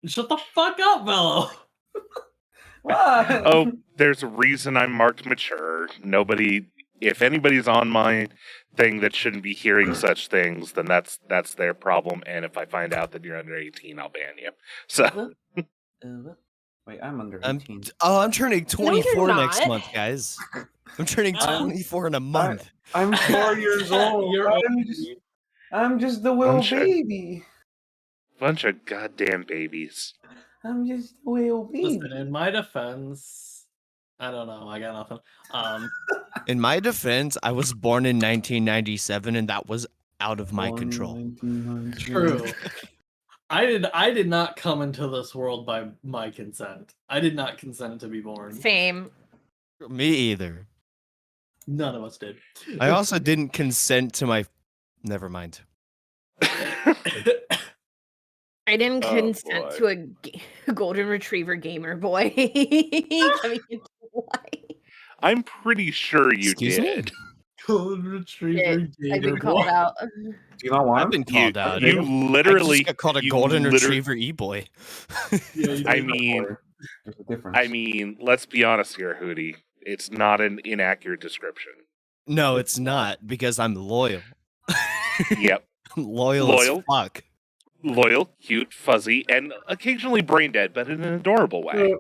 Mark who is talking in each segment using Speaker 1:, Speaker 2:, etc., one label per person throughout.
Speaker 1: Shut the fuck up, Mello.
Speaker 2: What?
Speaker 3: Oh, there's a reason I'm marked mature. If anybody's on my thing that shouldn't be hearing such things, then that's their problem. And if I find out that you're under 18, I'll ban you. So,
Speaker 2: Wait, I'm under
Speaker 4: I'm
Speaker 2: 18.
Speaker 4: I'm turning 24 next
Speaker 5: not.
Speaker 4: month, guys. I'm turning 24 in a month.
Speaker 2: I'm 4 years old.
Speaker 1: You're
Speaker 2: I'm just the little
Speaker 3: Bunch of-
Speaker 2: baby.
Speaker 3: bunch of goddamn babies.
Speaker 2: I'm just the little baby.
Speaker 1: Listen, in my defense, I don't know. I got nothing.
Speaker 4: In my defense, I was born in 1997, and that was out of my
Speaker 2: Born
Speaker 4: control.
Speaker 2: 1900.
Speaker 1: True. I did not come into this world by my consent. I did not consent to be born.
Speaker 5: Same.
Speaker 4: Me either.
Speaker 1: None of us did.
Speaker 4: I also didn't consent to my. Never mind.
Speaker 5: I didn't
Speaker 3: Oh,
Speaker 5: consent
Speaker 3: boy.
Speaker 5: to a golden retriever gamer boy coming into life.
Speaker 3: I'm pretty sure you
Speaker 4: Excuse me?
Speaker 3: did.
Speaker 1: Golden retriever
Speaker 5: I've
Speaker 1: gamer
Speaker 5: been called
Speaker 1: boy.
Speaker 5: out.
Speaker 2: Do you not want
Speaker 4: I've
Speaker 2: him?
Speaker 4: been called out.
Speaker 3: You literally
Speaker 4: I just got called a
Speaker 3: you
Speaker 4: golden
Speaker 3: liter-
Speaker 4: retriever e-boy.
Speaker 1: Yeah, you
Speaker 3: I
Speaker 1: did.
Speaker 3: mean,
Speaker 2: There's a difference.
Speaker 3: let's be honest here, Hoodie. It's not an inaccurate description.
Speaker 4: No, it's not, because I'm loyal.
Speaker 3: Yep.
Speaker 4: Loyal
Speaker 3: Loyal.
Speaker 4: as fuck.
Speaker 3: Loyal, cute, fuzzy, and occasionally brain dead, but in an adorable way.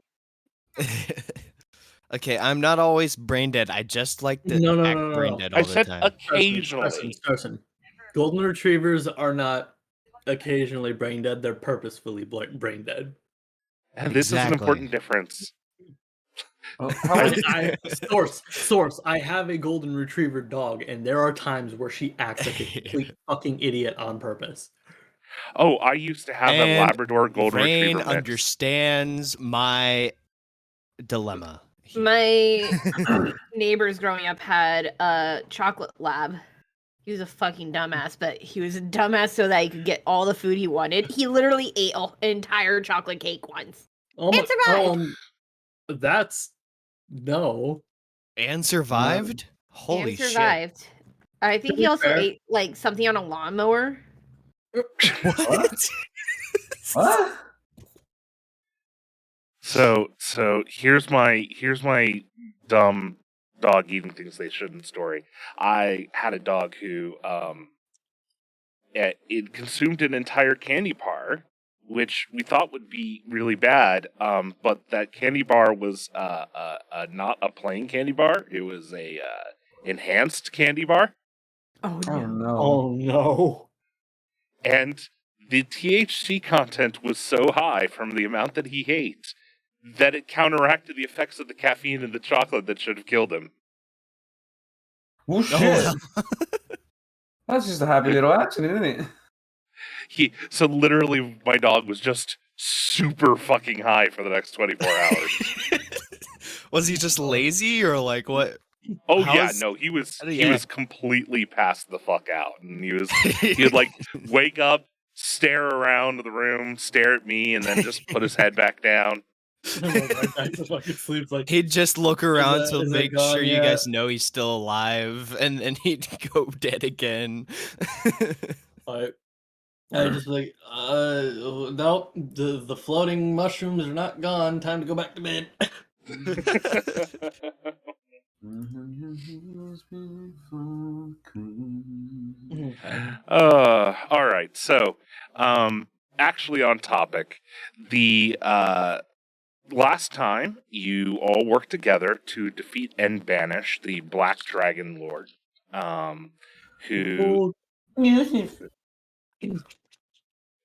Speaker 4: Okay, I'm not always brain dead. I just like to
Speaker 1: No,
Speaker 4: act
Speaker 1: no.
Speaker 4: brain dead all
Speaker 3: I
Speaker 4: the
Speaker 3: said
Speaker 4: time.
Speaker 3: occasionally.
Speaker 1: Person. Golden retrievers are not occasionally brain dead. They're purposefully brain dead.
Speaker 3: And this is an
Speaker 4: Exactly.
Speaker 3: important difference.
Speaker 2: Oh, how
Speaker 1: Source. I have a golden retriever dog, and there are times where she acts like a complete fucking idiot on purpose.
Speaker 3: Oh, I used to have a
Speaker 4: And
Speaker 3: Labrador Golden
Speaker 4: Rain
Speaker 3: Retriever mix.
Speaker 4: understands my dilemma.
Speaker 5: My neighbors growing up had a chocolate lab. He was a fucking dumbass, but he was a dumbass so that he could get all the food he wanted. He literally ate an entire chocolate cake once.
Speaker 1: Oh
Speaker 5: And survived.
Speaker 1: That's no.
Speaker 4: And survived? Holy
Speaker 5: And survived. I think
Speaker 1: be
Speaker 5: he also
Speaker 1: fair-
Speaker 5: ate like something on a lawnmower.
Speaker 4: shit. What?
Speaker 2: what?
Speaker 3: So here's my dumb dog eating things they shouldn't story. I had a dog who it consumed an entire candy bar, which we thought would be really bad. But that candy bar was not a plain candy bar. It was a enhanced candy bar,
Speaker 5: Oh
Speaker 2: Oh
Speaker 5: no.
Speaker 2: no.
Speaker 1: Oh no.
Speaker 3: and the THC content was so high from the amount that he ate that it counteracted the effects of the caffeine in the chocolate that should have killed him.
Speaker 2: Oh shit. That's just a happy little accident, isn't it?
Speaker 3: So literally my dog was just super fucking high for the next 24 hours.
Speaker 4: Was he just lazy or like what?
Speaker 3: Oh
Speaker 4: How
Speaker 3: yeah,
Speaker 4: is-
Speaker 3: no, he was
Speaker 4: how did he
Speaker 3: was completely passed the fuck out. And he would like wake up, stare around the room, stare at me, and then just put his head back down.
Speaker 1: Right back to fucking sleep. Like
Speaker 4: He'd just look around
Speaker 1: it-
Speaker 4: to
Speaker 1: is it
Speaker 4: make
Speaker 1: gone
Speaker 4: sure you
Speaker 1: yet?
Speaker 4: guys know he's still alive, and then he'd go dead again.
Speaker 1: I just like nope. The floating mushrooms are not gone. Time to go back to bed.
Speaker 3: All right. So, actually on topic, the last time you all worked together to defeat and banish the Black Dragon Lord, who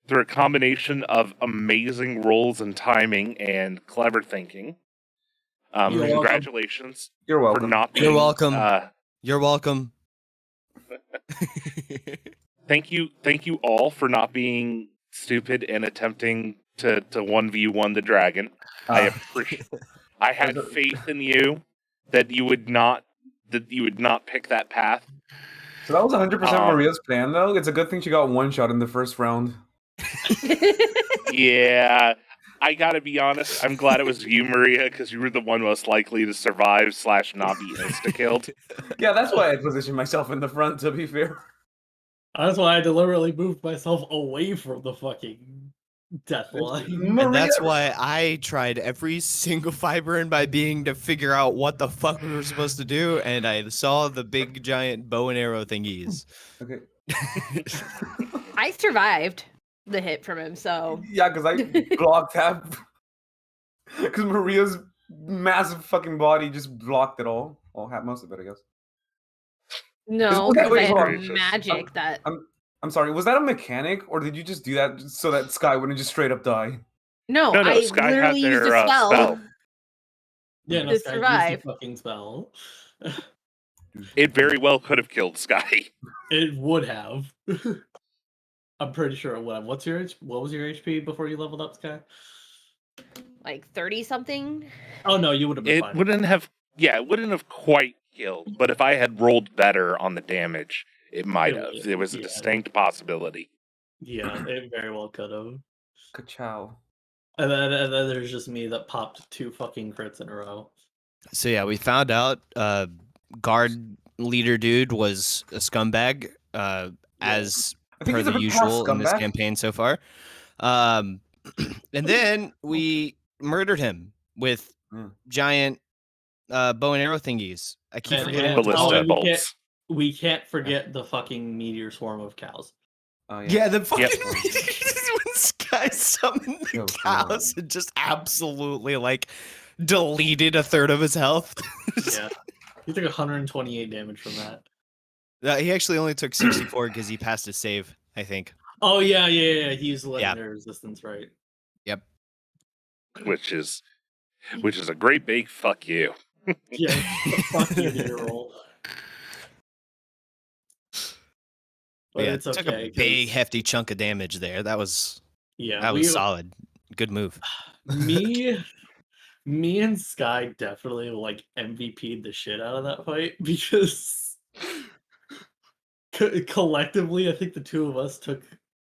Speaker 3: through a combination of amazing rolls and timing and clever thinking.
Speaker 1: You're welcome.
Speaker 3: Congratulations
Speaker 2: You're
Speaker 3: for
Speaker 2: welcome.
Speaker 3: not being.
Speaker 4: You're welcome. You're welcome.
Speaker 3: Thank you all for not being stupid and attempting to 1v1 the dragon. I appreciate. I had faith in you that you would not pick that path.
Speaker 2: So that was 100% Maria's plan, though. It's a good thing she got one shot in the first round.
Speaker 3: Yeah, I gotta be honest. I'm glad it was you, Maria, because you were the one most likely to survive / not be insta-killed.
Speaker 2: Yeah, that's why I positioned myself in the front, to be fair.
Speaker 1: That's why I deliberately moved myself away from the fucking Deathline.
Speaker 4: And that's why I tried every single fiber in my being to figure out what the fuck we were supposed to do, and I saw the big giant bow and arrow thingies.
Speaker 2: Okay.
Speaker 5: I survived the hit from him, so
Speaker 2: Yeah, because I blocked that. Because Maria's massive fucking body just blocked it all. Well, most of it, I guess.
Speaker 5: no,
Speaker 2: Okay,
Speaker 5: because
Speaker 2: wait,
Speaker 5: I
Speaker 2: hold
Speaker 5: had
Speaker 3: on.
Speaker 5: magic that.
Speaker 2: I'm sorry. Was that a mechanic, or did you just do that so that Sky wouldn't just straight up die?
Speaker 5: No,
Speaker 3: No,
Speaker 5: I
Speaker 3: Sky had
Speaker 5: literally used a
Speaker 3: their,
Speaker 5: spell.
Speaker 3: spell.
Speaker 1: Yeah, no,
Speaker 5: To
Speaker 1: Sky,
Speaker 5: survive.
Speaker 1: use the fucking spell.
Speaker 3: It very well could have killed Sky.
Speaker 1: It would have. I'm pretty sure it would have. What was your HP before you leveled up, Sky?
Speaker 5: Like 30 something.
Speaker 1: Oh no, you would have been
Speaker 3: It
Speaker 1: fine.
Speaker 3: wouldn't have quite killed, but if I had rolled better on the damage, it might have. There was a distinct possibility.
Speaker 1: Yeah, it very well could have.
Speaker 2: Ka-chow.
Speaker 1: And then there's just me that popped 2 fucking crits in a row.
Speaker 4: So yeah, we found out guard leader dude was a scumbag, as
Speaker 2: I think
Speaker 4: per
Speaker 2: he's a
Speaker 4: the
Speaker 2: bit past
Speaker 4: usual in this
Speaker 2: scumbag.
Speaker 4: campaign so far. And then we murdered him with giant bow and arrow thingies. I keep
Speaker 1: And-
Speaker 4: forgetting.
Speaker 1: and-
Speaker 4: what
Speaker 3: Ballista
Speaker 1: and
Speaker 3: bolts.
Speaker 1: we can't forget the fucking meteor swarm of cows.
Speaker 2: Oh,
Speaker 4: Yeah, the fucking
Speaker 3: Yep.
Speaker 4: when Sky summoned the
Speaker 2: Oh,
Speaker 4: cows and just absolutely like deleted a third of his health.
Speaker 1: Yeah. He took 128 damage from that.
Speaker 4: He actually only took 64 because he passed his save, I think.
Speaker 1: Oh yeah. He used legendary resistance, right?
Speaker 4: Yep.
Speaker 3: Which is a great big fuck you.
Speaker 1: Yeah. Fuck you to your roll. But
Speaker 4: Yeah,
Speaker 1: it's
Speaker 4: took
Speaker 1: okay.
Speaker 4: a big
Speaker 1: 'cause-
Speaker 4: hefty chunk of damage there. That was
Speaker 1: Yeah,
Speaker 4: solid. Good move.
Speaker 1: me and Sky definitely like MVP'd the shit out of that fight because collectively, I think the two of us took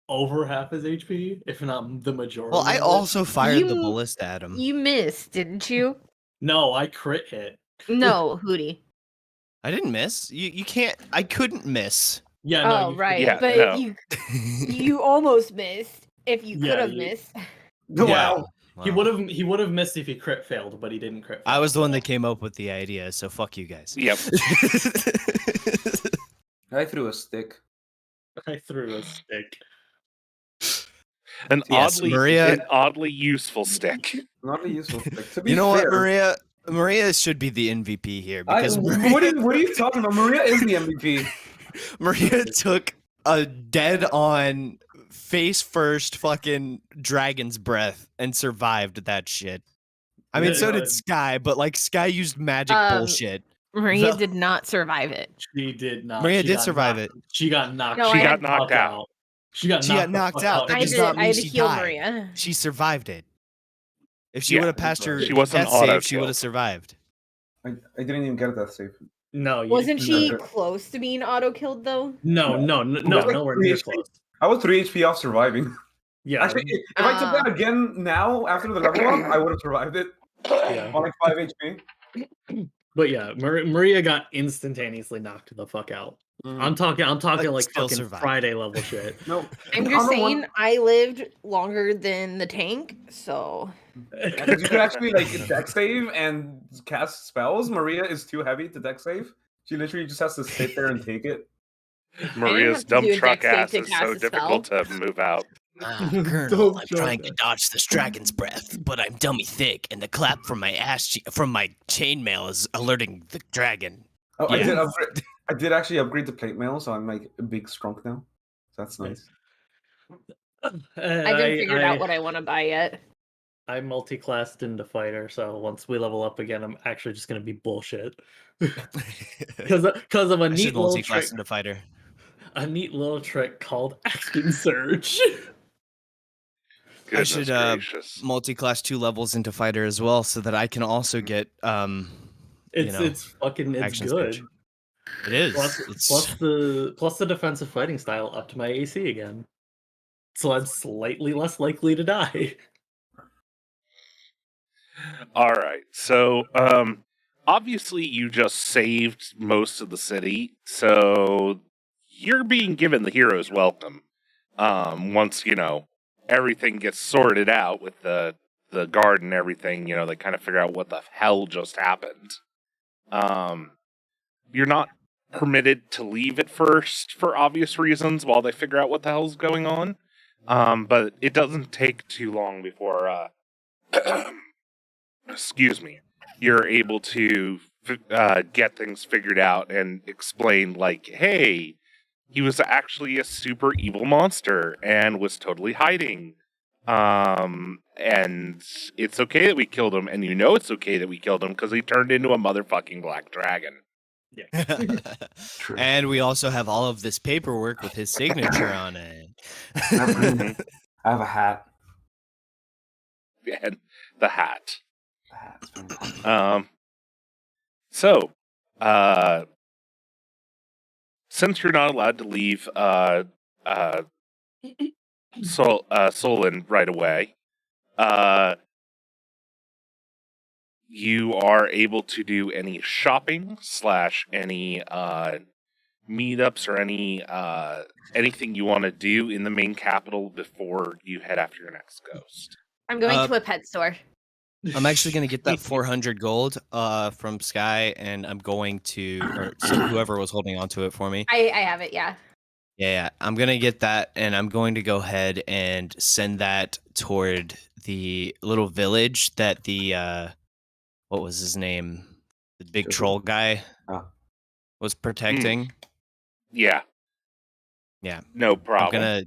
Speaker 1: over half his HP, if not the majority.
Speaker 4: Well, I
Speaker 1: of it.
Speaker 4: also fired the
Speaker 5: You-
Speaker 4: ballista at him.
Speaker 5: You missed, didn't you?
Speaker 1: No, I crit hit.
Speaker 5: No, Hootie.
Speaker 4: I didn't miss. You can't. I couldn't miss.
Speaker 1: Yeah, no,
Speaker 5: Oh,
Speaker 1: you
Speaker 5: right.
Speaker 3: Yeah,
Speaker 5: but
Speaker 3: no.
Speaker 5: you almost missed. If you
Speaker 1: Yeah,
Speaker 5: could have
Speaker 1: you-
Speaker 5: missed.
Speaker 2: Wow.
Speaker 1: He
Speaker 4: Wow.
Speaker 1: would have missed if he crit failed, but he didn't crit.
Speaker 4: I
Speaker 1: fail.
Speaker 4: was the one that came up with the idea, so fuck you guys.
Speaker 3: Yep.
Speaker 2: I threw a stick.
Speaker 1: I threw a stick.
Speaker 3: An
Speaker 4: Yes, Maria-
Speaker 3: oddly useful stick.
Speaker 2: Not a useful stick. To be
Speaker 4: You know
Speaker 2: fair,
Speaker 4: what, Maria? Maria should be the MVP here because
Speaker 2: what are you talking about? Maria is the MVP.
Speaker 4: Maria took a dead-on, face-first fucking dragon's breath and survived that shit. I mean,
Speaker 1: Yeah,
Speaker 4: so
Speaker 1: no,
Speaker 4: did Sky, but like Sky used magic bullshit.
Speaker 5: Maria
Speaker 4: No.
Speaker 5: did not survive it.
Speaker 1: She did not.
Speaker 4: Maria
Speaker 1: She
Speaker 4: did
Speaker 1: got
Speaker 4: survive
Speaker 1: knocked-
Speaker 4: it.
Speaker 1: She got knocked.
Speaker 5: No,
Speaker 1: she
Speaker 5: I
Speaker 1: got
Speaker 5: had-
Speaker 3: knocked out.
Speaker 1: She got
Speaker 4: She got
Speaker 1: knocked the
Speaker 4: knocked
Speaker 1: fuck
Speaker 4: out. That
Speaker 5: I
Speaker 4: does
Speaker 5: did.
Speaker 4: not mean
Speaker 5: I had to
Speaker 4: she
Speaker 5: heal
Speaker 4: died.
Speaker 5: Maria.
Speaker 4: She survived it. If she
Speaker 3: Yeah,
Speaker 4: would have passed her
Speaker 3: she wasn't
Speaker 4: death save,
Speaker 3: auto
Speaker 4: she would have
Speaker 3: killed.
Speaker 4: survived.
Speaker 2: I didn't even get that safe.
Speaker 1: No, you
Speaker 5: Wasn't she
Speaker 2: no.
Speaker 5: close to being auto killed though?
Speaker 1: No,
Speaker 2: That's like
Speaker 1: nowhere near
Speaker 2: 3
Speaker 1: close.
Speaker 2: I was 3 HP off surviving.
Speaker 1: Yeah,
Speaker 2: Actually, if I took that again now after the level up, I would have survived it
Speaker 1: yeah.
Speaker 2: on like 5 HP.
Speaker 1: But yeah, Maria got instantaneously knocked the fuck out. I'm talking
Speaker 4: But
Speaker 1: like
Speaker 4: still
Speaker 1: fucking
Speaker 4: survived.
Speaker 1: Friday level shit.
Speaker 2: No,
Speaker 5: I'm just saying I lived longer than the tank, so
Speaker 2: because you could actually like deck save and cast spells. Maria is too heavy to deck save. She literally just has to sit there and take it.
Speaker 3: Maria's
Speaker 5: have to
Speaker 3: dump
Speaker 5: do a
Speaker 3: truck
Speaker 5: dex save
Speaker 3: ass
Speaker 5: to
Speaker 3: is
Speaker 5: cast
Speaker 3: so
Speaker 5: a
Speaker 3: difficult to move out.
Speaker 4: Colonel, I'm
Speaker 1: Don't
Speaker 4: trying
Speaker 1: joke.
Speaker 4: to dodge this dragon's breath, but I'm dummy thick, and the clap from my from my chainmail is alerting the dragon.
Speaker 2: Oh,
Speaker 1: Yeah.
Speaker 2: I did actually upgrade the plate mail, so I'm like a big strong now. So that's nice.
Speaker 5: I haven't figured out what I want to buy yet.
Speaker 1: I multi-classed into fighter, so once we level up again, I'm actually just gonna be bullshit. Because of a
Speaker 4: I
Speaker 1: neat
Speaker 4: should
Speaker 1: little
Speaker 4: multi-class
Speaker 1: trick.
Speaker 4: into fighter.
Speaker 1: A neat little trick called action surge.
Speaker 3: Goodness
Speaker 4: should,
Speaker 3: gracious.
Speaker 4: Multi-class 2 levels into fighter as well, so that I can also get
Speaker 1: It's
Speaker 4: know,
Speaker 1: it's fucking it's
Speaker 4: action
Speaker 1: good.
Speaker 4: surge. It is.
Speaker 1: Plus the defensive fighting style up to my AC again. So I'm slightly less likely to die.
Speaker 3: All right. So, obviously, you just saved most of the city, so you're being given the hero's welcome. Once everything gets sorted out with the guard and everything, they kind of figure out what the hell just happened. You're not permitted to leave at first for obvious reasons while they figure out what the hell's going on. But it doesn't take too long before, excuse me, you're able to get things figured out and explain, like, hey, he was actually a super evil monster and was totally hiding. And it's okay that we killed him, and it's okay that we killed him because he turned into a motherfucking black dragon.
Speaker 2: True.
Speaker 4: And we also have all of this paperwork with his signature on it.
Speaker 2: I have a hat.
Speaker 3: And the hat.
Speaker 2: The hat's very cool.
Speaker 3: So, since you're not allowed to leave Solon right away, you are able to do any shopping / any meetups or anything you want to do in the main capital before you head after your next ghost.
Speaker 5: I'm going to a pet store.
Speaker 4: I'm actually going to get that 400 gold from Sky, and I'm going to, or whoever was holding on to it for me.
Speaker 5: I have it, yeah.
Speaker 4: Yeah, I'm going to get that, and I'm going to go ahead and send that toward the little village that the, what was his name? The big troll guy was protecting.
Speaker 3: Yeah.
Speaker 4: Yeah.
Speaker 3: No problem.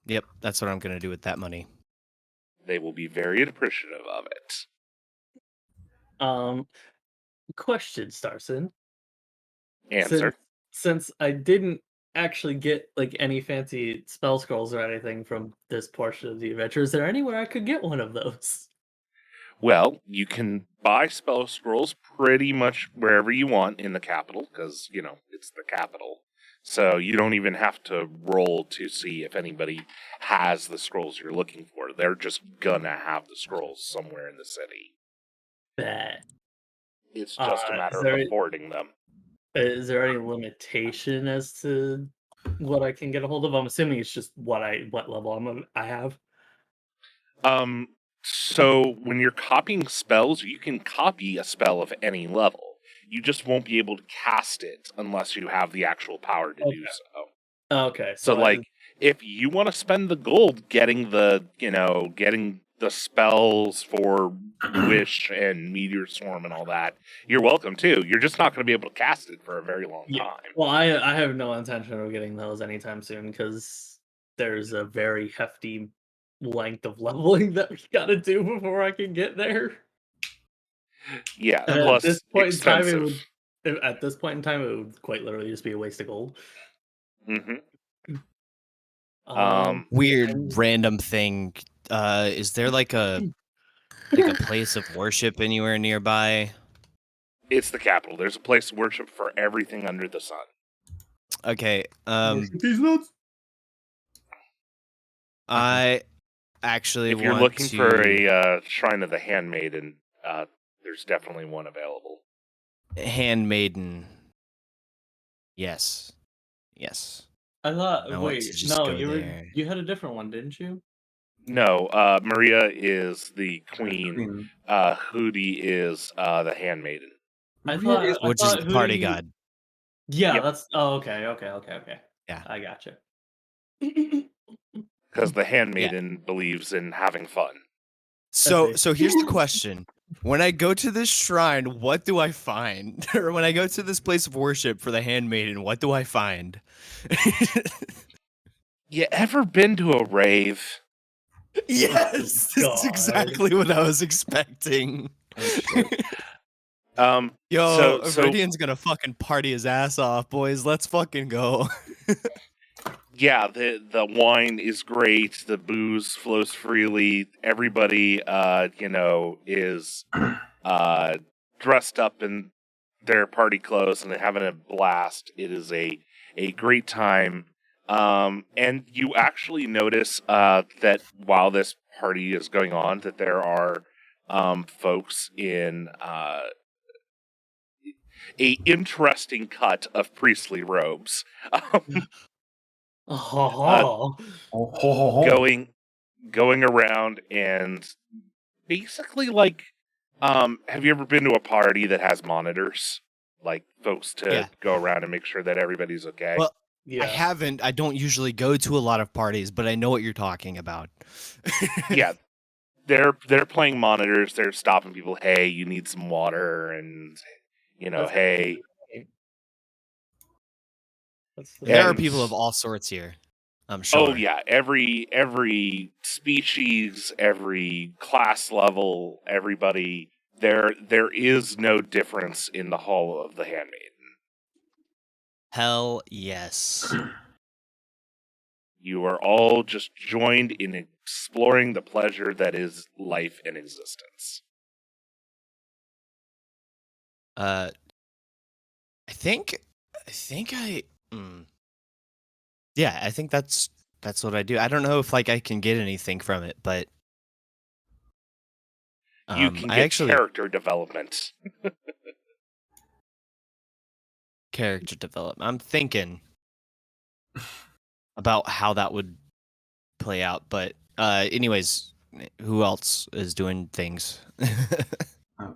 Speaker 4: Yep, that's what I'm going to do with that money.
Speaker 3: They will be very appreciative of it.
Speaker 1: Question, Starson.
Speaker 3: Answer.
Speaker 1: Since I didn't actually get like any fancy spell scrolls or anything from this portion of the adventure, is there anywhere I could get one of those?
Speaker 3: Well, you can buy spell scrolls pretty much wherever you want in the capital, because, it's the capital. So you don't even have to roll to see if anybody has the scrolls you're looking for. They're just gonna have the scrolls somewhere in the city.
Speaker 1: Bet.
Speaker 3: It's just a matter of affording them.
Speaker 1: Is there any limitation as to what I can get a hold of? I'm assuming it's just what level I have.
Speaker 3: So when you're copying spells, you can copy a spell of any level. You just won't be able to cast it unless you have the actual power to do so.
Speaker 1: Okay.
Speaker 3: So if you want to spend the gold getting the spells for Wish and Meteor Swarm and all that, you're welcome to. You're just not going to be able to cast it for a very long time.
Speaker 1: Well, I have no intention of getting those anytime soon because there's a very hefty length of leveling that we got to do before I can get there.
Speaker 3: Yeah,
Speaker 1: And
Speaker 3: plus
Speaker 1: at this point
Speaker 3: expensive.
Speaker 1: in time, it would quite literally just be a waste of gold.
Speaker 3: Mm-hmm.
Speaker 4: Weird random thing. Is there like a place of worship anywhere nearby?
Speaker 3: It's the capital. There's a place of worship for everything under the sun.
Speaker 4: Okay.
Speaker 1: These nuts.
Speaker 4: I actually
Speaker 3: if you're
Speaker 4: want
Speaker 3: looking
Speaker 4: to...
Speaker 3: for a shrine of the Handmaiden, there's definitely one available.
Speaker 4: Handmaiden. Yes.
Speaker 1: I thought.
Speaker 4: I want to just go there.
Speaker 1: You had a different one, didn't you?
Speaker 3: No, Maria is the queen. Hoodie is the Handmaiden.
Speaker 4: Which is the party god.
Speaker 1: Yeah,
Speaker 3: Yep.
Speaker 1: that's. Oh, okay.
Speaker 4: Yeah,
Speaker 1: I gotcha.
Speaker 3: Because the Handmaiden believes in having fun.
Speaker 4: So here's the question. When I go to this shrine, what do I find? Or when I go to this place of worship for the Handmaiden, what do I find?
Speaker 3: You ever been to a rave?
Speaker 4: Yes, that's exactly what I was expecting. Yo, Meridian's gonna fucking party his ass off, boys. Let's fucking go.
Speaker 3: Yeah, the wine is great. The booze flows freely. Everybody, is dressed up in their party clothes and they're having a blast. It is a great time. And you actually notice that while this party is going on, that there are folks in a interesting cut of priestly robes. going around and basically like, have you ever been to a party that has monitors? Like folks to
Speaker 4: Yeah.
Speaker 3: go around and make sure that everybody's okay.
Speaker 4: Well,
Speaker 1: Yeah.
Speaker 4: I haven't. I don't usually go to a lot of parties, but I know what you're talking about.
Speaker 3: Yeah, they're playing monitors. They're stopping people. Hey, you need some water, and
Speaker 1: That's-
Speaker 3: hey.
Speaker 4: There are
Speaker 3: And-
Speaker 4: people of all sorts here. I'm sure.
Speaker 3: Oh yeah, every species, every class level, everybody. There is no difference in the Hall of the Handmaiden.
Speaker 4: Hell yes.
Speaker 3: You are all just joined in exploring the pleasure that is life and existence.
Speaker 4: I think I. Yeah, I think that's what I do. I don't know if like I can get anything from it, but
Speaker 3: You can
Speaker 4: I
Speaker 3: get
Speaker 4: actually
Speaker 3: character development.
Speaker 4: character development. I'm thinking about how that would play out, but anyways, who else is doing things?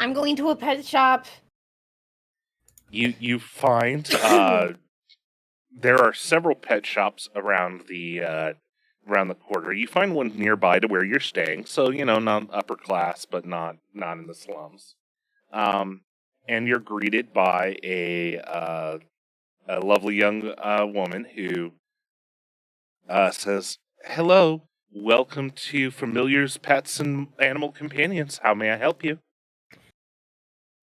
Speaker 5: I'm going to a pet shop.
Speaker 3: You find there are several pet shops around the quarter. You find one nearby to where you're staying, so not upper class, but not in the slums. And you're greeted by a lovely young woman who says, "Hello, welcome to Familiars, Pets, and Animal Companions. How may I help you?"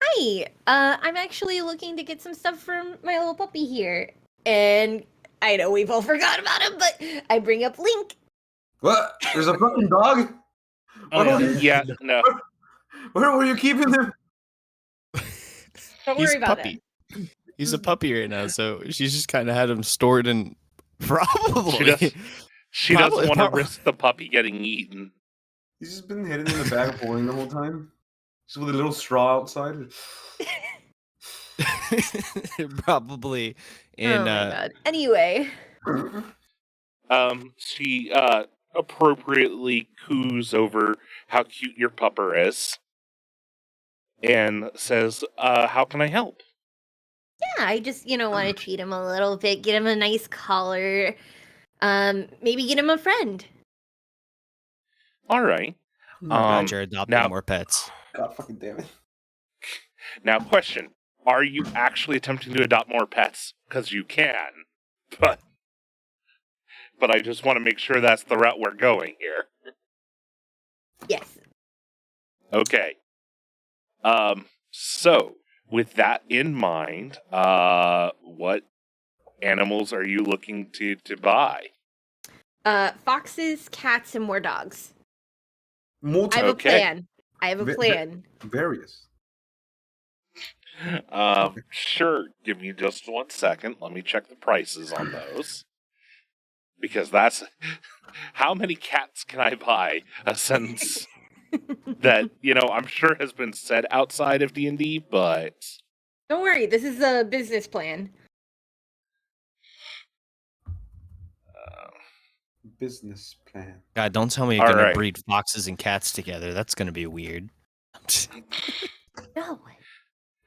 Speaker 5: Hi, I'm actually looking to get some stuff from my little puppy here. And I know we've all forgot about him, but I bring up Link.
Speaker 2: What? There's a fucking dog?
Speaker 1: Oh,
Speaker 2: What
Speaker 1: yeah.
Speaker 2: were you-
Speaker 3: Yeah, no.
Speaker 2: Where were you keeping him?
Speaker 5: Don't
Speaker 4: He's
Speaker 5: worry
Speaker 4: a
Speaker 5: about
Speaker 4: puppy.
Speaker 5: that.
Speaker 4: He's a puppy right now, so she's just kind of had him stored in probably.
Speaker 3: She
Speaker 4: Probably-
Speaker 3: doesn't want to risk the puppy getting eaten.
Speaker 2: He's just been hidden in the bag of holding the whole time. Just with a little straw outside.
Speaker 4: probably in
Speaker 5: Oh my god. Anyway,
Speaker 3: She appropriately coos over how cute your pupper is and says, how can I help?
Speaker 5: yeah, I just, want to treat him a little bit, get him a nice collar, maybe get him a friend.
Speaker 3: All right.
Speaker 4: glad you're adopting
Speaker 3: now-
Speaker 4: more pets.
Speaker 2: God fucking damn it.
Speaker 3: Now, question. Are you actually attempting to adopt more pets? Because you can. But I just want to make sure that's the route we're going here.
Speaker 5: Yes.
Speaker 3: Okay. So, with that in mind, what animals are you looking to buy?
Speaker 5: Foxes, cats, and more dogs.
Speaker 2: Multi-
Speaker 5: I have
Speaker 3: Okay.
Speaker 5: a plan. I have a plan.
Speaker 2: Various.
Speaker 3: Sure. Give me just 1 second. Let me check the prices on those. Because that's... How many cats can I buy? A sentence that, I'm sure has been said outside of D&D, but...
Speaker 5: Don't worry, this is a business plan.
Speaker 2: Business plan.
Speaker 4: God, don't tell me you're
Speaker 3: All
Speaker 4: gonna
Speaker 3: right.
Speaker 4: breed foxes and cats together. That's gonna be weird.
Speaker 5: No.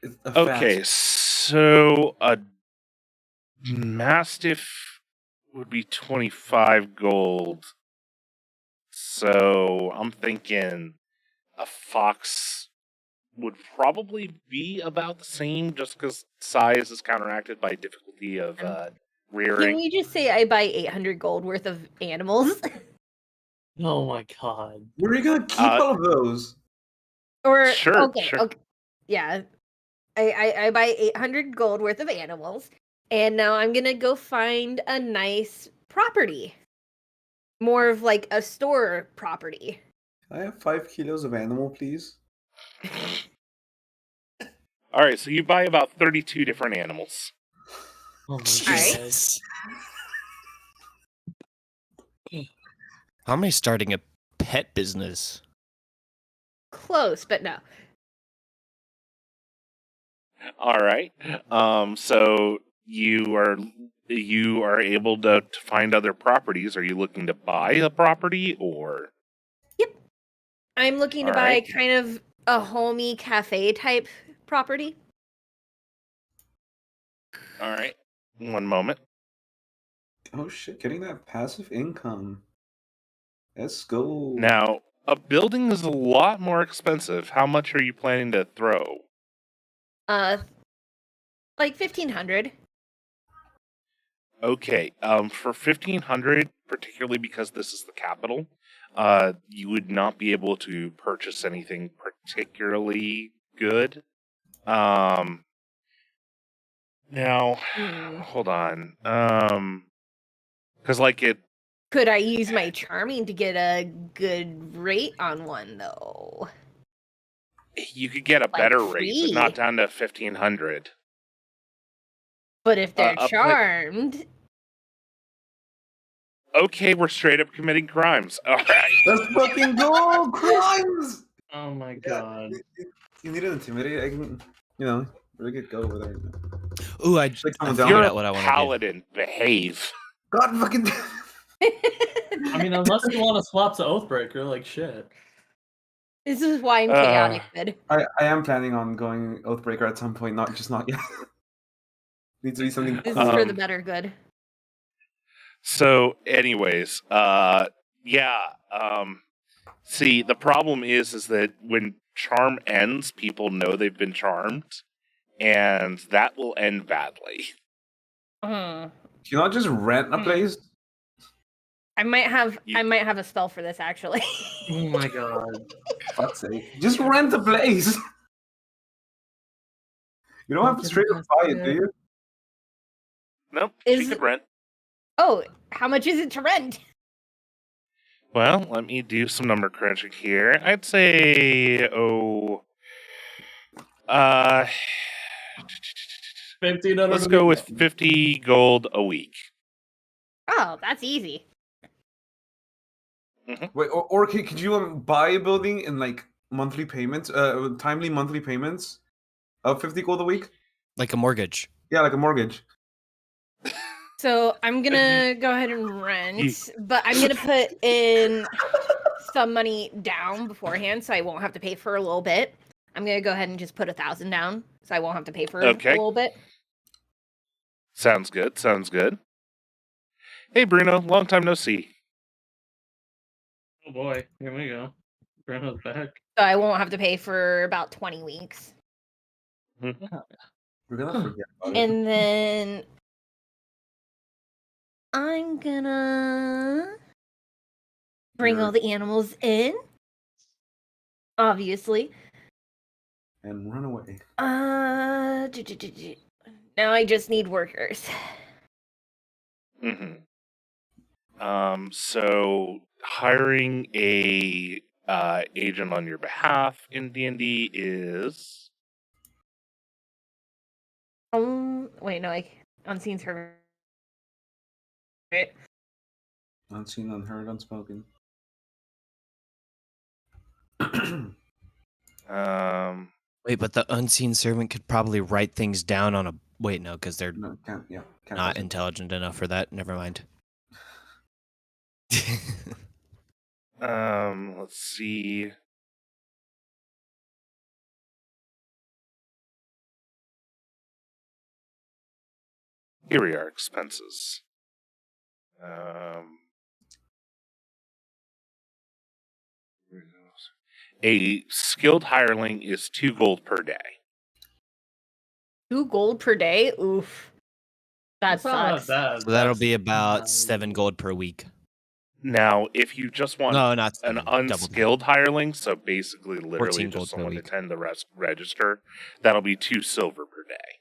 Speaker 2: It's a
Speaker 3: Okay,
Speaker 2: fact.
Speaker 3: so a Mastiff would be 25 gold. So I'm thinking a fox would probably be about the same, just because size is counteracted by difficulty of
Speaker 5: Can
Speaker 3: rearing.
Speaker 5: we just say I buy 800 gold worth of animals?
Speaker 1: Oh my god.
Speaker 2: Where are you gonna keep all of those?
Speaker 5: Or
Speaker 3: Sure,
Speaker 5: okay,
Speaker 3: sure.
Speaker 5: okay. Yeah. I buy 800 gold worth of animals, and now I'm gonna go find a nice property. More of like a store property.
Speaker 2: Can I have 5 kilos of animal, please?
Speaker 3: All right, so you buy about 32 different animals.
Speaker 1: Oh my
Speaker 5: Jesus.
Speaker 4: How am I starting a pet business?
Speaker 5: Close, but no.
Speaker 3: All right. So you are able to find other properties. Are you looking to buy a property or?
Speaker 5: I'm looking to
Speaker 3: All
Speaker 5: buy
Speaker 3: right.
Speaker 5: kind of a homey cafe type property.
Speaker 3: All right. One moment.
Speaker 2: Oh shit, getting that passive income. Let's go.
Speaker 3: Now, a building is a lot more expensive. How much are you planning to throw?
Speaker 5: Like 1,500.
Speaker 3: Okay. For 1,500, particularly because this is the capital, you would not be able to purchase anything particularly good. Now, hold on. Because like it.
Speaker 5: Could I use my charming to get a good rate on one though?
Speaker 3: You could get a
Speaker 5: Like
Speaker 3: better rate, but not
Speaker 5: free.
Speaker 3: down to 1,500.
Speaker 5: But if they're
Speaker 3: up-
Speaker 5: charmed,
Speaker 3: Okay, we're straight up committing crimes. All right.
Speaker 2: Let's fucking go! Crimes!
Speaker 1: Oh my
Speaker 2: Yeah,
Speaker 1: god.
Speaker 2: you need to intimidate. I can, really get go over there.
Speaker 4: Ooh, I
Speaker 2: Like someone
Speaker 4: I
Speaker 2: down.
Speaker 4: figured
Speaker 3: You're
Speaker 4: out
Speaker 3: a
Speaker 4: what I want to do.
Speaker 3: paladin. Behave.
Speaker 2: God fucking.
Speaker 1: I mean, unless you want to swap to Oathbreaker, like shit.
Speaker 5: this is why I'm chaotic, Vid.
Speaker 2: I am planning on going Oathbreaker at some point, not yet. Needs to be something
Speaker 5: This
Speaker 2: cool.
Speaker 5: is for the better good.
Speaker 3: So, anyways, see, the problem is that when charm ends, people know they've been charmed, and that will end badly.
Speaker 5: Hmm.
Speaker 2: Can you not just rent a place?
Speaker 5: I might have
Speaker 3: You-
Speaker 5: I might have a spell for this actually.
Speaker 1: Oh my god.
Speaker 2: Fuck's sake. Just rent a place. You don't have to straight up buy it, do you?
Speaker 3: Nope, she
Speaker 5: Is-
Speaker 3: could rent.
Speaker 5: Oh, how much is it to rent?
Speaker 3: Well, let me do some number crunching here. I'd say,
Speaker 1: 1,500.
Speaker 3: let's go with 50 gold a week.
Speaker 5: Oh, that's easy.
Speaker 2: Wait, or could you buy a building in like monthly payments, timely monthly payments of 50 gold a week?
Speaker 4: Like a mortgage.
Speaker 2: Yeah, like a mortgage.
Speaker 5: So I'm gonna go ahead and rent, but I'm gonna put in some money down beforehand, so I won't have to pay for a little bit. I'm gonna go ahead and just put 1,000 down, so I won't have to pay for
Speaker 3: Okay.
Speaker 5: a little bit.
Speaker 3: Sounds good, sounds good. Hey, Bruno, long time no see.
Speaker 1: Oh boy, here we go. Bruno's back.
Speaker 5: So I won't have to pay for about 20 weeks.
Speaker 2: We're gonna forget about it.
Speaker 5: And then I'm gonna bring all the animals in. Obviously.
Speaker 2: And run away.
Speaker 5: Now I just need workers.
Speaker 3: So hiring a agent on your behalf in D&D is
Speaker 5: Wait, no, unseen server. Right.
Speaker 2: Unseen, unheard, unspoken.
Speaker 4: Wait, but the unseen servant could probably write things down on a. Wait, no, because they're
Speaker 2: No, can't.
Speaker 4: not intelligent enough for that. Never mind.
Speaker 3: let's see. Here we are, expenses. A skilled hireling is 2 gold per day.
Speaker 5: 2 gold per day? Oof. That
Speaker 1: That's not
Speaker 5: sucks.
Speaker 1: bad.
Speaker 4: So that'll be about 7 gold per week.
Speaker 3: Now, if you just want
Speaker 4: No, not
Speaker 3: an
Speaker 4: 7, double that.
Speaker 3: unskilled hireling, so basically
Speaker 4: 14
Speaker 3: literally
Speaker 4: gold
Speaker 3: just
Speaker 4: per
Speaker 3: someone to
Speaker 4: week.
Speaker 3: tend the register, that'll be 2 silver per day.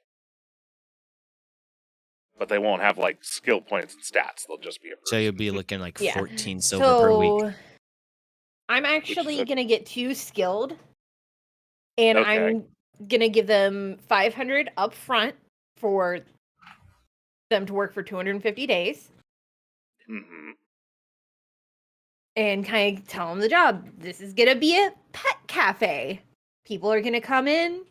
Speaker 3: But they won't have like skill points and stats. They'll just be a
Speaker 4: So you'll be looking like
Speaker 5: Yeah.
Speaker 4: 14 silver per week.
Speaker 5: I'm actually
Speaker 3: a-
Speaker 5: gonna get 2 skilled, and
Speaker 3: Okay.
Speaker 5: I'm gonna give them 500 up front for them to work for 250 days, and kind of tell them the job. This is gonna be a pet cafe. People are gonna come in,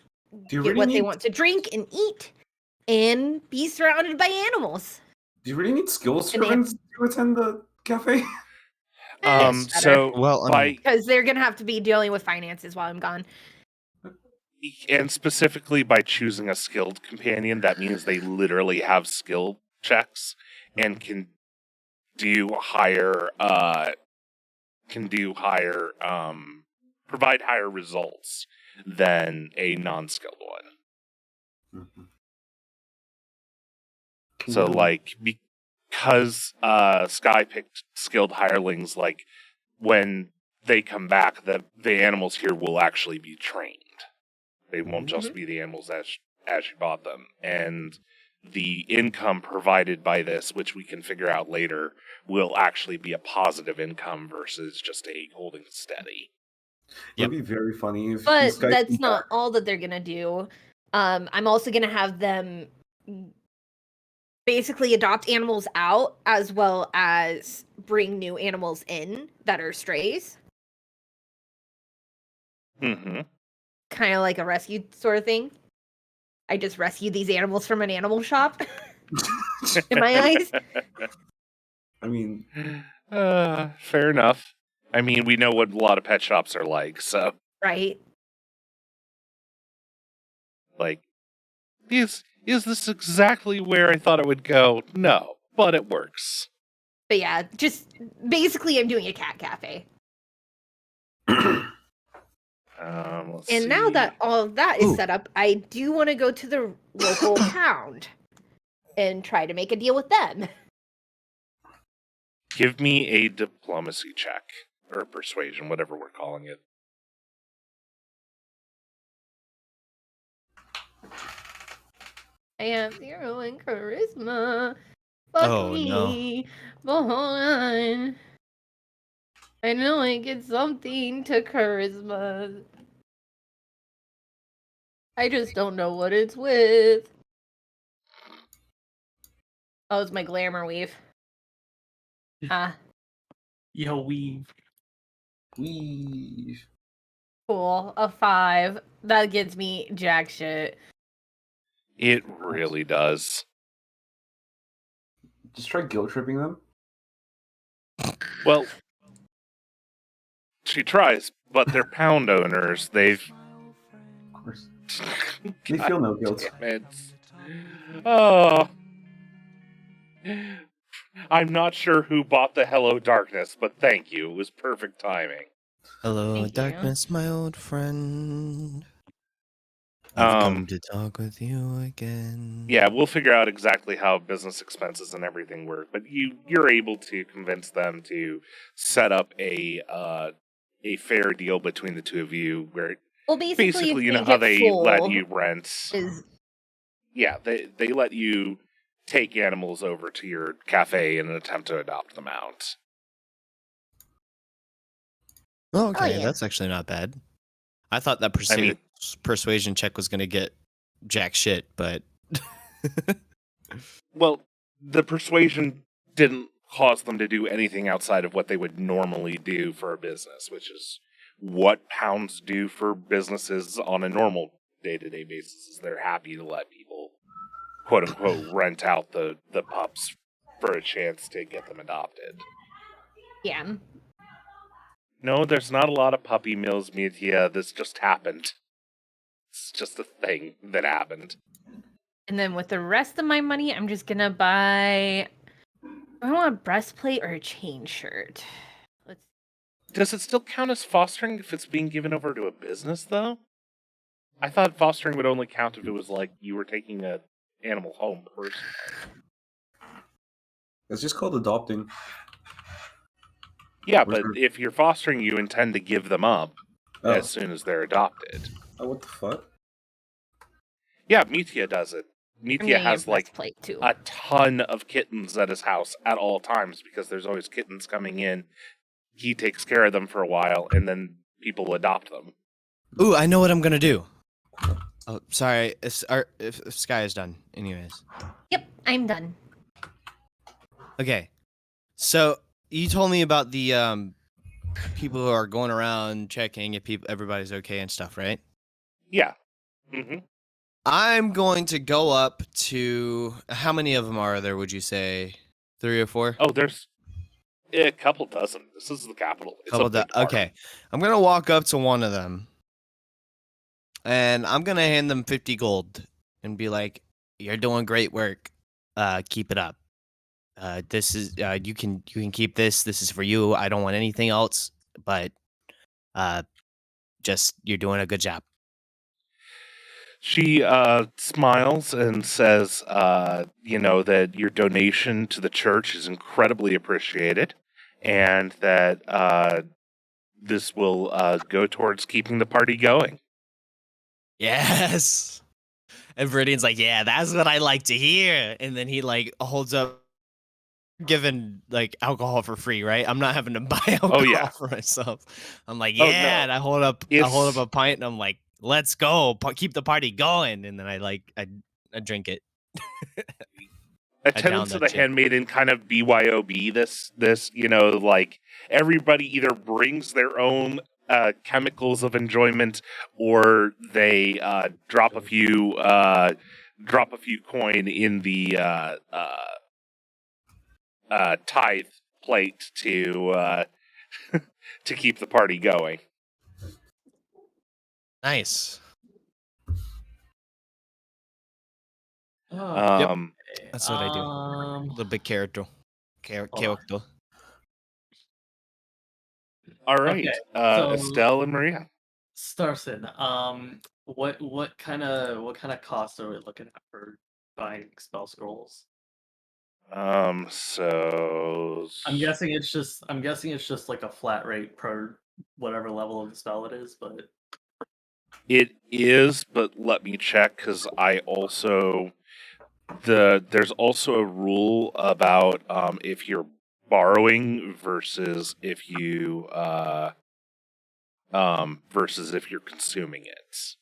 Speaker 2: Do you
Speaker 5: get
Speaker 2: really
Speaker 5: what
Speaker 2: need?
Speaker 5: they want to drink and eat, and be surrounded by animals.
Speaker 2: Do you really need skill
Speaker 5: And they-
Speaker 2: servants to attend the cafe?
Speaker 3: So
Speaker 4: Well,
Speaker 5: because they're gonna have to be dealing with finances while I'm gone.
Speaker 3: and specifically by choosing a skilled companion, that means they literally have skill checks and can do higher provide higher results than a non-skilled one. So like because Sky picked skilled hirelings, like when they come back, the animals here will actually be trained. They won't just be the animals as you bought them. And the income provided by this, which we can figure out later, will actually be a positive income versus just a holding steady.
Speaker 2: It'd be very funny if
Speaker 5: But
Speaker 2: these guys
Speaker 5: that's
Speaker 2: come
Speaker 5: not
Speaker 2: back.
Speaker 5: all that they're gonna do. I'm also gonna have them basically adopt animals out as well as bring new animals in that are strays.
Speaker 3: Mm-hmm.
Speaker 5: Kind of like a rescue sort of thing. I just rescued these animals from an animal shop. In my eyes.
Speaker 2: I mean,
Speaker 3: fair enough. I mean, we know what a lot of pet shops are like, so
Speaker 5: Right.
Speaker 3: like, is this exactly where I thought it would go? No, but it works.
Speaker 5: But yeah, just basically I'm doing a cat cafe.
Speaker 3: Let's
Speaker 5: And
Speaker 3: see.
Speaker 5: now that all of that is set up, I do want to go to the local pound and try to make a deal with them.
Speaker 3: Give me a diplomacy check or persuasion, whatever we're calling it.
Speaker 5: I have 0 in charisma. Fuck
Speaker 4: Oh,
Speaker 5: me. But hold on. I know I get something to charisma. I just don't know what it's with. Oh, it's my glamour weave. Ah,
Speaker 1: Yo, weave.
Speaker 2: we
Speaker 5: cool. A 5. That gets me jack shit.
Speaker 3: It really does.
Speaker 2: just try guilt tripping them.
Speaker 3: Well, she tries, but they're pound owners. They've.
Speaker 2: Of course, they feel no guilt.
Speaker 3: Damn it. Oh. I'm not sure who bought the Hello Darkness, but thank you. It was perfect timing.
Speaker 4: hello,
Speaker 5: Thank you.
Speaker 4: darkness, my old friend. I've come to talk with you again.
Speaker 3: Yeah, we'll figure out exactly how business expenses and everything work, but you're able to convince them to set up a fair deal between the two of you, where
Speaker 5: Well, basically, if
Speaker 3: basically you
Speaker 5: they
Speaker 3: know how
Speaker 5: get
Speaker 3: they
Speaker 5: full,
Speaker 3: let you rent.
Speaker 5: is
Speaker 3: Yeah, they let you take animals over to your cafe in an attempt to adopt them out.
Speaker 4: Oh, okay,
Speaker 5: yeah.
Speaker 4: that's actually not bad. I thought that persuasion check was going to get jack shit, but
Speaker 3: Well, the persuasion didn't cause them to do anything outside of what they would normally do for a business, which is what pounds do for businesses on a normal day-to-day basis. Is they're happy to let people, quote unquote, rent out the pups for a chance to get them adopted.
Speaker 5: yeah.
Speaker 3: No, there's not a lot of puppy mills, Mithya. This just happened. It's just a thing that happened.
Speaker 5: And then with the rest of my money, I'm just gonna buy. I want a breastplate or a chain shirt.
Speaker 3: Does it still count as fostering if it's being given over to a business, though? I thought fostering would only count if it was like you were taking an animal home personally.
Speaker 2: It's just called adopting.
Speaker 3: Yeah, but if you're fostering, you intend to give them up as soon as they're adopted.
Speaker 2: Oh, what the fuck?
Speaker 3: Yeah, Mithya does it. Mithya has like
Speaker 5: too.
Speaker 3: a ton of kittens at his house at all times because there's always kittens coming in. He takes care of them for a while, and then people adopt them.
Speaker 4: Ooh, I know what I'm going to do. Oh, sorry, if Sky is done. Anyways.
Speaker 5: Yep, I'm done.
Speaker 4: Okay, so you told me about the people who are going around checking if everybody's okay and stuff, right?
Speaker 3: Yeah. Mm-hmm.
Speaker 4: I'm going to go up to how many of them are there? Would you say 3 or 4?
Speaker 3: Oh, there's A couple dozen. This is the capital. It's a big party.
Speaker 4: Okay, I'm gonna walk up to one of them, and I'm gonna hand them 50 gold and be like, "You're doing great work. Keep it up. This is you can keep this. This is for you. I don't want anything else, but just you're doing a good job."
Speaker 3: She smiles and says, that your donation to the church is incredibly appreciated, and that this will go towards keeping the party going.
Speaker 4: Yes. And Viridian's like, "Yeah, that's what I like to hear." And then he like holds up, giving like alcohol for free, right? I'm not having to buy alcohol
Speaker 3: yeah.
Speaker 4: for myself. I'm like,
Speaker 3: Oh,
Speaker 4: "Yeah,"
Speaker 3: no.
Speaker 4: and I hold up a pint, and I'm like, "Let's go, keep the party going." And then I drink it.
Speaker 3: Attendants
Speaker 4: down
Speaker 3: of
Speaker 4: that
Speaker 3: the
Speaker 4: shit.
Speaker 3: Handmaiden kind of BYOB this, like everybody either brings their own chemicals of enjoyment, or they drop a few coin in the tithe plate to to keep the party going.
Speaker 4: Nice.
Speaker 1: Oh,
Speaker 4: That's what I do. The big character. Character.
Speaker 3: All right,
Speaker 1: Okay, so
Speaker 3: Estelle and Maria.
Speaker 1: Starson, what kind of cost are we looking at for buying spell scrolls?
Speaker 3: So
Speaker 1: I'm guessing it's just like a flat rate per whatever level of the spell it is, but
Speaker 3: it is, but let me check, because there's also a rule about if you're borrowing versus if you versus if you're consuming it.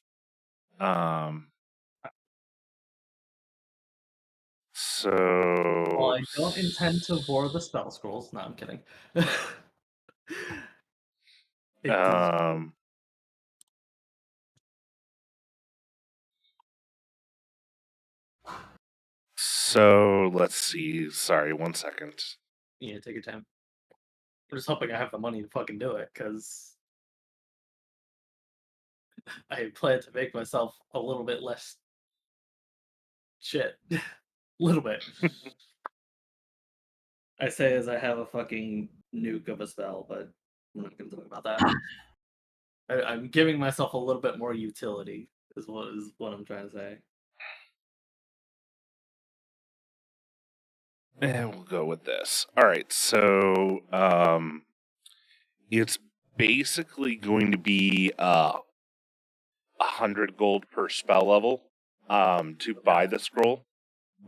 Speaker 1: well,
Speaker 3: So
Speaker 1: I don't intend to bore the spell scrolls. No, I'm kidding. It does.
Speaker 3: So let's see. Sorry, 1 second.
Speaker 1: Yeah, take your time. I'm just hoping I have the money to fucking do it, because I plan to make myself a little bit less shit. Little bit. I say as I have a fucking nuke of a spell, but I'm not gonna talk about that. I'm giving myself a little bit more utility, is what I'm trying to say.
Speaker 3: And we'll go with this. All right, so it's basically going to be 100 gold per spell level to buy the scroll.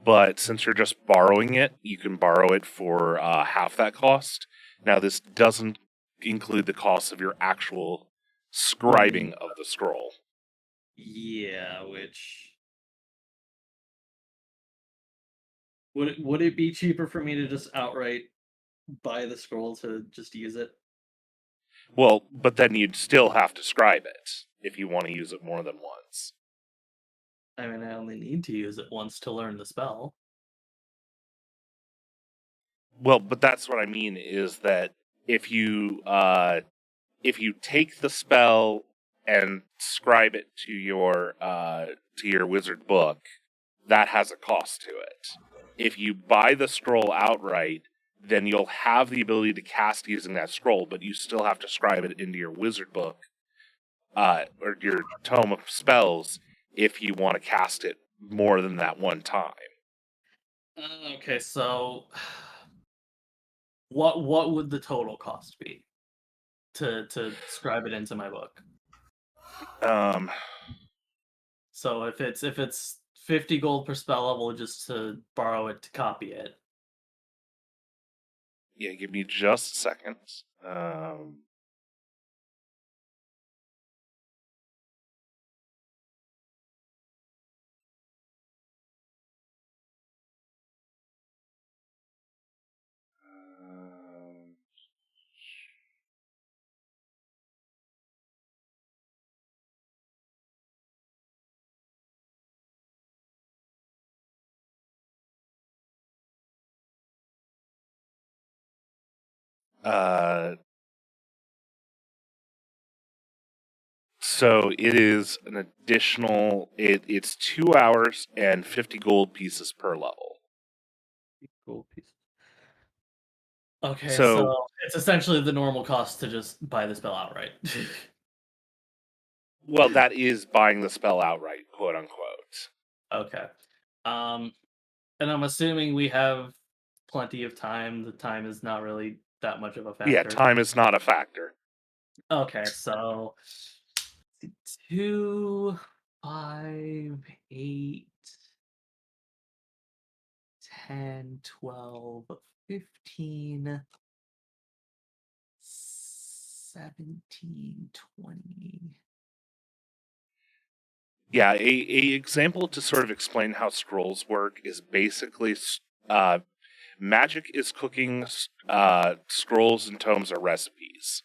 Speaker 3: But since you're just borrowing it, you can borrow it for half that cost. Now, this doesn't include the cost of your actual scribing of the scroll.
Speaker 1: Yeah, which would it be cheaper for me to just outright buy the scroll to just use it?
Speaker 3: Well, but then you'd still have to scribe it if you want to use it more than once.
Speaker 1: I mean, I only need to use it once to learn the spell.
Speaker 3: Well, but that's what I mean, is that if you take the spell and scribe it to your wizard book, that has a cost to it. If you buy the scroll outright, then you'll have the ability to cast using that scroll, but you still have to scribe it into your wizard book or your tome of spells if you want to cast it more than that one time.
Speaker 1: Okay, so what would the total cost be to scribe it into my book? So if it's 50 gold per spell level just to borrow it to copy it.
Speaker 3: Yeah, give me just a second. So it is an additional. It's 2 hours and 50 gold pieces per level.
Speaker 1: Gold piece. Okay,
Speaker 3: So-
Speaker 1: so it's essentially the normal cost to just buy the spell outright.
Speaker 3: Well, that is buying the spell outright, quote unquote.
Speaker 1: Okay. And I'm assuming we have plenty of time. The time is not really that much of a factor.
Speaker 3: Yeah, time is not a factor.
Speaker 1: Okay, so 2, 5, 8, 10, 12, 15, 17, 20.
Speaker 3: Yeah, a example to sort of explain how scrolls work is basically magic is cooking scrolls and tomes or recipes.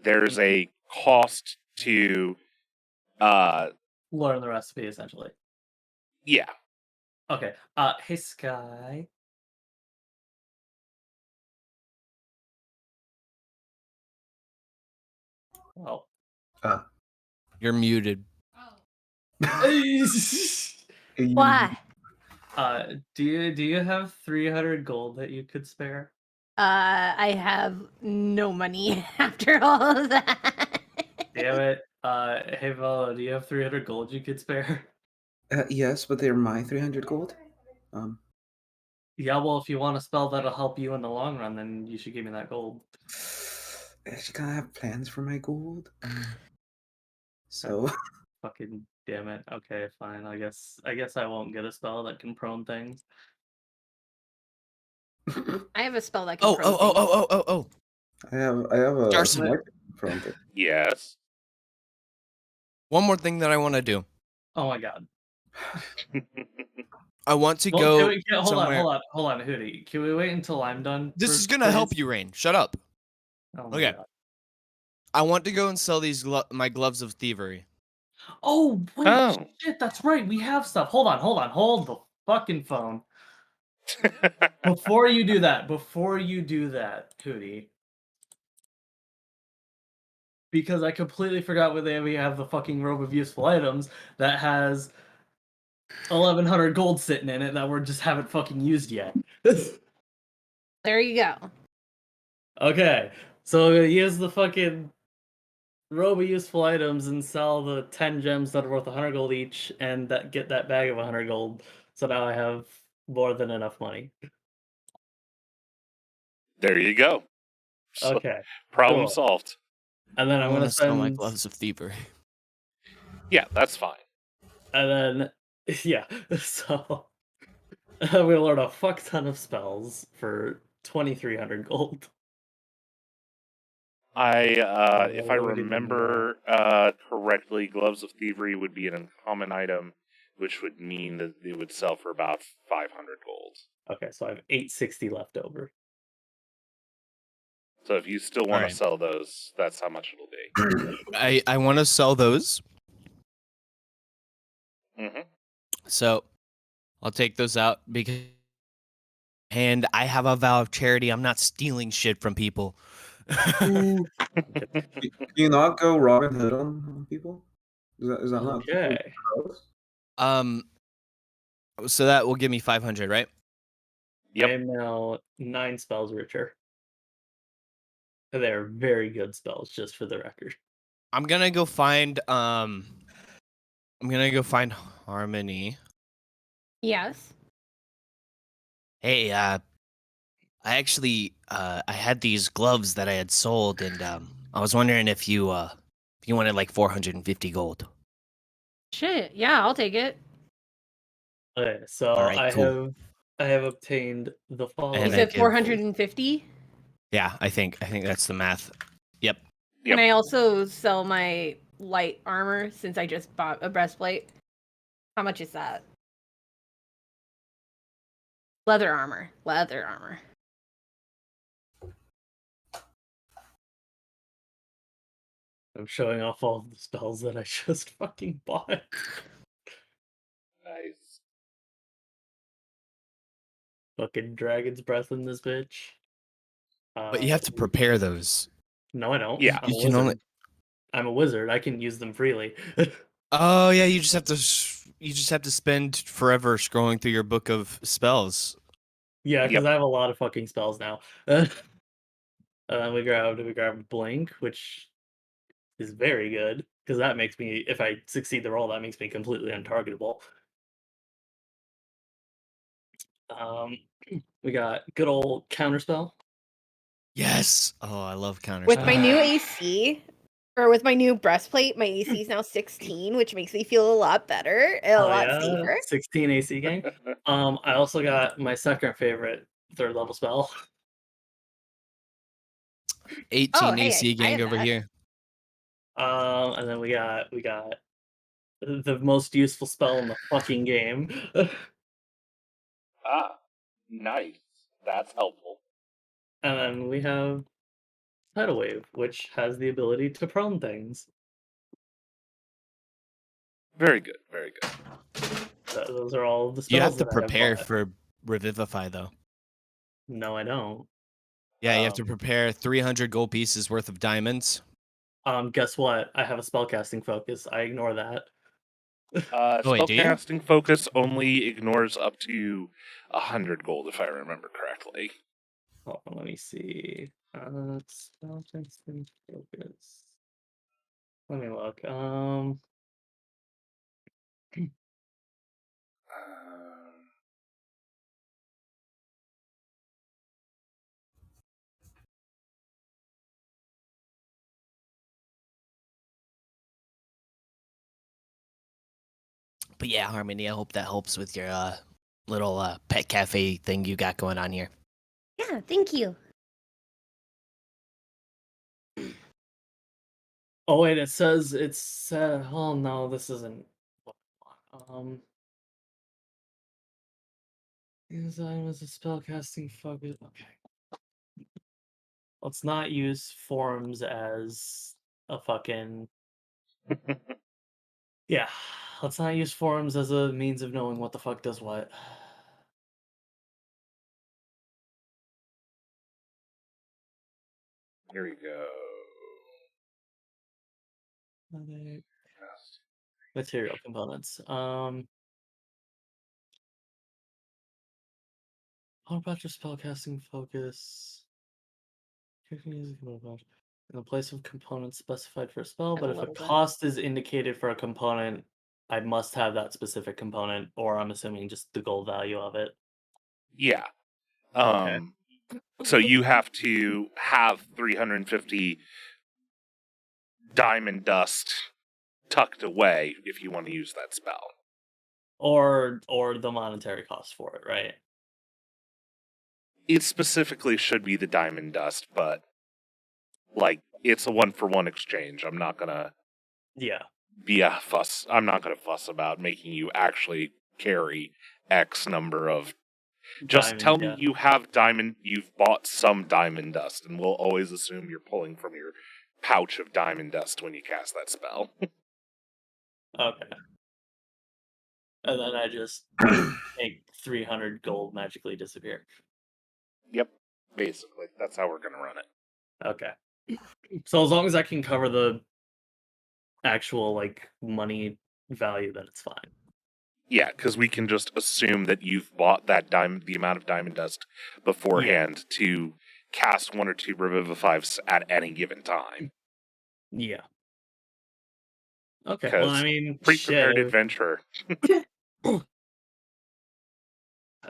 Speaker 3: There's a cost to
Speaker 1: Learn the recipe, essentially.
Speaker 3: yeah.
Speaker 1: Okay. Hey, Sky. Well.
Speaker 4: You're muted.
Speaker 5: Why?
Speaker 1: Do you have 300 gold that you could spare?
Speaker 5: I have no money after all of that.
Speaker 1: Damn it. Hey Volo, do you have 300 gold you could spare?
Speaker 2: Yes, but they're my 300 gold.
Speaker 1: Yeah, well, if you want a spell that'll help you in the long run, then you should give me that gold.
Speaker 2: Actually, kind of have plans for my gold. So
Speaker 1: Fucking damn it. Okay, fine. I guess I won't get a spell that can prone things.
Speaker 5: I have a spell that can
Speaker 4: Oh,
Speaker 5: prone
Speaker 4: oh, oh,
Speaker 5: things.
Speaker 4: oh, oh, oh, oh.
Speaker 2: I have a
Speaker 4: Darcy.
Speaker 2: smite from it.
Speaker 3: Yes.
Speaker 4: One more thing that I want to do.
Speaker 1: Oh my god.
Speaker 4: I want to
Speaker 1: Well,
Speaker 4: go
Speaker 1: can we, hold
Speaker 4: somewhere.
Speaker 1: on, Hootie. Can we wait until I'm done?
Speaker 4: This
Speaker 1: for-
Speaker 4: is gonna
Speaker 1: for
Speaker 4: help
Speaker 1: his-
Speaker 4: you, Rain. Shut up.
Speaker 1: Oh my
Speaker 4: Okay.
Speaker 1: god.
Speaker 4: I want to go and sell these my gloves of thievery.
Speaker 1: Oh wait,
Speaker 3: Oh.
Speaker 1: shit, that's right. We have stuff. Hold the fucking phone. Before you do that, Hootie. Because I completely forgot we have the fucking robe of useful items that has 1,100 gold sitting in it that we just haven't fucking used yet.
Speaker 5: There you go.
Speaker 1: Okay, so I'm gonna use the fucking robe of useful items and sell the 10 gems that are worth 100 gold each and get that bag of 100 gold. So now I have more than enough money.
Speaker 3: There you go. So,
Speaker 1: Okay.
Speaker 3: problem
Speaker 1: cool.
Speaker 3: solved.
Speaker 1: And then
Speaker 4: I
Speaker 1: I'm
Speaker 4: want
Speaker 1: gonna
Speaker 4: to sell my
Speaker 1: spend
Speaker 4: gloves of thievery.
Speaker 3: Yeah, that's fine.
Speaker 1: and then yeah, so I'm gonna learn a fuck ton of spells for 2,300 gold.
Speaker 3: If I
Speaker 1: what would it be
Speaker 3: remember correctly, gloves of thievery would be an uncommon item, which would mean that it would sell for about 500 gold.
Speaker 1: Okay, so I have 860 left over.
Speaker 3: So if you still want
Speaker 4: Alright.
Speaker 3: to sell those, that's how much it'll be.
Speaker 4: I want to sell those.
Speaker 3: Mm-hmm.
Speaker 4: So I'll take those out because. And I have a vow of charity. I'm not stealing shit from people.
Speaker 2: Can you not go Robin Hood on people? Is that not
Speaker 1: Okay.
Speaker 4: um. So that will give me 500, right?
Speaker 3: Yep.
Speaker 1: I am now 9 spells richer. They're very good spells, just for the record.
Speaker 4: I'm gonna go find Harmony.
Speaker 5: Yes.
Speaker 4: Hey, I actually I had these gloves that I had sold, and I was wondering if you wanted like 450 gold.
Speaker 5: Shit. Yeah, I'll take it.
Speaker 1: Okay, so
Speaker 4: Alright, cool.
Speaker 1: I have obtained the
Speaker 5: You
Speaker 1: following.
Speaker 4: And I
Speaker 5: said
Speaker 4: give-
Speaker 5: 450.
Speaker 4: Yeah, I think that's the math. Yep.
Speaker 5: Can I also sell my light armor since I just bought a breastplate? How much is that? Leather armor. Leather armor.
Speaker 1: I'm showing off all of the spells that I just fucking bought.
Speaker 3: Nice.
Speaker 1: Fucking dragon's breath in this bitch.
Speaker 4: But you have to prepare those.
Speaker 1: No, I don't.
Speaker 3: Yeah.
Speaker 1: I'm a
Speaker 4: You can
Speaker 1: wizard.
Speaker 4: only.
Speaker 1: I'm a wizard. I can use them freely.
Speaker 4: Oh yeah, you just have to spend forever scrolling through your book of spells.
Speaker 1: Yeah, because
Speaker 3: Yep.
Speaker 1: I have a lot of fucking spells now. We grabbed Blink, which is very good because that makes me, if I succeed the roll, that makes me completely untargetable. We got good old Counterspell.
Speaker 4: Yes. Oh, I love counter.
Speaker 5: With my new
Speaker 1: Ah.
Speaker 5: AC, or with my new breastplate, my AC is now 16, which makes me feel a lot better and a
Speaker 1: Oh
Speaker 5: lot
Speaker 1: yeah,
Speaker 5: safer.
Speaker 1: 16 AC gang. I also got my second favorite third level spell.
Speaker 4: 18
Speaker 5: Oh, hey,
Speaker 4: AC
Speaker 5: I
Speaker 4: gang
Speaker 5: have
Speaker 4: over
Speaker 5: that.
Speaker 4: here.
Speaker 1: And then we got the most useful spell in the fucking game.
Speaker 3: Ah, nice. That's helpful.
Speaker 1: And then we have Tidal Wave, which has the ability to prone things.
Speaker 3: Very good. Very good.
Speaker 1: Those are all the spells
Speaker 4: You have to
Speaker 1: that I have
Speaker 4: prepare
Speaker 1: bought.
Speaker 4: for Revivify though.
Speaker 1: No, I don't.
Speaker 4: Yeah, you have to
Speaker 1: Um,
Speaker 4: prepare 300 gold pieces worth of diamonds.
Speaker 1: Guess what? I have a spellcasting focus. I ignore that.
Speaker 4: Oh, wait, do you?
Speaker 3: Spellcasting focus only ignores up to 100 gold, if I remember correctly.
Speaker 1: Hold on, let me see. Spellcasting focus. Let me look.
Speaker 4: But yeah, Harmony, I hope that helps with your little pet cafe thing you got going on here.
Speaker 5: Yeah, thank you.
Speaker 1: Oh wait, it says it's. Oh no, this isn't. Design was a spellcasting focus. Okay. Let's not use forms as a fucking. Yeah, let's not use forms as a means of knowing what the fuck does what.
Speaker 3: Here we go.
Speaker 1: Material components. How about your spellcasting focus? In the place of components specified for a spell,
Speaker 5: And
Speaker 1: but
Speaker 5: a
Speaker 1: if a
Speaker 5: little bit.
Speaker 1: cost is indicated for a component, I must have that specific component, or I'm assuming just the gold value of it.
Speaker 3: Yeah.
Speaker 1: Okay.
Speaker 3: So you have to have 350 diamond dust tucked away if you want to use that spell.
Speaker 1: Or the monetary cost for it, right?
Speaker 3: It specifically should be the diamond dust, but like it's a 1-for-1 exchange. I'm not gonna
Speaker 1: Yeah.
Speaker 3: be a fuss. I'm not gonna fuss about making you actually carry X number of. Just tell me you have you've bought some diamond dust, and we'll always assume you're pulling from your pouch of diamond dust when you cast that spell.
Speaker 1: Okay. And then I just make 300 gold magically disappear.
Speaker 3: Yep, basically. That's how we're gonna run it.
Speaker 1: Okay. So as long as I can cover the actual like money value, then it's fine.
Speaker 3: Yeah, because we can just assume that you've bought that the amount of diamond dust beforehand to cast 1 or 2 Revivifies at any given time.
Speaker 1: Yeah. Okay. Well,
Speaker 3: Because
Speaker 1: I mean,
Speaker 3: pre-prepared
Speaker 1: shit.
Speaker 3: adventurer.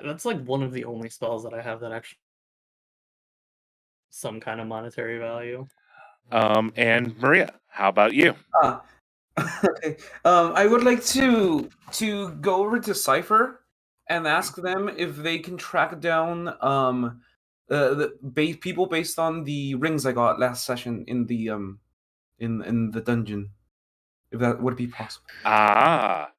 Speaker 1: That's like one of the only spells that I have that actually some kind of monetary value.
Speaker 3: And Maria, how about you?
Speaker 2: Okay. I would like to go over to Cypher and ask them if they can track down the people based on the rings I got last session in the in the dungeon. If that would be possible.
Speaker 3: Ah,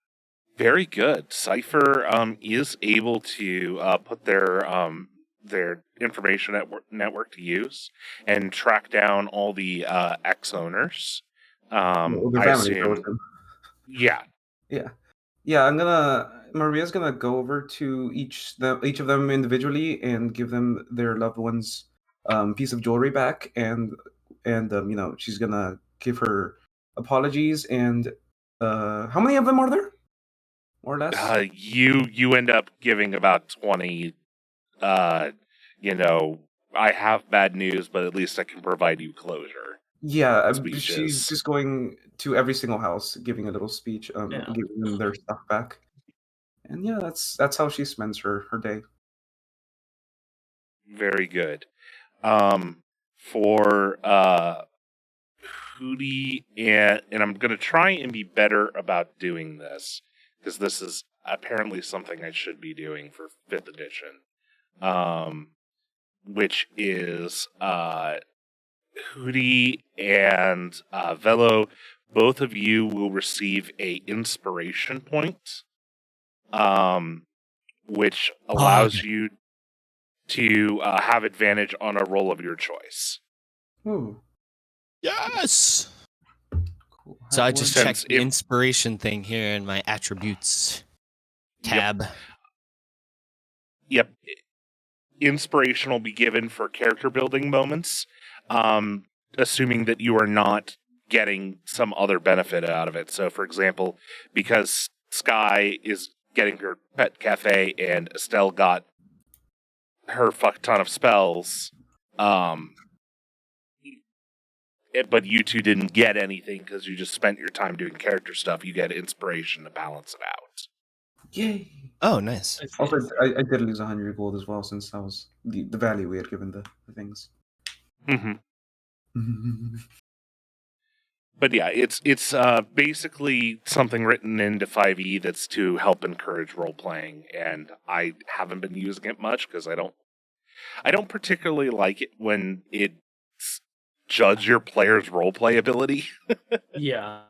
Speaker 3: very good. Cypher is able to put their information network to use and track down all the ex owners.
Speaker 2: Their
Speaker 3: I
Speaker 2: family,
Speaker 3: assume. Yeah.
Speaker 2: Yeah. Maria's gonna go over to each of them individually and give them their loved ones' piece of jewelry back, and she's gonna give her apologies. And how many of them are there, more or less?
Speaker 3: You end up giving about 20. I have bad news, but at least I can provide you closure.
Speaker 2: Yeah,
Speaker 3: Speeches.
Speaker 2: she's just going to every single house, giving a little speech, giving them their stuff back. And yeah, that's how she spends her day.
Speaker 3: Very good. For Hootie, and I'm going to try and be better about doing this, because this is apparently something I should be doing for 5th edition, which is Hoodie and Velo, both of you will receive a inspiration point, which allows you to have advantage on a roll of your choice.
Speaker 2: Ooh,
Speaker 4: Yes.
Speaker 2: cool.
Speaker 4: So I just
Speaker 3: Since
Speaker 4: checked the inspiration thing here in my attributes tab.
Speaker 3: Yep. Inspiration will be given for character building moments, assuming that you are not getting some other benefit out of it. So, for example, because Sky is getting her pet cafe and Estelle got her fuck ton of spells, but you two didn't get anything because you just spent your time doing character stuff, you get inspiration to balance it out.
Speaker 2: Yay!
Speaker 4: Oh, nice.
Speaker 2: Also, I did lose 100 gold as well, since that was the value we had given the things.
Speaker 3: Mm-hmm. But yeah, it's basically something written into 5e that's to help encourage role playing, and I haven't been using it much because I don't particularly like it when it judge your player's role play ability.
Speaker 1: Yeah.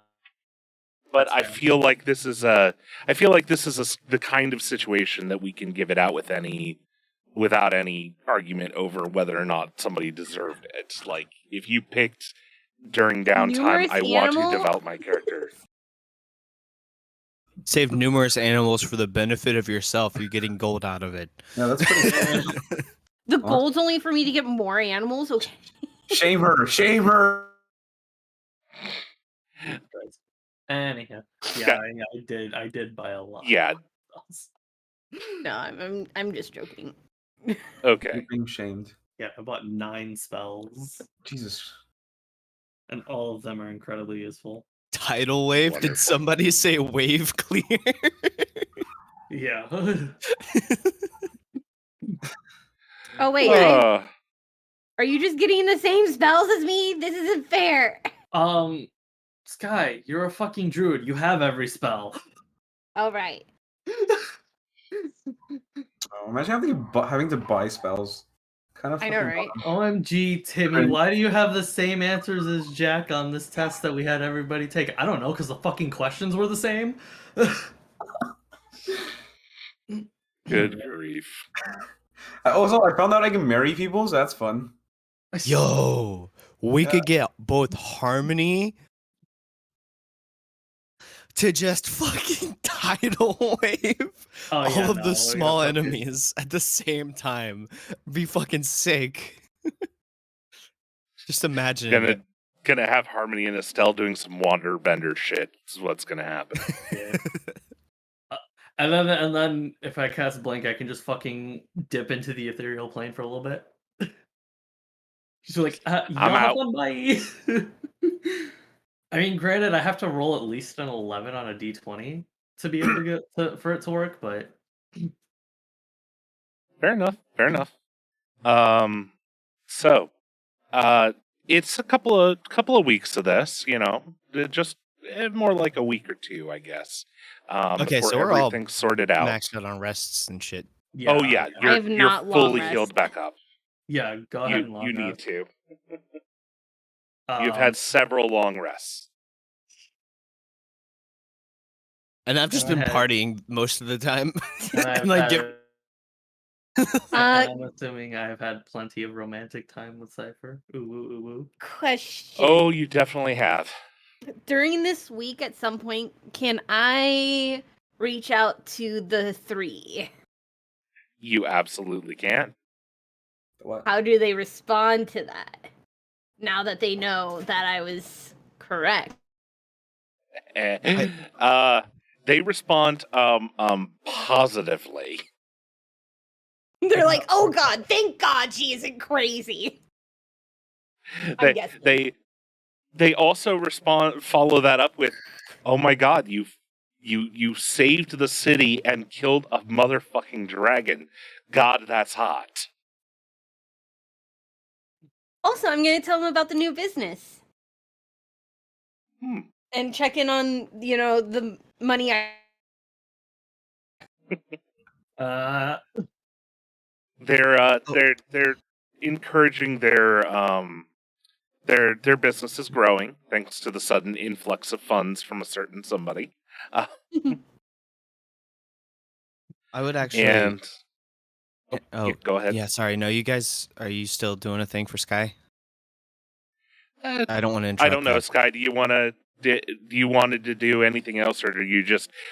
Speaker 3: But I feel like this is the kind of situation that we can give it out without any argument over whether or not somebody deserved it. Like, if you picked during downtime,
Speaker 5: Numerous
Speaker 3: I want
Speaker 5: animal?
Speaker 3: to develop my character.
Speaker 4: Save numerous animals for the benefit of yourself. You're getting gold out of it.
Speaker 2: Yeah, that's pretty good.
Speaker 5: The gold's only for me to get more animals? Okay.
Speaker 2: Shame her! Shame her!
Speaker 1: Anyhow,
Speaker 3: Yeah.
Speaker 1: I did buy a lot.
Speaker 3: Yeah.
Speaker 5: No, I'm just joking.
Speaker 3: Okay.
Speaker 2: You're being shamed.
Speaker 1: Yeah, I bought 9 spells,
Speaker 2: Jesus.
Speaker 1: and all of them are incredibly useful.
Speaker 4: Tidal wave?
Speaker 3: Wonderful.
Speaker 4: Did somebody say wave clear?
Speaker 1: Yeah.
Speaker 5: Oh wait, are you just getting the same spells as me? This isn't fair.
Speaker 1: Sky, you're a fucking druid. You have every spell.
Speaker 5: All right.
Speaker 2: Oh, imagine having to buy spells. Kind of.
Speaker 5: I know, right?
Speaker 1: OMG, Timmy, why do you have the same answers as Jack on this test that we had everybody take? I don't know, because the fucking questions were the same.
Speaker 3: Good grief.
Speaker 2: Also, I found out I can marry people, so that's fun.
Speaker 4: Yo, we could get both Harmony to just fucking tidal wave all of the small enemies at the same time. Be fucking sick. Just imagine it.
Speaker 3: Gonna have Harmony and Estelle doing some water bender shit. This is what's gonna happen.
Speaker 1: Yeah. And then if I cast Blink, I can just fucking dip into the ethereal plane for a little bit. Just like,
Speaker 3: I'm
Speaker 1: have
Speaker 3: out.
Speaker 1: fun, bye. I mean, granted, I have to roll at least an 11 on a d20 to be able to get for it to work, but
Speaker 3: Fair enough. So, it's a couple of weeks to this, just more like a week or two, I guess.
Speaker 4: Okay,
Speaker 3: before
Speaker 4: so we're all
Speaker 3: everything's sorted out.
Speaker 4: maxed out on rests and shit.
Speaker 1: yeah.
Speaker 3: Oh yeah,
Speaker 5: I have
Speaker 3: you're
Speaker 5: not long
Speaker 3: fully
Speaker 5: rest.
Speaker 3: healed back up.
Speaker 1: Yeah, go ahead and log
Speaker 3: You need
Speaker 1: out.
Speaker 3: to. You've had several long rests.
Speaker 4: And I've just
Speaker 1: Go
Speaker 4: been
Speaker 1: ahead.
Speaker 4: partying most of the time.
Speaker 1: And I'm assuming I've had plenty of romantic time with Cypher. Ooh, ooh, ooh, ooh.
Speaker 5: Question.
Speaker 3: Oh, you definitely have.
Speaker 5: During this week, at some point, can I reach out to the 3?
Speaker 3: You absolutely can.
Speaker 2: What?
Speaker 5: How do they respond to that? Now that they know that I was correct.
Speaker 3: They respond positively.
Speaker 5: They're like, oh god, thank god she isn't crazy. I'm
Speaker 3: They
Speaker 5: guessing.
Speaker 3: they also follow that up with, oh my god, you saved the city and killed a motherfucking dragon. God, that's hot.
Speaker 5: Also, I'm gonna tell them about the new business.
Speaker 3: Hmm.
Speaker 5: And check in on, the money I
Speaker 3: They're encouraging their business is growing thanks to the sudden influx of funds from a certain somebody.
Speaker 4: I would actually.
Speaker 3: And
Speaker 4: Oh,
Speaker 3: go ahead.
Speaker 4: yeah. Sorry. No, you guys. Are you still doing a thing for Sky? I don't want to interrupt.
Speaker 3: I don't know,
Speaker 4: that.
Speaker 3: Sky. Do you wanted to do anything else, or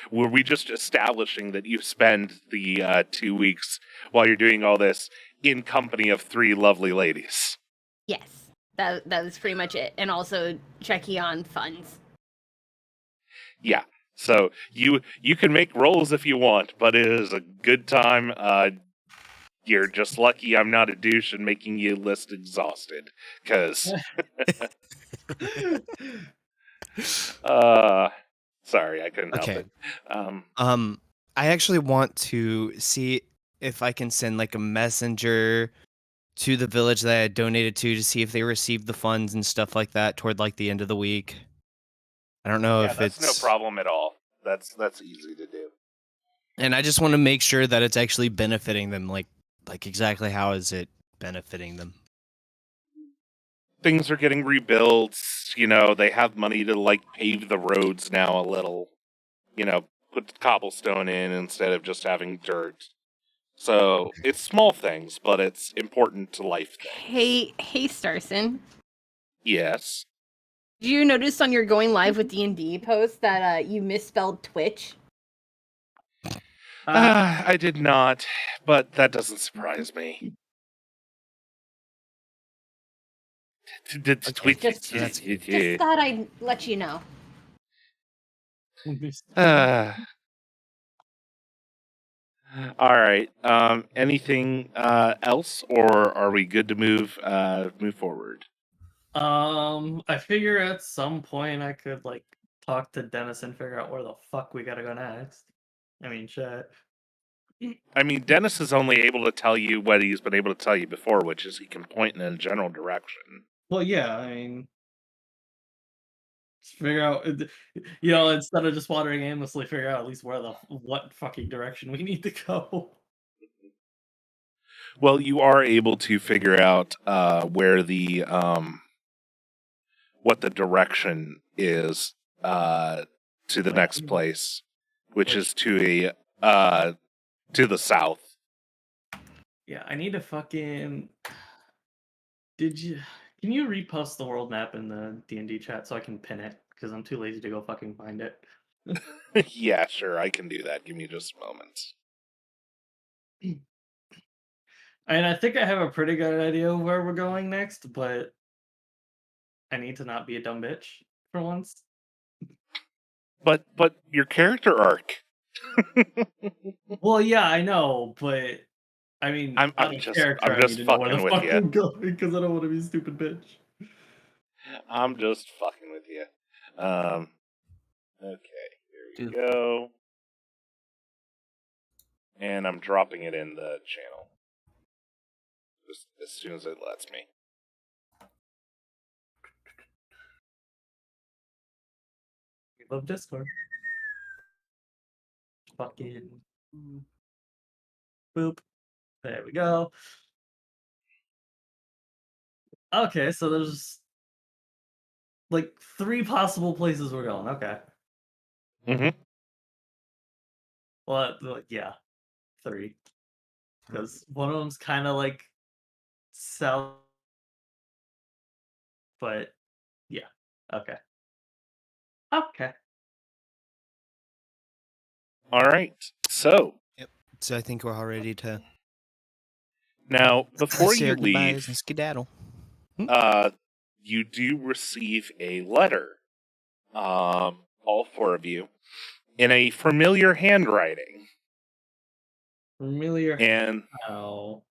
Speaker 3: were we just establishing that you spend the 2 weeks while you're doing all this in company of 3 lovely ladies?
Speaker 5: Yes. That was pretty much it. And also checking on funds.
Speaker 3: Yeah. So you can make rolls if you want, but it is a good time. You're just lucky I'm not a douche and making you list exhausted, because sorry, I couldn't help
Speaker 4: Okay.
Speaker 3: it.
Speaker 4: I actually want to see if I can send like a messenger to the village that I donated to see if they received the funds and stuff like that toward like the end of the week. I don't know
Speaker 3: Yeah,
Speaker 4: if
Speaker 3: that's
Speaker 4: it's
Speaker 3: no problem at all. That's easy to do.
Speaker 4: And I just want to make sure that it's actually benefiting them. Like exactly how is it benefiting them?
Speaker 3: Things are getting rebuilt. You know, they have money to like pave the roads now a little. You know, put cobblestone in instead of just having dirt. So it's small things, but it's important to life things.
Speaker 5: Hey, Starson.
Speaker 3: Yes.
Speaker 5: Did you notice on your going live with D&D post that you misspelled Twitch?
Speaker 3: I did not, but that doesn't surprise me.
Speaker 5: Just thought I'd let you know.
Speaker 3: All right. Anything else, or are we good to move forward?
Speaker 1: I figure at some point I could like talk to Dennis and figure out where the fuck we gotta go next. I mean, shit.
Speaker 3: I mean, Dennis is only able to tell you what he's been able to tell you before, which is he can point in a general direction.
Speaker 1: Well, yeah, I mean, just figure out, instead of just wandering aimlessly, figure out at least what fucking direction we need to go.
Speaker 3: Well, you are able to figure out where what the direction is to the next place, which is to the south.
Speaker 1: Yeah, I need to fucking. Can you repost the world map in the D&D chat so I can pin it? Because I'm too lazy to go fucking find it.
Speaker 3: Yeah, sure, I can do that. Give me just a moment.
Speaker 1: And I think I have a pretty good idea of where we're going next, but I need to not be a dumb bitch for once.
Speaker 3: But your character arc.
Speaker 1: Well, yeah, I know, but I mean,
Speaker 3: I'm
Speaker 1: out of
Speaker 3: just
Speaker 1: character, I need to know where the
Speaker 3: fucking with
Speaker 1: fuck
Speaker 3: you.
Speaker 1: I'm going because I don't want to be a stupid bitch.
Speaker 3: I'm just fucking with you. Okay, here we go. And I'm dropping it in the channel. Just as soon as it lets me.
Speaker 1: We love Discord. Fucking boop. There we go. Okay, so there's like 3 possible places we're going. Okay.
Speaker 3: Mm-hmm.
Speaker 1: Well, yeah, 3. Because one of them's kind of like south, but yeah. Okay. Okay.
Speaker 3: All right. So
Speaker 4: So I think we're all ready to.
Speaker 3: Now, before
Speaker 4: Say
Speaker 3: you
Speaker 4: our goodbyes
Speaker 3: leave,
Speaker 4: and skedaddle.
Speaker 3: you do receive a letter, all four of you, in a familiar handwriting.
Speaker 1: Familiar.
Speaker 3: And
Speaker 1: How?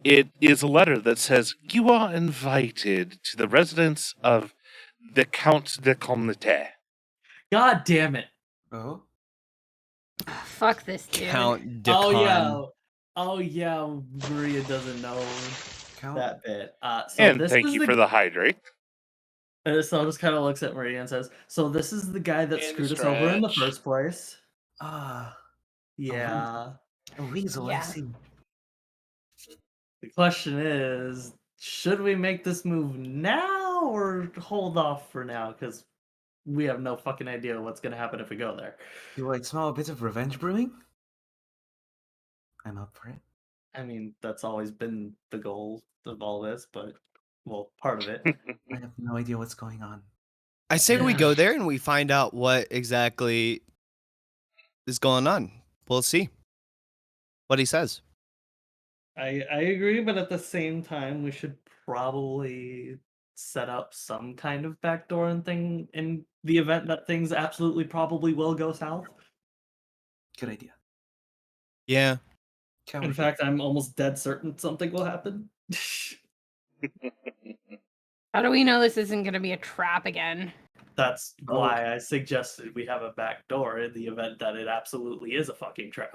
Speaker 3: it is a letter that says, "You are invited to the residence of the Count de Comnete."
Speaker 1: God damn it!
Speaker 2: Oh,
Speaker 5: Fuck this dude.
Speaker 4: Count de
Speaker 1: Oh
Speaker 4: Con.
Speaker 1: yeah. Oh yeah. Maria doesn't know
Speaker 2: count.
Speaker 1: that bit. So
Speaker 3: And
Speaker 1: this
Speaker 3: thank
Speaker 1: is
Speaker 3: you
Speaker 1: the
Speaker 3: for the hydrate.
Speaker 1: So just kind of looks at Maria and says, "So this is the guy that
Speaker 3: And
Speaker 1: screwed us over in the
Speaker 3: stretch.
Speaker 1: first place."
Speaker 2: Ah,
Speaker 1: Yeah.
Speaker 2: a weasel. I
Speaker 5: Yeah.
Speaker 2: see.
Speaker 1: The question is, should we make this move now or hold off for now? Because we have no fucking idea what's gonna happen if we go there.
Speaker 2: Do I smell a bit of revenge brewing? I'm up for it.
Speaker 1: I mean, that's always been the goal of all this, but well, part of it.
Speaker 2: I have no idea what's going on.
Speaker 4: I say we go there and we find out what exactly is going on. We'll see what he says.
Speaker 1: I agree, but at the same time, we should probably set up some kind of backdoor and thing in the event that things absolutely probably will go south.
Speaker 2: Good idea.
Speaker 4: Yeah.
Speaker 2: Can
Speaker 1: In
Speaker 2: we?
Speaker 1: fact, I'm almost dead certain something will happen.
Speaker 5: How do we know this isn't going to be a trap again?
Speaker 1: That's
Speaker 2: Oh.
Speaker 1: why I suggested we have a backdoor in the event that it absolutely is a fucking trap.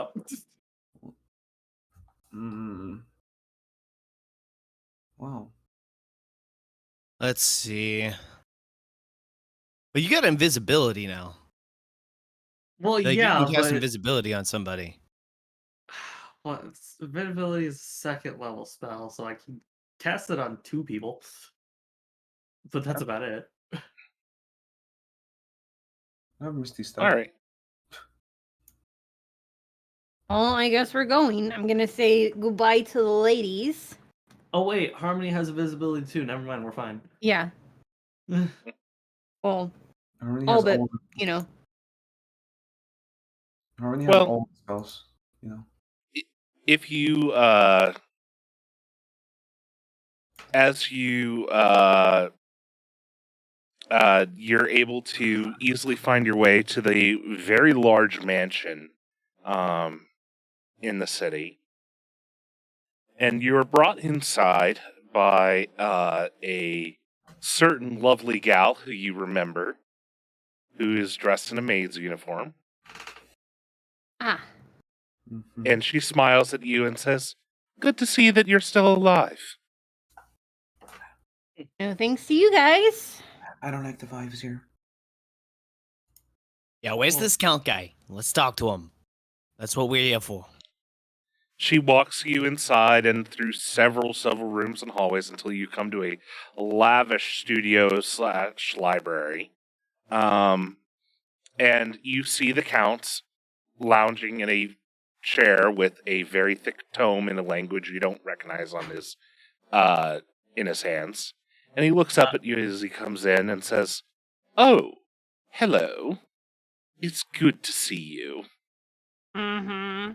Speaker 2: Hmm. Wow.
Speaker 4: Let's see. But you got invisibility now.
Speaker 1: Well,
Speaker 4: Like,
Speaker 1: yeah,
Speaker 4: you can cast
Speaker 1: but
Speaker 4: invisibility on somebody.
Speaker 1: well, invisibility is a second level spell, so I can cast it on 2 people. But that's about it.
Speaker 2: I have Misty Step.
Speaker 3: All right.
Speaker 5: Well, I guess we're going. I'm going to say goodbye to the ladies.
Speaker 1: Oh wait, Harmony has invisibility too. Never mind, we're fine.
Speaker 5: Yeah. Well,
Speaker 2: Harmony
Speaker 5: all
Speaker 2: has
Speaker 5: but,
Speaker 2: all.
Speaker 5: you know.
Speaker 2: Harmony has
Speaker 3: Well-
Speaker 2: all the spells. You know.
Speaker 3: If you, as you, you're able to easily find your way to the very large mansion, in the city, and you are brought inside by a certain lovely gal who you remember, who is dressed in a maid's uniform,
Speaker 5: Ah.
Speaker 2: Mhm.
Speaker 3: and she smiles at you and says, "Good to see that you're still alive."
Speaker 5: No thanks to you guys.
Speaker 2: I don't like the vibes here.
Speaker 4: Yeah, where's
Speaker 1: Oh.
Speaker 4: this Count guy? Let's talk to him. That's what we're here for.
Speaker 3: She walks you inside and through several rooms and hallways until you come to a lavish studio / library. And you see the Count lounging in a chair with a very thick tome in a language you don't recognize on his in his hands. And he looks up at you as he comes in and says, "Oh, hello. It's good to see you."
Speaker 5: Mm-hmm.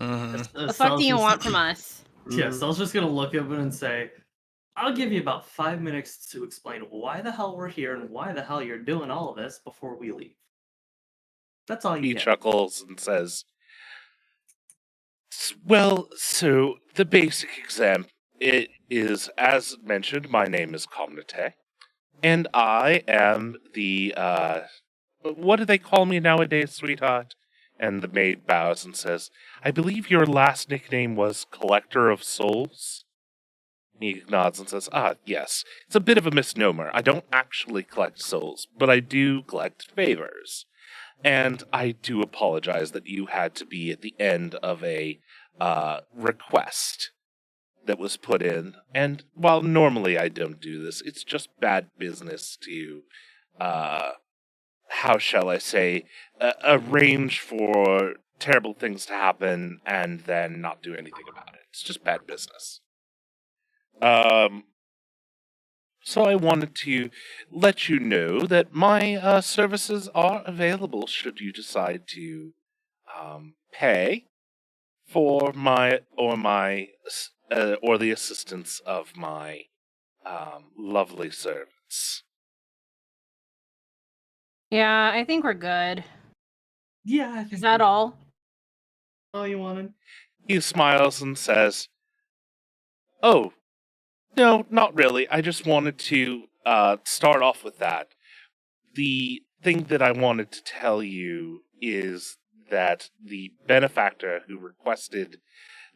Speaker 4: Mm-hmm.
Speaker 5: The fuck do you want from us?
Speaker 1: Yeah, so I was just gonna look at him and say, I'll give you about 5 minutes to explain why the hell we're here and why the hell you're doing all of this before we leave. That's all you
Speaker 3: He
Speaker 1: get.
Speaker 3: chuckles and says, "Well, so the basic exam, it is, as mentioned, my name is Comnete, and I am the, what do they call me nowadays, sweetheart?" And the maid bows and says, "I believe your last nickname was Collector of Souls?" He nods and says, "Ah, yes. It's a bit of a misnomer. I don't actually collect souls, but I do collect favors. And I do apologize that you had to be at the end of a request that was put in. And while normally I don't do this, it's just bad business to, how shall I say, arrange for terrible things to happen and then not do anything about it. It's just bad business. So I wanted to let you know that my services are available should you decide to pay for the assistance of my lovely servants.
Speaker 5: Yeah, I think we're good.
Speaker 1: Yeah, I think
Speaker 5: Is that all?
Speaker 1: all you wanted?
Speaker 3: He smiles and says, "Oh, no, not really. I just wanted to start off with that. The thing that I wanted to tell you is that the benefactor who requested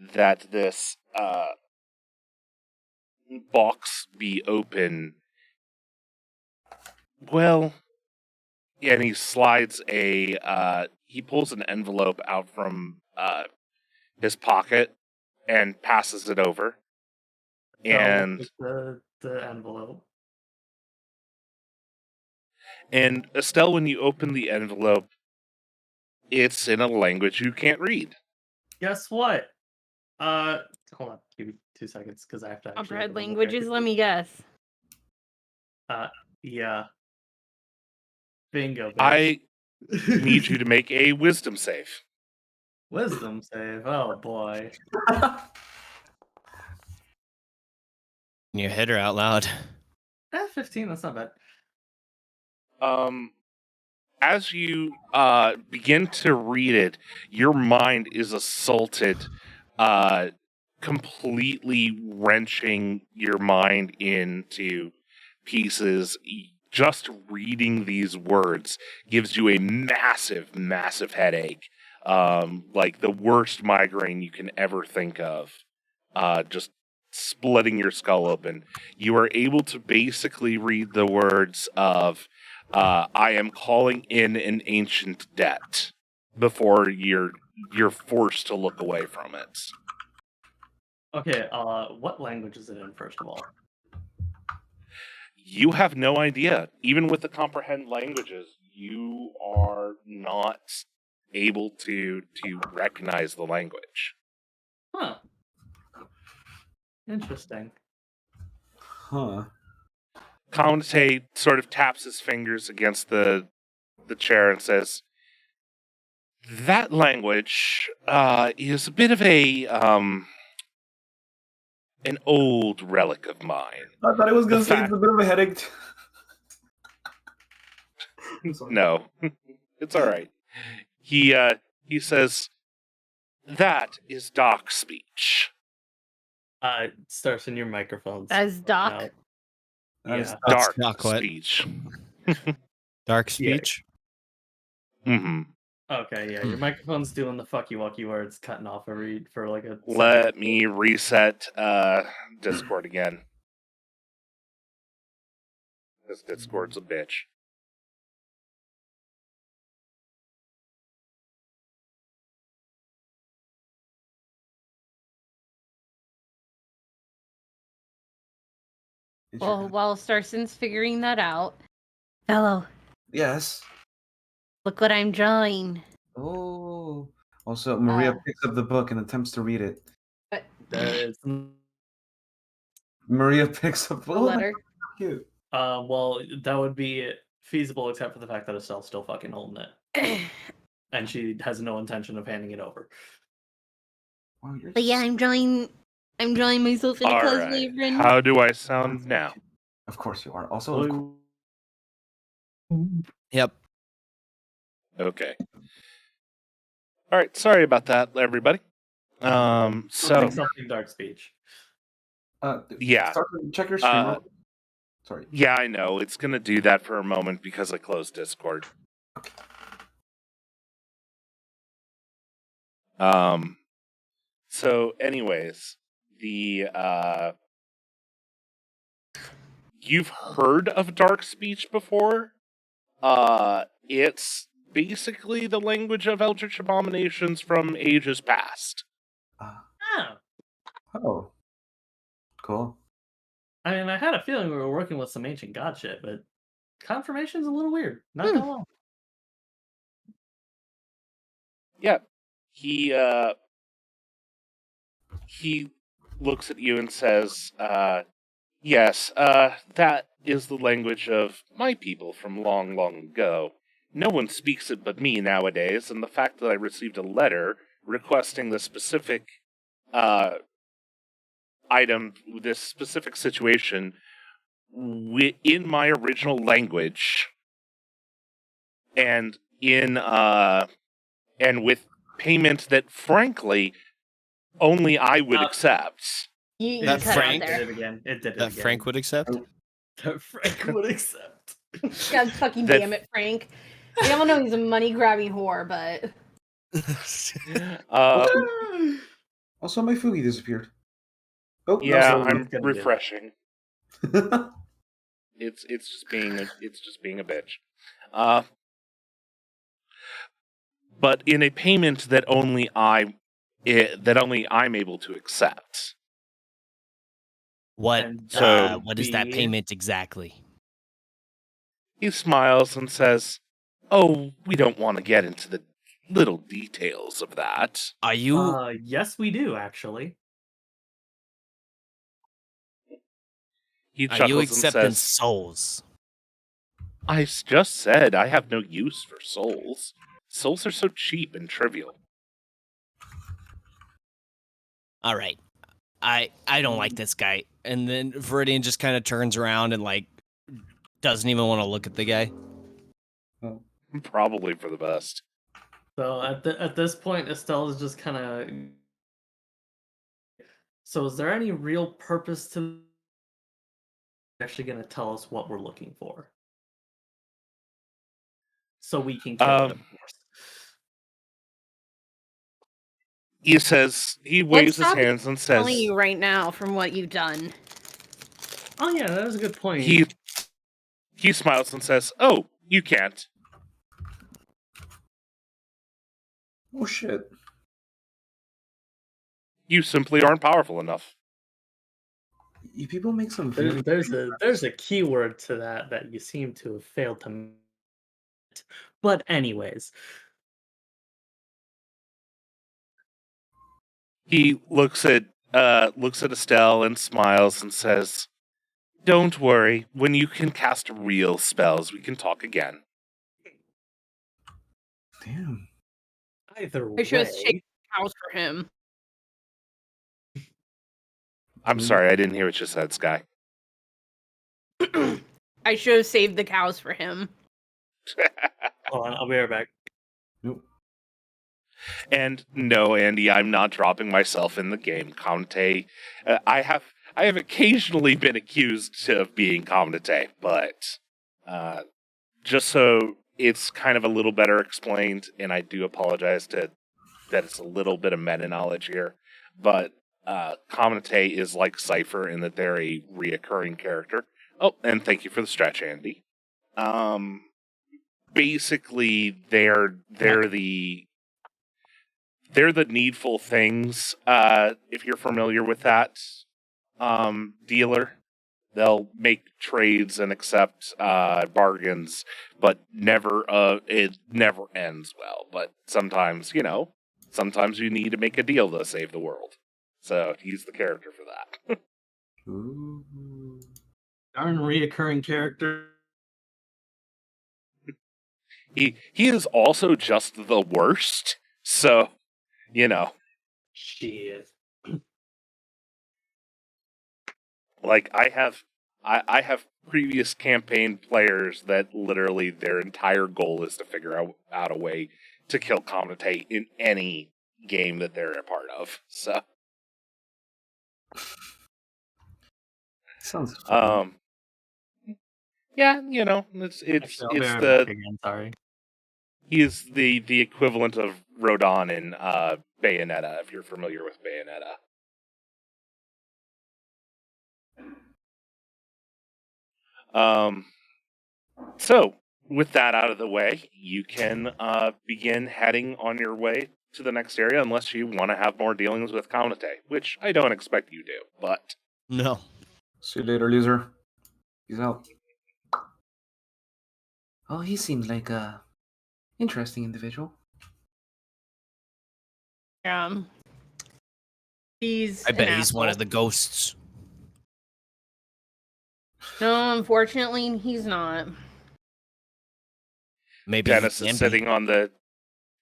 Speaker 3: that this box be open, well, and he slides he pulls an envelope out from his pocket and passes it over. And
Speaker 1: the envelope.
Speaker 3: And Estelle, when you open the envelope, it's in a language you can't read.
Speaker 1: Guess what? Hold on, give me 2 seconds because I have to actually.
Speaker 5: Comprehensive
Speaker 1: open the
Speaker 5: languages,
Speaker 1: book.
Speaker 5: let me guess.
Speaker 1: Yeah. Bingo. Bitch.
Speaker 3: I need you to make a wisdom save.
Speaker 1: Wisdom save. Oh boy.
Speaker 4: Can you hit her out loud?
Speaker 1: 15. That's not bad.
Speaker 3: As you begin to read it, your mind is assaulted, completely wrenching your mind into pieces. Just reading these words gives you a massive, massive headache, like the worst migraine you can ever think of. Just splitting your skull open. You are able to basically read the words of I am calling in an ancient debt before you're forced to look away from it.
Speaker 1: Okay, what language is it in, first of all?
Speaker 3: You have no idea. Even with the comprehend languages, you are not able to recognize the language.
Speaker 1: Huh. Interesting.
Speaker 2: Huh.
Speaker 3: Kamate sort of taps his fingers against the chair and says, "That language is a bit of an old relic of mine."
Speaker 2: I thought I was
Speaker 3: The
Speaker 2: gonna say
Speaker 3: fact-
Speaker 2: it's a bit of a headache. I'm sorry.
Speaker 3: No, it's all right. He says, "That is dark speech."
Speaker 1: Starts in your microphones.
Speaker 5: As Doc.
Speaker 1: Now.
Speaker 2: That is
Speaker 1: Yeah.
Speaker 3: Dark
Speaker 4: Doc what?
Speaker 3: speech.
Speaker 4: Dark
Speaker 1: Yeah.
Speaker 4: speech?
Speaker 3: Mm-hmm.
Speaker 1: Okay, yeah, your microphone's doing the fucky wucky where it's cutting off for like a second.
Speaker 3: Let me reset Discord again. This Discord's a bitch.
Speaker 5: Well, while Starson's figuring that out, fellow,
Speaker 2: Yes.
Speaker 5: look what I'm drawing.
Speaker 2: Oh. Also, Maria picks up the book and attempts to read it.
Speaker 1: There's
Speaker 2: Maria picks up
Speaker 5: The letter.
Speaker 2: Cute.
Speaker 1: well, that would be feasible except for the fact that Estelle's still fucking holding it. And she has no intention of handing it over.
Speaker 2: Wow, you're
Speaker 5: But yeah, I'm drawing myself in a
Speaker 3: All
Speaker 5: cosplay
Speaker 3: right.
Speaker 5: friend.
Speaker 3: How do I sound now?
Speaker 2: Of course you are. Also, of course.
Speaker 4: Yep.
Speaker 3: Okay. All right. Sorry about that, everybody. So
Speaker 1: Something dark speech.
Speaker 3: yeah.
Speaker 2: Check your stream.
Speaker 3: Uh,
Speaker 2: Sorry.
Speaker 3: Yeah, I know. It's gonna do that for a moment because I closed Discord. So anyways, the you've heard of dark speech before. It's basically the language of eldritch abominations from ages past.
Speaker 1: Oh.
Speaker 2: Oh. Cool.
Speaker 1: I mean, I had a feeling we were working with some ancient god shit, but confirmation's a little weird. Not gonna lie.
Speaker 3: Yeah. He looks at you and says, yes, that is the language of my people from long, long ago. No one speaks it but me nowadays, and the fact that I received a letter requesting the specific item, this specific situation, in my original language, and and with payment that, frankly, only I would accept.
Speaker 5: You
Speaker 4: That
Speaker 5: cut
Speaker 4: Frank-
Speaker 5: out
Speaker 1: It
Speaker 5: there.
Speaker 1: did it again. It did it
Speaker 4: That
Speaker 1: again.
Speaker 4: Frank would accept.
Speaker 1: That Frank would accept.
Speaker 5: God fucking
Speaker 3: That-
Speaker 5: damn it, Frank. We all know he's a money grabbing whore, but
Speaker 2: Also, my Fugi disappeared. Oh, no,
Speaker 3: Yeah,
Speaker 2: still
Speaker 3: I'm
Speaker 1: it's gonna do it.
Speaker 3: refreshing.
Speaker 2: here.
Speaker 3: It's just being a bitch. But in a payment that only I'm able to accept.
Speaker 4: What?
Speaker 1: And
Speaker 3: So-
Speaker 4: What is that
Speaker 1: be-
Speaker 4: payment exactly?
Speaker 3: He smiles and says, "Oh, we don't want to get into the little details of that."
Speaker 4: Are you?
Speaker 1: Yes, we do actually.
Speaker 3: He
Speaker 4: Are you
Speaker 3: chuckles and
Speaker 4: accepting
Speaker 3: says,
Speaker 4: souls?
Speaker 3: "I just said I have no use for souls. Souls are so cheap and trivial."
Speaker 4: All right. I don't like this guy. And then Viridian just kind of turns around and like doesn't even want to look at the guy.
Speaker 2: Oh.
Speaker 3: Probably for the best.
Speaker 1: So at this point, Estelle is just kind of. So is there any real purpose to actually going to tell us what we're looking for? So we can kill it, of course.
Speaker 3: He waves his
Speaker 5: stop you
Speaker 3: hands and says,
Speaker 5: telling you right now from what you've done.
Speaker 1: Oh yeah, that was a good point.
Speaker 3: he smiles and says, "Oh, you can't."
Speaker 2: Oh, shit.
Speaker 3: You simply aren't powerful enough.
Speaker 2: You people make some very...
Speaker 1: There's a keyword to that you seem to have failed to. But anyways,
Speaker 3: He looks at Estelle and smiles and says, "Don't worry. When you can cast real spells, we can talk again."
Speaker 2: Damn.
Speaker 1: either
Speaker 5: I should have
Speaker 1: way,
Speaker 5: shaken the house for him.
Speaker 3: I'm sorry, I didn't hear what you said, Sky.
Speaker 5: I should have saved the cows for him.
Speaker 1: hold on, I'll be right back.
Speaker 2: Nope.
Speaker 3: And no, Andy, I'm not dropping myself in the game. Comte, I have occasionally been accused of being Comte, but just so it's kind of a little better explained, and I do apologize that it's a little bit of meta knowledge here, but Comte is like Cypher in that they're a reoccurring character. Oh, and thank you for the stretch, Andy. Basically, they're the needful things. If you're familiar with that dealer, they'll make trades and accept bargains, but it never ends well. But sometimes, sometimes you need to make a deal to save the world. So he's the character for that.
Speaker 2: Ooh.
Speaker 1: Darn reoccurring character.
Speaker 3: He is also just the worst. So,
Speaker 1: Shit.
Speaker 3: like I have previous campaign players that literally their entire goal is to figure out a way to kill Comite in any game that they're a part of. So,
Speaker 2: Sounds fun.
Speaker 3: yeah, it's
Speaker 1: Actually, I'll be right
Speaker 3: the
Speaker 1: back again. Sorry.
Speaker 3: he is the equivalent of Rodon in Bayonetta, if you're familiar with Bayonetta. So with that out of the way, you can begin heading on your way to the next area, unless you want to have more dealings with Kaunate, which I don't expect you do, but
Speaker 4: No.
Speaker 2: See you later, loser. Peace out. Oh, he seems like a interesting individual.
Speaker 5: He's
Speaker 4: I bet
Speaker 5: an
Speaker 4: he's one of
Speaker 5: asshole.
Speaker 4: the ghosts.
Speaker 5: No, unfortunately, he's not.
Speaker 4: Maybe
Speaker 3: Dennis
Speaker 4: he
Speaker 3: is
Speaker 4: can
Speaker 3: sitting
Speaker 4: be.
Speaker 3: on the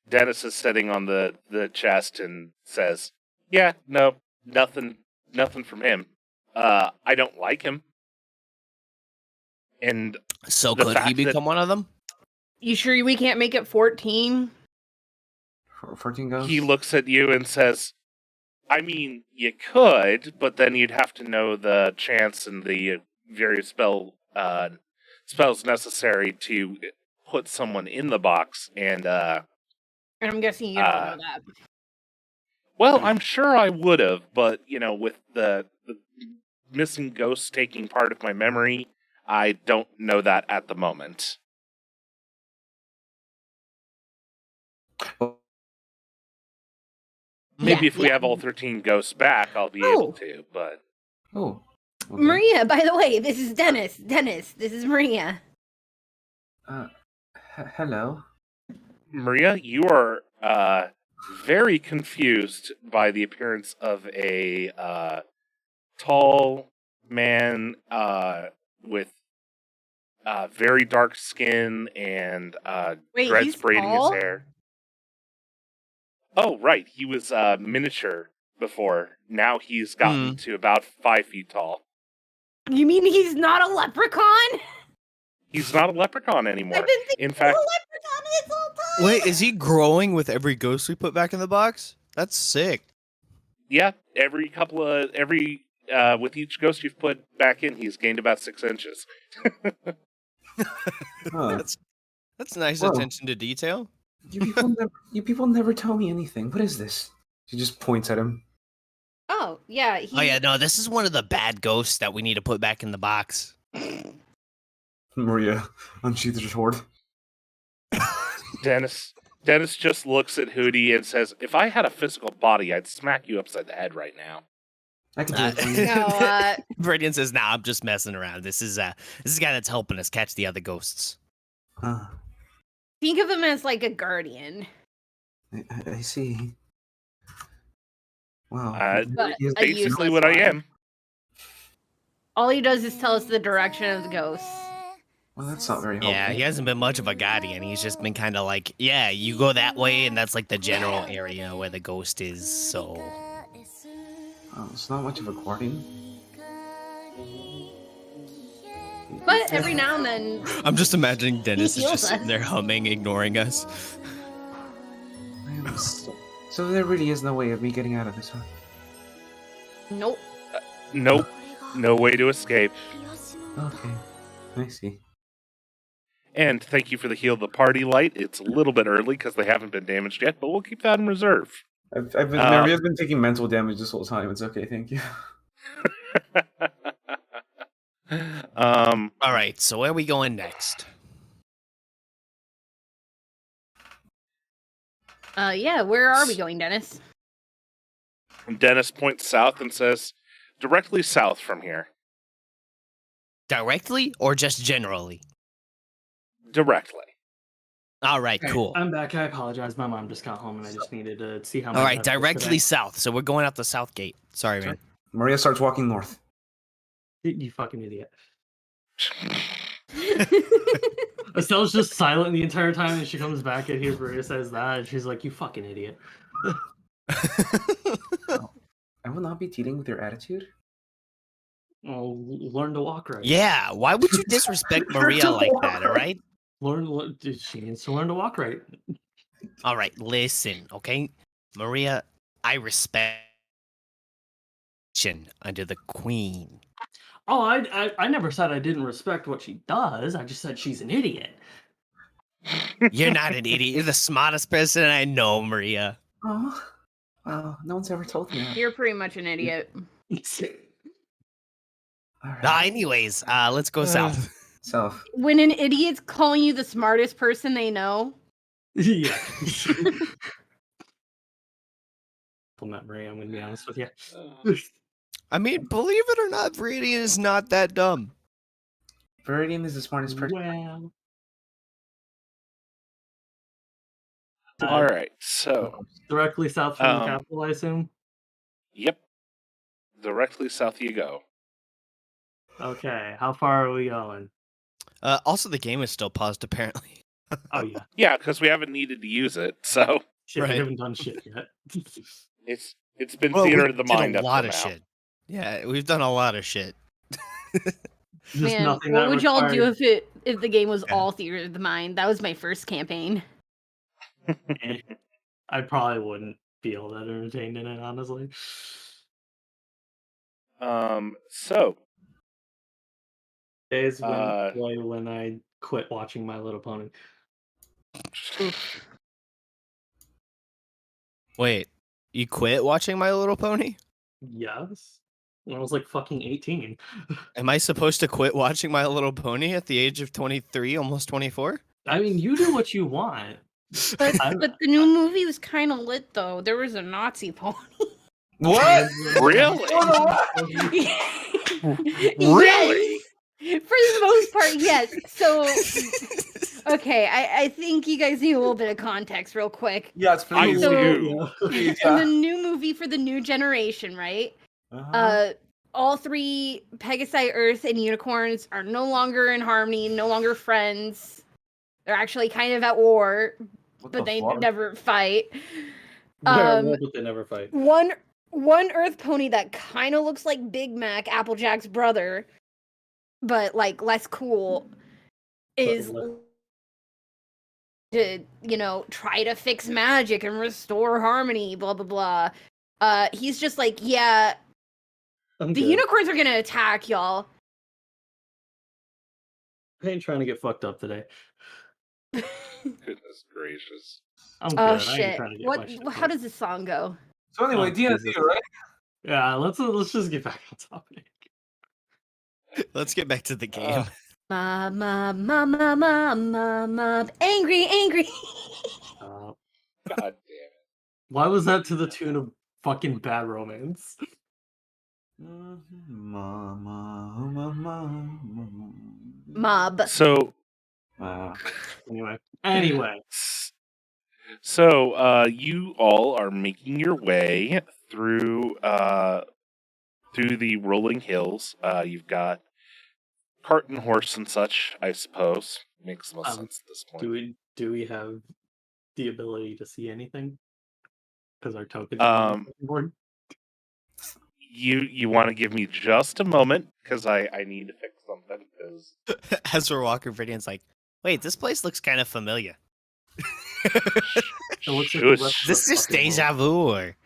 Speaker 3: Dennis is sitting on the chest and says, "Yeah, no, nothing from him. I don't like him." And
Speaker 4: So
Speaker 3: the
Speaker 4: could he
Speaker 3: fact that-
Speaker 4: become one of them?
Speaker 5: You sure we can't make it 14?
Speaker 2: 14 ghosts?
Speaker 3: he looks at you and says, "I mean, you could, but then you'd have to know the chance and the various spells necessary to put someone in the box." And
Speaker 5: And I'm guessing you don't know that.
Speaker 3: well, I'm sure I would have, but with the missing ghosts taking part of my memory, I don't know that at the moment. Maybe if we have all 13 ghosts back, I'll be able to, but...
Speaker 2: Oh. Okay.
Speaker 5: Maria, by the way, this is Dennis. Dennis, this is Maria.
Speaker 2: Hello.
Speaker 3: Maria, you are very confused by the appearance of a tall man with very dark skin and
Speaker 5: Wait,
Speaker 3: dreads
Speaker 5: he's
Speaker 3: braiding
Speaker 5: tall?
Speaker 3: his hair. Oh, right. He was miniature before. Now he's gotten to about 5 feet tall.
Speaker 5: You mean he's not a leprechaun?
Speaker 3: He's not a leprechaun anymore.
Speaker 5: I've been thinking
Speaker 3: In fact,
Speaker 5: he's a leprechaun this whole time.
Speaker 4: Wait, is he growing with every ghost we put back in the box? That's sick.
Speaker 3: yeah, with each ghost you've put back in, he's gained about 6 inches.
Speaker 2: Huh.
Speaker 4: That's nice
Speaker 2: Whoa.
Speaker 4: attention to detail.
Speaker 2: You people never tell me anything. What is this? She just points at him.
Speaker 5: Oh, yeah.
Speaker 4: Oh yeah, no, this is one of the bad ghosts that we need to put back in the box.
Speaker 2: Maria unsheathes her sword.
Speaker 3: Dennis just looks at Hoodie and says, "If I had a physical body, I'd smack you upside the head right now."
Speaker 2: I can do it for you.
Speaker 5: No,
Speaker 4: Meridian says, "Nah, I'm just messing around. This is a guy that's helping us catch the other ghosts."
Speaker 5: think of him as like a guardian.
Speaker 2: I see. Wow.
Speaker 5: But
Speaker 2: he is
Speaker 5: a
Speaker 3: Basically
Speaker 5: useless
Speaker 3: what I
Speaker 5: one.
Speaker 3: am.
Speaker 5: All he does is tell us the direction of the ghosts.
Speaker 2: Well, that's not very helpful.
Speaker 4: Yeah, he hasn't been much of a guardian. He's just been kind of like, yeah, you go that way, and that's like the general area where the ghost is. So,
Speaker 2: It's not much of a guardian.
Speaker 5: But every now and then,
Speaker 4: I'm just imagining Dennis is
Speaker 5: heals
Speaker 4: just sitting
Speaker 5: us.
Speaker 4: there humming, ignoring us.
Speaker 2: Man, so there really is no way of me getting out of this one.
Speaker 5: nope.
Speaker 3: Nope. No way to escape.
Speaker 2: Okay, I see.
Speaker 3: And thank you for the heal the party light. It's a little bit early because they haven't been damaged yet, but we'll keep that in reserve.
Speaker 2: Maria's been taking mental damage this whole time. It's okay, thank you.
Speaker 4: All right, so where are we going next?
Speaker 5: Yeah, where are we going, Dennis?
Speaker 3: Dennis points south and says, "Directly south from here."
Speaker 4: Directly or just generally?
Speaker 3: Directly.
Speaker 4: All right,
Speaker 1: Okay,
Speaker 4: cool.
Speaker 1: I'm back. I apologize. My mom just got home and I just needed to see how.
Speaker 4: All right, directly south. So we're going out the south gate. Sorry, man.
Speaker 2: Maria starts walking north.
Speaker 1: You fucking idiot. Estelle's just silent the entire time, and she comes back and hears Maria says that, and she's like, "You fucking idiot."
Speaker 2: I will not be dealing with your attitude.
Speaker 1: Well, learn to walk right.
Speaker 4: Yeah, why would you disrespect Maria like that, all right?
Speaker 1: She needs to learn to walk right.
Speaker 4: All right, listen, okay? Maria, I respect under the queen.
Speaker 1: Oh, I never said I didn't respect what she does. I just said she's an idiot.
Speaker 4: You're not an idiot. You're the smartest person I know, Maria.
Speaker 2: Oh, wow, no one's ever told me that.
Speaker 5: You're pretty much an idiot.
Speaker 2: All right.
Speaker 4: Anyways, let's go south.
Speaker 2: South.
Speaker 5: When an idiot's calling you the smartest person they know,
Speaker 1: Yeah. Compliment Maria, I'm gonna be honest with you.
Speaker 4: I mean, believe it or not, Viridian is not that dumb.
Speaker 2: Viridian is the smartest person.
Speaker 1: Well.
Speaker 3: All right, so
Speaker 1: Directly south from the capital, I assume.
Speaker 3: yep, directly south you go.
Speaker 1: Okay, how far are we going?
Speaker 4: Also, the game is still paused, apparently.
Speaker 1: Oh yeah,
Speaker 3: Yeah, because we haven't needed to use it, so
Speaker 1: shit. We
Speaker 4: Right.
Speaker 1: haven't done shit yet.
Speaker 3: it's been
Speaker 4: Well,
Speaker 3: theater
Speaker 4: we
Speaker 3: of the
Speaker 4: did
Speaker 3: mind
Speaker 4: a
Speaker 3: up
Speaker 4: lot
Speaker 3: till
Speaker 4: of
Speaker 3: now.
Speaker 4: shit. Yeah, we've done a lot of shit.
Speaker 1: Just
Speaker 5: Man,
Speaker 1: nothing
Speaker 5: what
Speaker 1: that
Speaker 5: would y'all do
Speaker 1: required-
Speaker 5: if the game was
Speaker 4: Yeah.
Speaker 5: all theater of the mind? That was my first campaign.
Speaker 1: Eh, I probably wouldn't feel that entertained in it, honestly.
Speaker 3: So
Speaker 1: Days
Speaker 3: Uh,
Speaker 1: when I quit watching My Little Pony.
Speaker 5: Oof.
Speaker 4: Wait, you quit watching My Little Pony?
Speaker 1: Yes, when I was like fucking 18.
Speaker 4: Am I supposed to quit watching My Little Pony at the age of 23, almost 24?
Speaker 1: I mean, you do what you want.
Speaker 5: But
Speaker 1: I'm-
Speaker 5: but the new movie was kind of lit though. There was a Nazi pony.
Speaker 2: What?
Speaker 3: Really?
Speaker 5: Yes! For the most part, yes. So okay, I think you guys need a little bit of context real quick.
Speaker 2: Yes,
Speaker 3: I
Speaker 2: please.
Speaker 3: do.
Speaker 2: Please,
Speaker 5: In the
Speaker 2: yeah.
Speaker 5: new movie for the new generation, right?
Speaker 2: Uh-huh.
Speaker 5: All three Pegasi, Earth, and unicorns are no longer in harmony, no longer friends. They're actually kind of at war,
Speaker 2: What
Speaker 5: but
Speaker 2: the
Speaker 5: they
Speaker 2: fuck?
Speaker 5: never fight.
Speaker 1: They're war, but they never fight.
Speaker 5: One Earth pony that kind of looks like Big Mac, Applejack's brother, but like less cool, is
Speaker 1: le-
Speaker 5: to try to fix magic and restore harmony. Blah blah blah. He's just like, yeah,
Speaker 1: I'm
Speaker 5: the
Speaker 1: good.
Speaker 5: unicorns are gonna attack y'all.
Speaker 1: I ain't trying to get fucked up today.
Speaker 3: Goodness gracious.
Speaker 1: I'm good.
Speaker 5: Oh
Speaker 1: I ain't
Speaker 5: shit!
Speaker 1: trying to get
Speaker 5: What?
Speaker 1: my shit
Speaker 5: How
Speaker 1: fucked.
Speaker 5: does this song go?
Speaker 2: So anyway,
Speaker 1: Oh,
Speaker 2: D&D,
Speaker 1: Jesus.
Speaker 2: right?
Speaker 1: Yeah, let's just get back on topic.
Speaker 4: Let's get back to the game.
Speaker 5: Mob, mob, mob, mob, mob, mob, mob. Angry, angry.
Speaker 3: God damn it.
Speaker 1: Why was that to the tune of fucking Bad Romance?
Speaker 5: Mob.
Speaker 3: So
Speaker 1: Anyway,
Speaker 3: So you all are making your way through the rolling hills. You've got cart and horse and such, I suppose. Makes the most sense at this point.
Speaker 1: do we have the ability to see anything? Because our token board.
Speaker 3: You want to give me just a moment because I need to fix something because
Speaker 4: As we're walking, Viridian's like, wait, this place looks kind of familiar.
Speaker 1: It looks like the rest
Speaker 3: Shush.
Speaker 1: of
Speaker 4: This
Speaker 1: the
Speaker 4: is
Speaker 1: fucking
Speaker 4: deja vu, or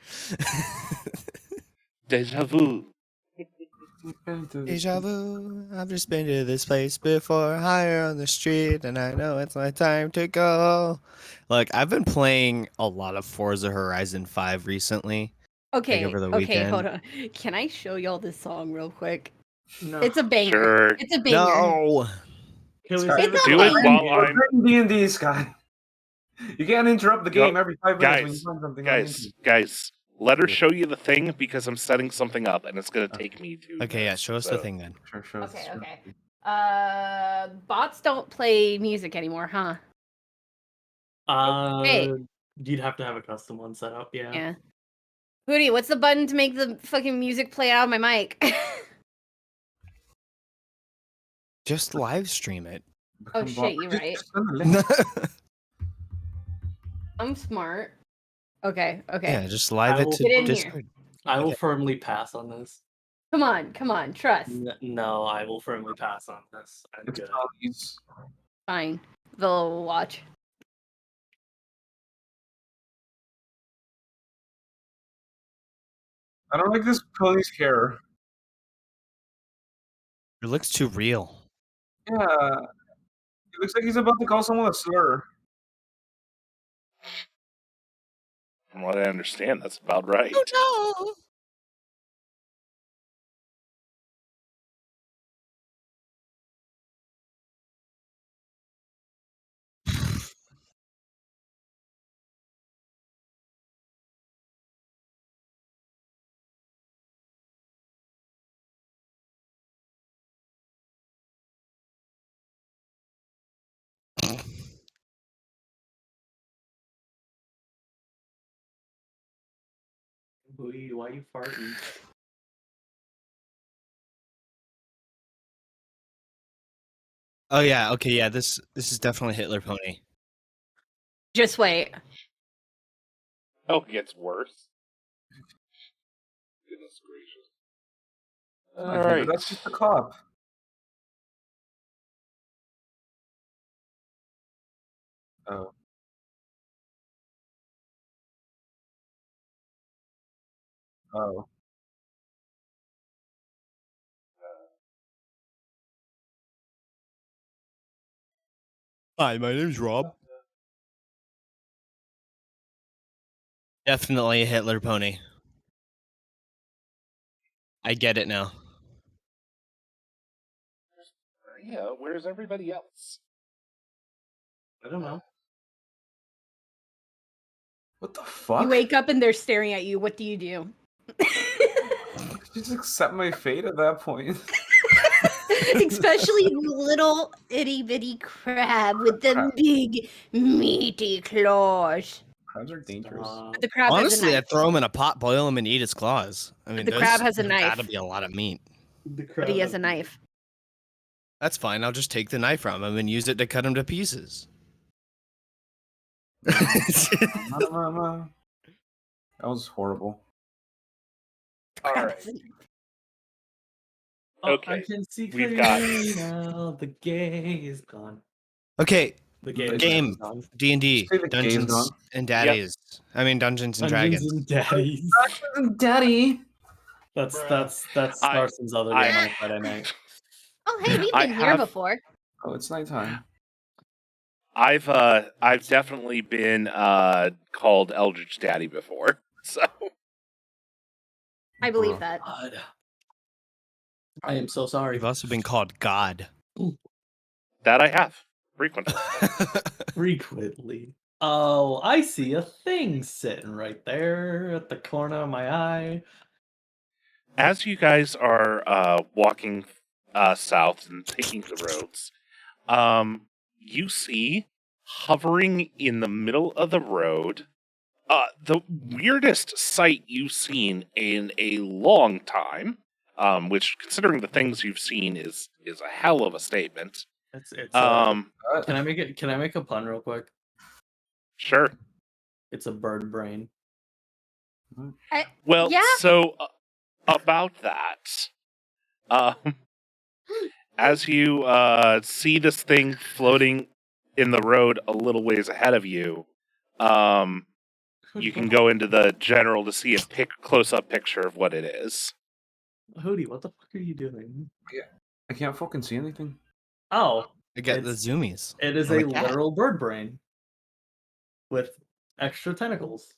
Speaker 3: Deja vu.
Speaker 4: deja vu. I've just been to this place before, higher on the street, and I know it's my time to go. Look, I've been playing a lot of Forza Horizon 5 recently.
Speaker 5: Okay,
Speaker 4: over the
Speaker 5: okay,
Speaker 4: weekend.
Speaker 5: hold on. Can I show y'all this song real quick?
Speaker 1: No.
Speaker 5: It's a banger.
Speaker 3: Sure.
Speaker 5: It's a banger.
Speaker 4: No.
Speaker 1: Can we
Speaker 2: Scott,
Speaker 1: save
Speaker 5: It's
Speaker 3: Do it
Speaker 5: a
Speaker 3: while I'm
Speaker 2: D&D, Scott. You can't interrupt the game every 5 minutes when you
Speaker 3: guys,
Speaker 2: find something on the
Speaker 3: guys,
Speaker 2: internet.
Speaker 3: guys. Let her show you the thing because I'm setting something up and it's gonna take me to.
Speaker 4: Okay, yeah, show us the thing then.
Speaker 2: Sure.
Speaker 5: Okay, okay. Bots don't play music anymore, huh? Hey.
Speaker 1: You'd have to have a custom one set up. Yeah.
Speaker 5: Yeah. Hoodie, what's the button to make the fucking music play out of my mic?
Speaker 4: Just live stream it.
Speaker 5: Oh shit, you're right. I'm smart. Okay, okay.
Speaker 4: Yeah, just live
Speaker 1: I
Speaker 4: it
Speaker 1: will-
Speaker 4: to
Speaker 5: Get in here.
Speaker 4: Discord.
Speaker 1: I will
Speaker 4: Okay.
Speaker 1: firmly pass on this.
Speaker 5: Come on, trust.
Speaker 1: No, I will firmly pass on this. I'm
Speaker 2: It's
Speaker 1: good.
Speaker 2: Polly's.
Speaker 5: Fine. They'll watch.
Speaker 2: I don't like this pony's hair.
Speaker 4: It looks too real.
Speaker 2: Yeah. It looks like he's about to call someone a slur.
Speaker 3: From what I understand, that's about right.
Speaker 4: Oh
Speaker 1: Why are you farting?
Speaker 4: Oh yeah, okay, yeah. This is definitely Hitler Pony.
Speaker 5: Just wait.
Speaker 3: Oh, it gets worse. Goodness gracious. All right.
Speaker 2: That's just a cop. Oh. Oh.
Speaker 4: Hi, my name's Rob. Definitely a Hitler pony. I get it now.
Speaker 3: Yeah, where's everybody else?
Speaker 1: I don't know.
Speaker 2: What the fuck?
Speaker 5: You wake up and they're staring at you. What do you do?
Speaker 2: Just accept my fate at that point.
Speaker 5: Especially the little itty bitty crab with the big meaty claws.
Speaker 2: Crabs are dangerous.
Speaker 5: But the crab has a
Speaker 4: Honestly,
Speaker 5: knife.
Speaker 4: I'd throw him in a pot, boil him, and eat his claws. I mean,
Speaker 5: the crab has a knife.
Speaker 4: That'll be a lot of meat.
Speaker 5: But he has a knife.
Speaker 4: That's fine. I'll just take the knife from him and use it to cut him to pieces.
Speaker 2: That was horrible.
Speaker 3: All right.
Speaker 1: Oh,
Speaker 3: Okay,
Speaker 1: I can see
Speaker 3: we've got-
Speaker 1: clearly now. The gay is gone.
Speaker 4: Okay,
Speaker 1: The gay
Speaker 4: Game.
Speaker 1: is gone.
Speaker 4: D&D,
Speaker 2: Say the game's
Speaker 4: Dungeons
Speaker 2: gone.
Speaker 4: and Daddies. I mean, Dungeons and
Speaker 1: Dungeons
Speaker 4: Dragons.
Speaker 1: and Daddies.
Speaker 2: Daddy.
Speaker 1: That's
Speaker 3: I-
Speaker 1: Starson's other
Speaker 3: I-
Speaker 1: game on a Friday night.
Speaker 5: Oh, hey, we've
Speaker 3: I
Speaker 5: been here
Speaker 3: have-
Speaker 5: before.
Speaker 2: Oh, it's nighttime.
Speaker 3: I've definitely been called Eldritch Daddy before. So
Speaker 5: I believe that.
Speaker 1: God. I am so sorry.
Speaker 4: We've also been called God.
Speaker 3: that I have frequently.
Speaker 1: Frequently. Oh, I see a thing sitting right there at the corner of my eye.
Speaker 3: As you guys are walking south and taking the roads, you see hovering in the middle of the road the weirdest sight you've seen in a long time. Which, considering the things you've seen, is a hell of a statement.
Speaker 1: It's
Speaker 3: Um,
Speaker 1: can I make a pun real quick?
Speaker 3: sure.
Speaker 1: It's a bird brain.
Speaker 3: Well,
Speaker 5: Yeah.
Speaker 3: so about that, as you see this thing floating in the road a little ways ahead of you, you can go into the general to see a close-up picture of what it is.
Speaker 1: Hoodie, what the fuck are you doing?
Speaker 2: I can't fucking see anything.
Speaker 1: Oh,
Speaker 4: I got the
Speaker 1: It's-
Speaker 4: zoomies.
Speaker 1: it is
Speaker 4: I'm
Speaker 1: a
Speaker 4: a cat.
Speaker 1: literal bird brain with extra tentacles.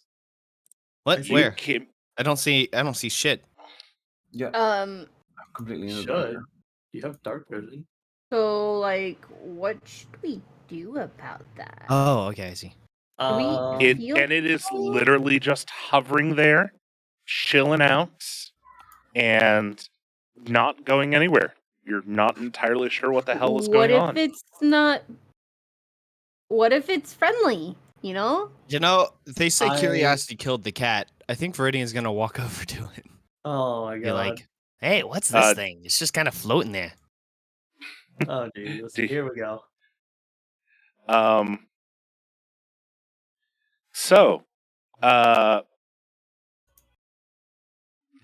Speaker 4: What?
Speaker 3: You
Speaker 4: Where?
Speaker 3: can-
Speaker 4: I don't see shit.
Speaker 2: Yeah,
Speaker 5: Um,
Speaker 2: I'm completely in the
Speaker 1: Should.
Speaker 2: dark.
Speaker 1: You have dark vision.
Speaker 5: so, like, what should we do about that?
Speaker 4: Oh, okay, I see.
Speaker 3: It
Speaker 5: Feel-
Speaker 3: and it is literally just hovering there, chilling out, and not going anywhere. You're not entirely sure what the hell is going on.
Speaker 5: What if it's not? What if it's friendly? You know?
Speaker 4: You know, they say
Speaker 1: I-
Speaker 4: curiosity killed the cat. I think Viridian's gonna walk over to it.
Speaker 1: Oh my
Speaker 4: Be
Speaker 1: god.
Speaker 4: like, hey, what's this
Speaker 3: Uh,
Speaker 4: thing? It's just kind of floating there.
Speaker 1: Oh Jesus.
Speaker 3: Dude.
Speaker 1: Here we go.
Speaker 3: So,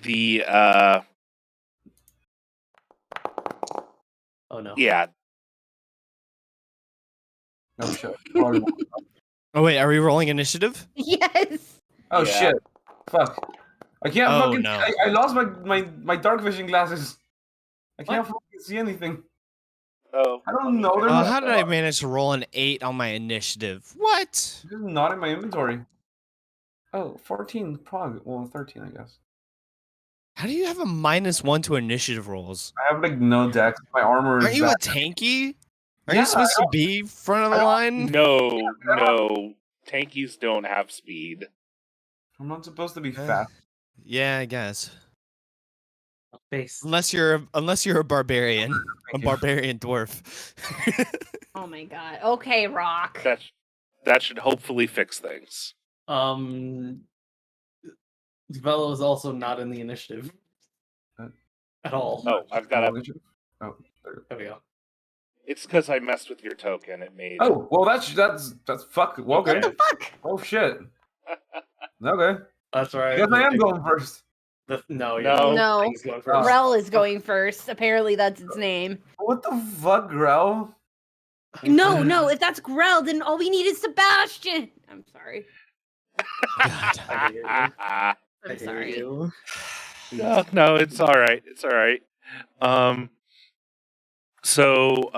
Speaker 3: the
Speaker 1: Oh no.
Speaker 3: yeah,
Speaker 2: Oh shit. Probably won't.
Speaker 4: Oh wait, are we rolling initiative?
Speaker 5: Yes.
Speaker 2: Oh
Speaker 3: Yeah.
Speaker 2: shit. Fuck. I can't
Speaker 4: Oh,
Speaker 2: fucking.
Speaker 4: no.
Speaker 2: I lost my dark vision glasses. I can't fucking see anything.
Speaker 3: oh,
Speaker 2: I don't know. They're
Speaker 4: How did I manage to roll an 8 on my initiative? What?
Speaker 2: They're not in my inventory. Oh, 14 prog. Well, 13, I guess.
Speaker 4: How do you have a -1 to initiative rolls?
Speaker 2: I have like no dex. My armor is
Speaker 4: Aren't you a
Speaker 2: bad.
Speaker 4: tanky? Are
Speaker 2: Yeah,
Speaker 4: you supposed to be front of the line?
Speaker 3: no, tankies don't have speed.
Speaker 2: I'm not supposed to be fast.
Speaker 4: Yeah, I guess.
Speaker 1: Face.
Speaker 4: Unless you're a barbarian, a
Speaker 2: Thank you.
Speaker 4: barbarian dwarf.
Speaker 5: Oh my god. Okay, Rock.
Speaker 3: That should hopefully fix things.
Speaker 1: Velo is also not in the initiative.
Speaker 2: What?
Speaker 1: At all.
Speaker 3: Oh, I've got a
Speaker 2: Oh, there.
Speaker 1: There we go.
Speaker 3: It's because I messed with your token. It made.
Speaker 2: Oh, well, that's fuck. Well, okay.
Speaker 5: What the fuck?
Speaker 2: Oh shit. Okay.
Speaker 1: That's right.
Speaker 2: Guess I am going first.
Speaker 1: No,
Speaker 3: No.
Speaker 5: No.
Speaker 1: Thing's going first.
Speaker 5: Grell is going first. Apparently, that's its name.
Speaker 2: What the fuck, Grell?
Speaker 5: No. If that's Grell, then all we need is Sebastian. I'm sorry.
Speaker 4: God.
Speaker 1: I hear you. I
Speaker 5: I'm
Speaker 1: hear
Speaker 5: sorry.
Speaker 1: you.
Speaker 3: No, it's all right. It's all right. So,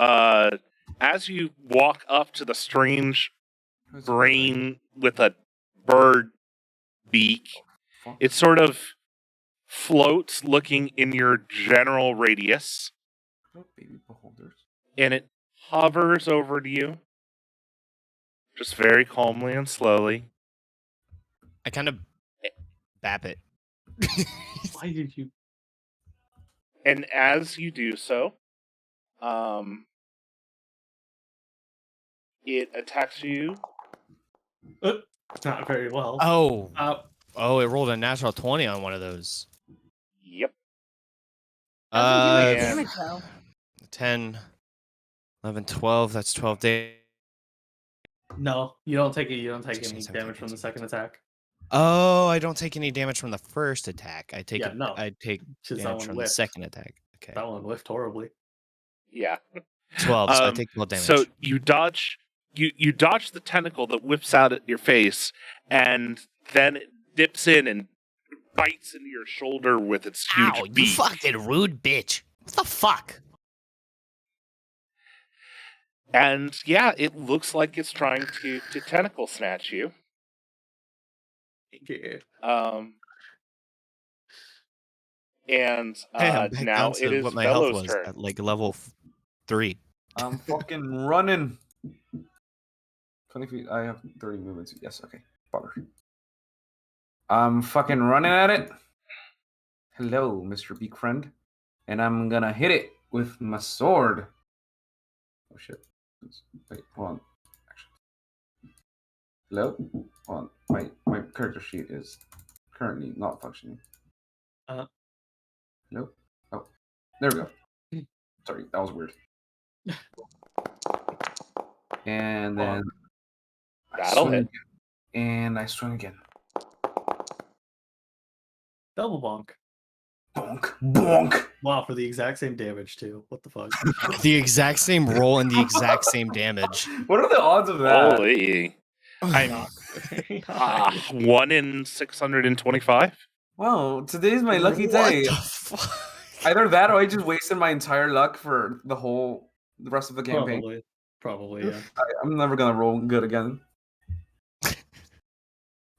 Speaker 3: as you walk up to the strange brain with a bird beak, it sort of floats looking in your general radius,
Speaker 2: Baby beholders.
Speaker 3: and it hovers over to you, just very calmly and slowly.
Speaker 4: I kind of bap it.
Speaker 1: Why did you?
Speaker 3: And as you do so, it attacks you.
Speaker 1: Not very well.
Speaker 4: Oh, it rolled a natural 20 on one of those.
Speaker 3: Yep.
Speaker 5: Doesn't do much
Speaker 3: and-
Speaker 5: damage though.
Speaker 4: 10, 11, 12. That's 12 days.
Speaker 1: No, you don't take it. You don't take
Speaker 4: 16,
Speaker 1: any
Speaker 4: 17,
Speaker 1: damage from the
Speaker 4: 18,
Speaker 1: second attack.
Speaker 4: Oh, I don't take any damage from the first attack. I take
Speaker 1: Yeah, no.
Speaker 4: I take
Speaker 1: Just that
Speaker 4: damage
Speaker 1: one
Speaker 4: from
Speaker 1: whiffed.
Speaker 4: the second attack. Okay.
Speaker 1: That one whiffed horribly.
Speaker 3: Yeah.
Speaker 4: 12. So I take 12 damage.
Speaker 3: So you dodge. You dodge the tentacle that whips out at your face, and then it dips in and bites into your shoulder with its huge
Speaker 4: Ow, you
Speaker 3: beak.
Speaker 4: fucking rude bitch. What the fuck?
Speaker 3: And yeah, it looks like it's trying to tentacle snatch you.
Speaker 1: Yeah.
Speaker 3: And
Speaker 4: Hey, I'm back
Speaker 3: now
Speaker 4: down
Speaker 3: it
Speaker 4: to
Speaker 3: is
Speaker 4: what my health
Speaker 3: Bellows'
Speaker 4: was
Speaker 3: turn.
Speaker 4: at like level 3.
Speaker 2: I'm fucking running. 20 feet. I have 30 movements. Yes, okay. Bother. I'm fucking running at it. Hello, Mr. Beak Friend. And I'm gonna hit it with my sword. Oh shit. Wait, hold on. Actually. Hello? Hold on. My character sheet is currently not functioning. Nope. Oh. There we go. Sorry, that was weird. And then I
Speaker 3: That'll
Speaker 2: swing
Speaker 3: hit.
Speaker 2: again. And I swing again.
Speaker 1: Double bonk.
Speaker 2: Bonk. Bonk.
Speaker 1: Wow, for the exact same damage too. What the fuck?
Speaker 4: The exact same roll and the exact same damage.
Speaker 2: What are the odds of that?
Speaker 3: Holy.
Speaker 1: Not very high.
Speaker 3: 1 in 625?
Speaker 2: Wow, today's my lucky day.
Speaker 4: What the fuck?
Speaker 2: Either that or I just wasted my entire luck for the rest of the campaign.
Speaker 1: Probably, yeah.
Speaker 2: I'm never gonna roll good again.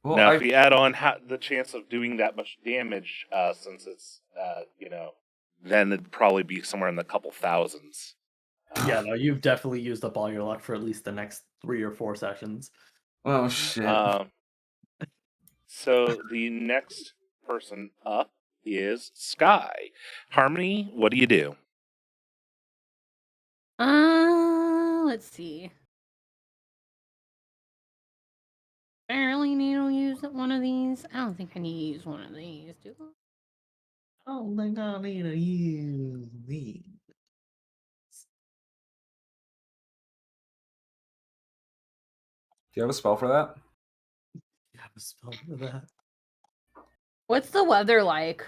Speaker 2: Well,
Speaker 3: Now, if you add on the chance of doing that much damage, since it's, then it'd probably be somewhere in the couple thousands.
Speaker 1: Yeah, no, you've definitely used up all your luck for at least the next 3 or 4 sessions.
Speaker 2: oh shit.
Speaker 3: So the next person up is Sky. Harmony, what do you do?
Speaker 5: Let's see. I really need to use one of these. I don't think I need to use one of these, do I?
Speaker 1: I don't think I need to use these.
Speaker 2: Do you have a spell for that?
Speaker 1: You have a spell for that?
Speaker 5: What's the weather like?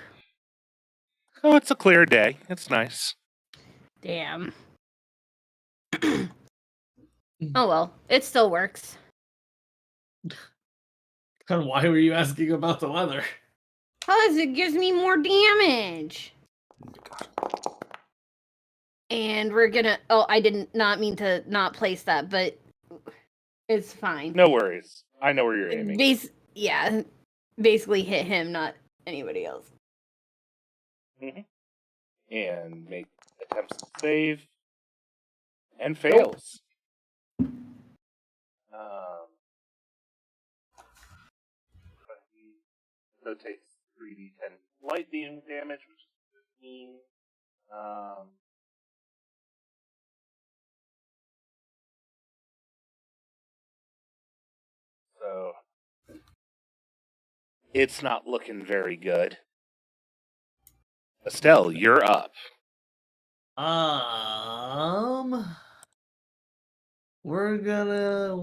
Speaker 3: Oh, it's a clear day. It's nice.
Speaker 5: Damn. Oh well, it still works.
Speaker 1: And why were you asking about the weather?
Speaker 5: Cause it gives me more damage. And we're gonna. Oh, I did not mean to not place that, but it's fine.
Speaker 3: No worries. I know where you're aiming.
Speaker 5: Yeah, basically hit him, not anybody else.
Speaker 3: And make attempts to save. And fails. So it takes 3d10 lightning damage, which is 15. So it's not looking very good. Estelle, you're up.
Speaker 1: We're gonna.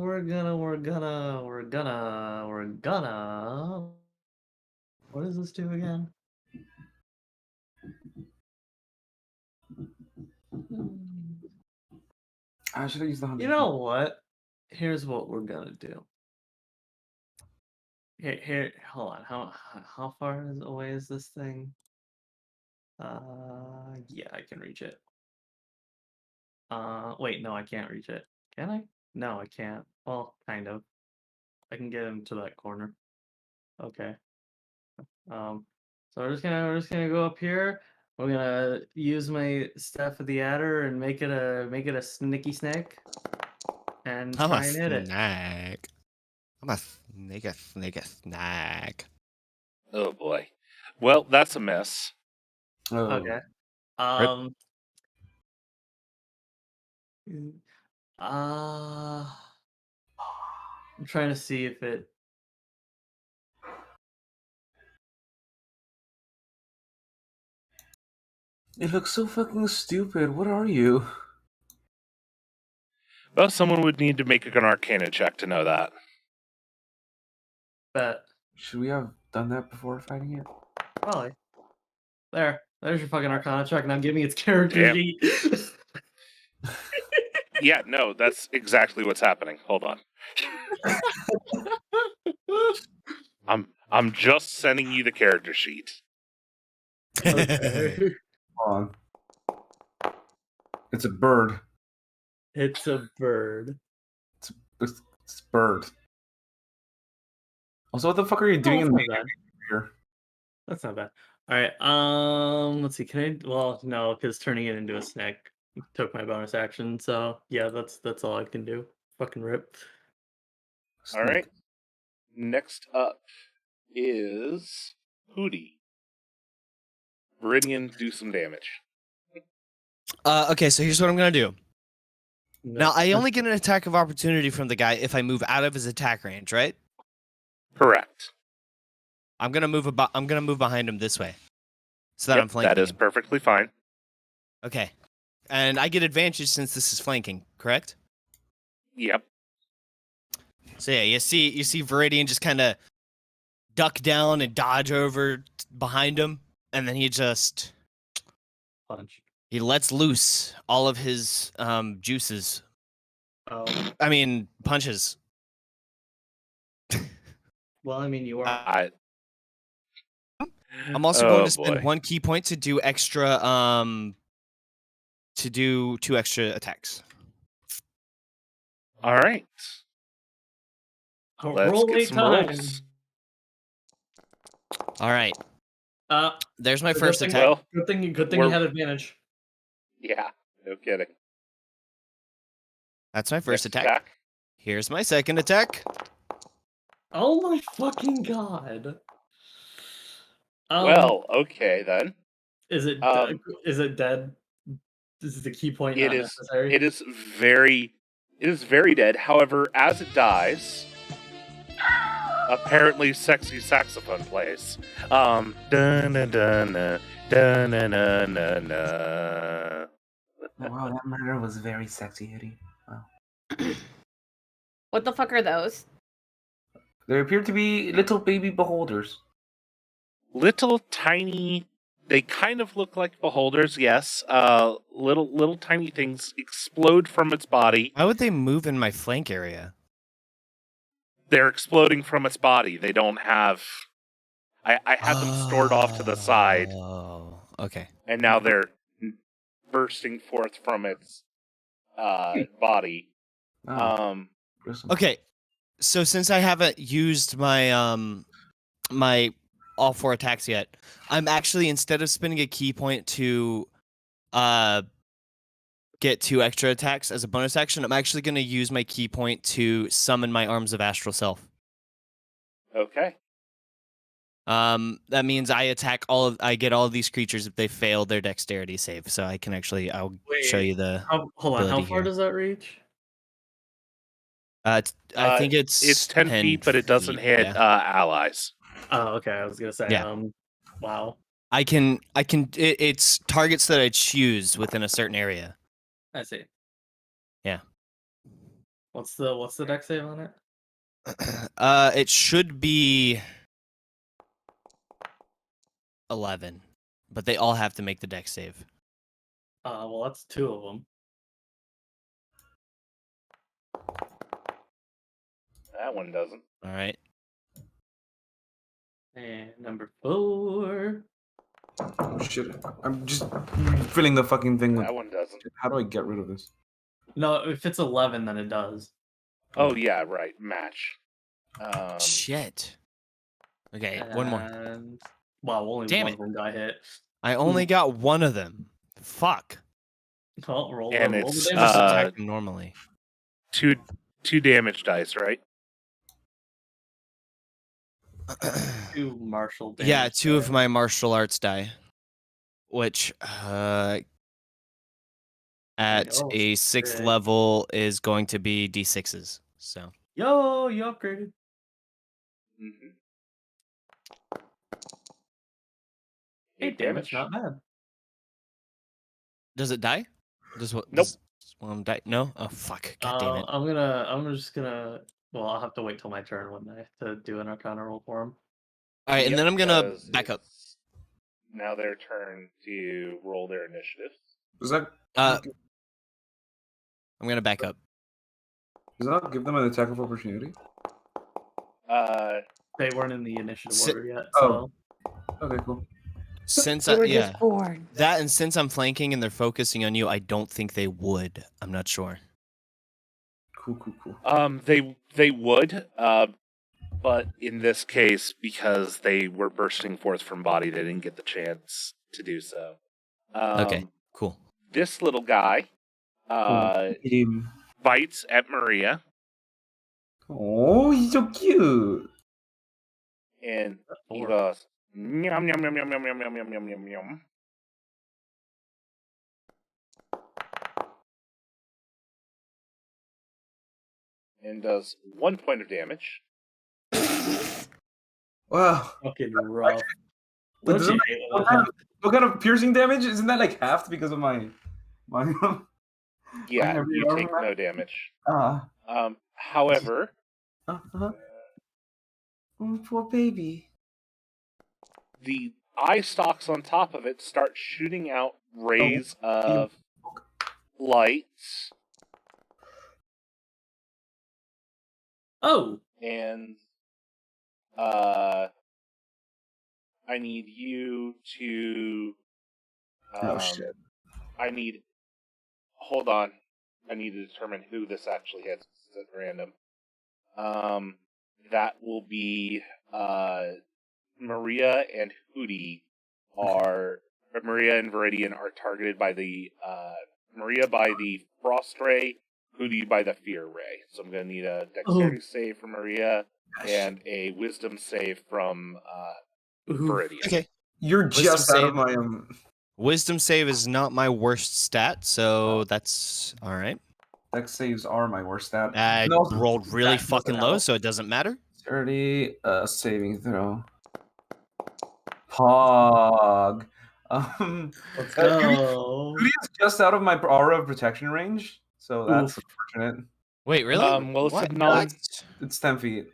Speaker 1: What does this do again?
Speaker 2: I should have used the 100.
Speaker 1: You know what? Here's what we're gonna do. Here, hold on. How far away is this thing? Yeah, I can reach it. Wait, no, I can't reach it. Can I? No, I can't. Well, kind of. I can get him to that corner. Okay. So we're just gonna go up here. We're gonna use my staff of the adder and make it a snicky snack. And
Speaker 4: I'm a
Speaker 1: try and hit it.
Speaker 4: snack. I'm a snack.
Speaker 3: Oh boy. Well, that's a miss.
Speaker 2: Oh.
Speaker 1: Okay.
Speaker 4: Rip.
Speaker 1: I'm trying to see if it.
Speaker 2: It looks so fucking stupid. What are you?
Speaker 3: Well, someone would need to make an Arcana check to know that.
Speaker 1: Bet.
Speaker 2: Should we have done that before fighting it?
Speaker 1: Probably. There's your fucking Arcana check. Now give me its character
Speaker 3: Yep.
Speaker 1: sheet.
Speaker 3: Yeah, no, that's exactly what's happening. Hold on. I'm just sending you the character sheet.
Speaker 1: Okay.
Speaker 2: Hold on. It's a bird.
Speaker 1: It's a bird.
Speaker 2: It's a bird. Also, what the fuck are you doing
Speaker 1: Oh,
Speaker 2: in
Speaker 1: that's
Speaker 2: the
Speaker 1: not bad.
Speaker 2: here?
Speaker 1: That's not bad. All right. Let's see. Can I? Well, no, because turning it into a snack took my bonus action. So yeah, that's all I can do. Fucking rip.
Speaker 3: All right. Next up is Hoodie. Meridian, do some damage.
Speaker 4: Okay, so here's what I'm gonna do.
Speaker 1: No.
Speaker 4: Now I only get an attack of opportunity from the guy if I move out of his attack range, right?
Speaker 3: Correct.
Speaker 4: I'm gonna move behind him this way, so that
Speaker 3: Yep,
Speaker 4: I'm flanking.
Speaker 3: that is
Speaker 4: him.
Speaker 3: perfectly fine.
Speaker 4: Okay, and I get advantage since this is flanking, correct?
Speaker 3: Yep.
Speaker 4: So yeah, you see Viridian just kind of duck down and dodge over behind him, and then he
Speaker 1: Punch.
Speaker 4: lets loose all of his juices.
Speaker 1: Oh.
Speaker 4: I mean punches.
Speaker 1: Well, I mean, you are.
Speaker 4: I'm also going
Speaker 3: Oh,
Speaker 4: to spend
Speaker 3: boy.
Speaker 4: 1 key point to do extra to do 2 extra attacks.
Speaker 3: All right. Let's
Speaker 1: Roll
Speaker 3: get
Speaker 1: 8
Speaker 3: some
Speaker 1: times.
Speaker 3: rolls.
Speaker 4: All right. There's my
Speaker 1: Good
Speaker 4: first
Speaker 1: thing-
Speaker 4: attack.
Speaker 3: Well,
Speaker 1: Good thing you
Speaker 3: we're-
Speaker 1: had advantage.
Speaker 3: Yeah, no kidding.
Speaker 4: That's my first
Speaker 3: Next
Speaker 4: attack. Here's my second attack.
Speaker 1: Oh my fucking god.
Speaker 3: Well, okay then.
Speaker 1: Is it is it dead? This is the key point.
Speaker 3: It
Speaker 1: Not
Speaker 3: is.
Speaker 1: necessary.
Speaker 3: It is very dead. However, as it dies, apparently sexy saxophone plays. Dun dun dun dun dun dun dun dun.
Speaker 2: Oh, wow, that murder was very sexy, Hoodie. Wow.
Speaker 5: What the fuck are those?
Speaker 2: There appear to be little baby beholders.
Speaker 3: Little tiny. They kind of look like beholders, yes. Little tiny things explode from its body.
Speaker 4: Why would they move in my flank area?
Speaker 3: They're exploding from its body. They don't have. I had them stored off to the side,
Speaker 4: Oh, okay.
Speaker 3: and now they're bursting forth from its body.
Speaker 2: Oh, gruesome.
Speaker 4: Okay. So since I haven't used my my all 4 attacks yet, I'm actually, instead of spending a key point to get 2 extra attacks as a bonus action, I'm actually going to use my key point to summon my Arms of Astral Self.
Speaker 3: Okay.
Speaker 4: That means I get all of these creatures if they fail their dexterity save. So I can actually, I'll show you the.
Speaker 1: Hold on. How
Speaker 4: ability
Speaker 1: far
Speaker 4: here.
Speaker 1: does that reach?
Speaker 4: I think it's
Speaker 3: 10 feet, but it doesn't
Speaker 4: feet,
Speaker 3: hit
Speaker 4: yeah.
Speaker 3: Allies.
Speaker 1: Oh, okay. I was gonna say.
Speaker 4: Yeah.
Speaker 1: Wow.
Speaker 4: It's targets that I choose within a certain area.
Speaker 1: I see.
Speaker 4: Yeah.
Speaker 1: What's the dex save on it?
Speaker 4: It should be 11, but they all have to make the dex save.
Speaker 1: Well, that's 2 of them.
Speaker 3: That one doesn't.
Speaker 4: All right.
Speaker 1: And number 4.
Speaker 2: Oh shit! I'm just filling the fucking thing with.
Speaker 3: That one doesn't.
Speaker 2: How do I get rid of this?
Speaker 1: No, if it's 11, then it does.
Speaker 3: Oh yeah, right. Match.
Speaker 4: Shit. Okay, one more.
Speaker 1: And well, only
Speaker 4: Damn
Speaker 1: one
Speaker 4: it.
Speaker 1: of them got hit.
Speaker 4: I only got one of them. Fuck.
Speaker 1: Well, roll
Speaker 3: And
Speaker 1: roll
Speaker 3: it's,
Speaker 1: the
Speaker 4: Just
Speaker 1: damage.
Speaker 4: attack them normally.
Speaker 3: Two damage dice, right?
Speaker 1: 2 martial damage.
Speaker 4: Yeah, 2 of
Speaker 1: there.
Speaker 4: my martial arts die, which at
Speaker 1: Oh,
Speaker 4: a 6th
Speaker 1: shit.
Speaker 4: level is going to be d6s. So
Speaker 1: Yo, you upgraded.
Speaker 3: Mm-hmm.
Speaker 1: 8 damage, not bad.
Speaker 4: does it die? Does what?
Speaker 3: Nope.
Speaker 4: Does one of them die? No. Oh fuck! God damn it!
Speaker 1: I'm just gonna. Well, I'll have to wait till my turn when I to do an Arcana roll for him.
Speaker 4: All right, and
Speaker 3: Yep,
Speaker 4: then I'm gonna
Speaker 3: because
Speaker 4: back up.
Speaker 3: it's now their turn to roll their initiative.
Speaker 2: Does that
Speaker 4: I'm gonna back up.
Speaker 2: does that give them an attack of opportunity?
Speaker 1: They weren't in the initiative
Speaker 4: Si-
Speaker 1: order yet,
Speaker 2: Oh.
Speaker 1: so
Speaker 2: Okay, cool.
Speaker 4: Since
Speaker 5: They were
Speaker 4: yeah,
Speaker 5: just born.
Speaker 4: that and since I'm flanking and they're focusing on you, I don't think they would. I'm not sure.
Speaker 2: Cool.
Speaker 3: They would, but in this case, because they were bursting forth from body, they didn't get the chance to do so.
Speaker 4: Okay, cool.
Speaker 3: This little guy bites at Maria,
Speaker 2: Oh, he's so cute.
Speaker 3: and he
Speaker 1: 4.
Speaker 3: goes, "Yum yum yum yum yum yum yum yum yum yum yum." And does 1 point of damage.
Speaker 2: Wow.
Speaker 1: Fucking rough.
Speaker 2: But
Speaker 1: Don't
Speaker 2: doesn't
Speaker 1: you
Speaker 2: that-
Speaker 1: hate
Speaker 2: what,
Speaker 1: when
Speaker 2: kind
Speaker 1: that
Speaker 2: of, what kind of piercing damage? Isn't that like halved because of my
Speaker 3: Yeah,
Speaker 2: heavy
Speaker 3: you take
Speaker 2: armor?
Speaker 3: no damage.
Speaker 2: Ah.
Speaker 3: However,
Speaker 2: Uh-huh. Oh, poor baby.
Speaker 3: the eye stalks on top of it start shooting out rays of light,
Speaker 1: Oh,
Speaker 3: and I need you to.
Speaker 2: Oh shit.
Speaker 3: I need. Hold on. I need to determine who this actually hits. It's at random. That will be Maria and Hoodie are Maria and Meridian are targeted by the Maria by the Frost Ray, Hoodie by the Fear Ray. So I'm gonna need a Dexterity save from Maria and a Wisdom save from Meridian.
Speaker 4: Okay.
Speaker 2: You're
Speaker 4: Wisdom
Speaker 2: just out of
Speaker 4: save.
Speaker 2: my
Speaker 4: Wisdom save is not my worst stat, so that's all right.
Speaker 2: Dex saves are my worst stat.
Speaker 4: I
Speaker 2: No.
Speaker 4: rolled really
Speaker 1: that doesn't
Speaker 4: fucking low,
Speaker 1: help.
Speaker 4: so it doesn't matter.
Speaker 2: 30 saving throw. Pog.
Speaker 1: let's
Speaker 2: Hoodie
Speaker 1: go.
Speaker 2: is just out of my aura of protection range, so that's unfortunate.
Speaker 4: Wait, really?
Speaker 3: Well, it's
Speaker 4: What?
Speaker 3: a non.
Speaker 2: It's 10 feet.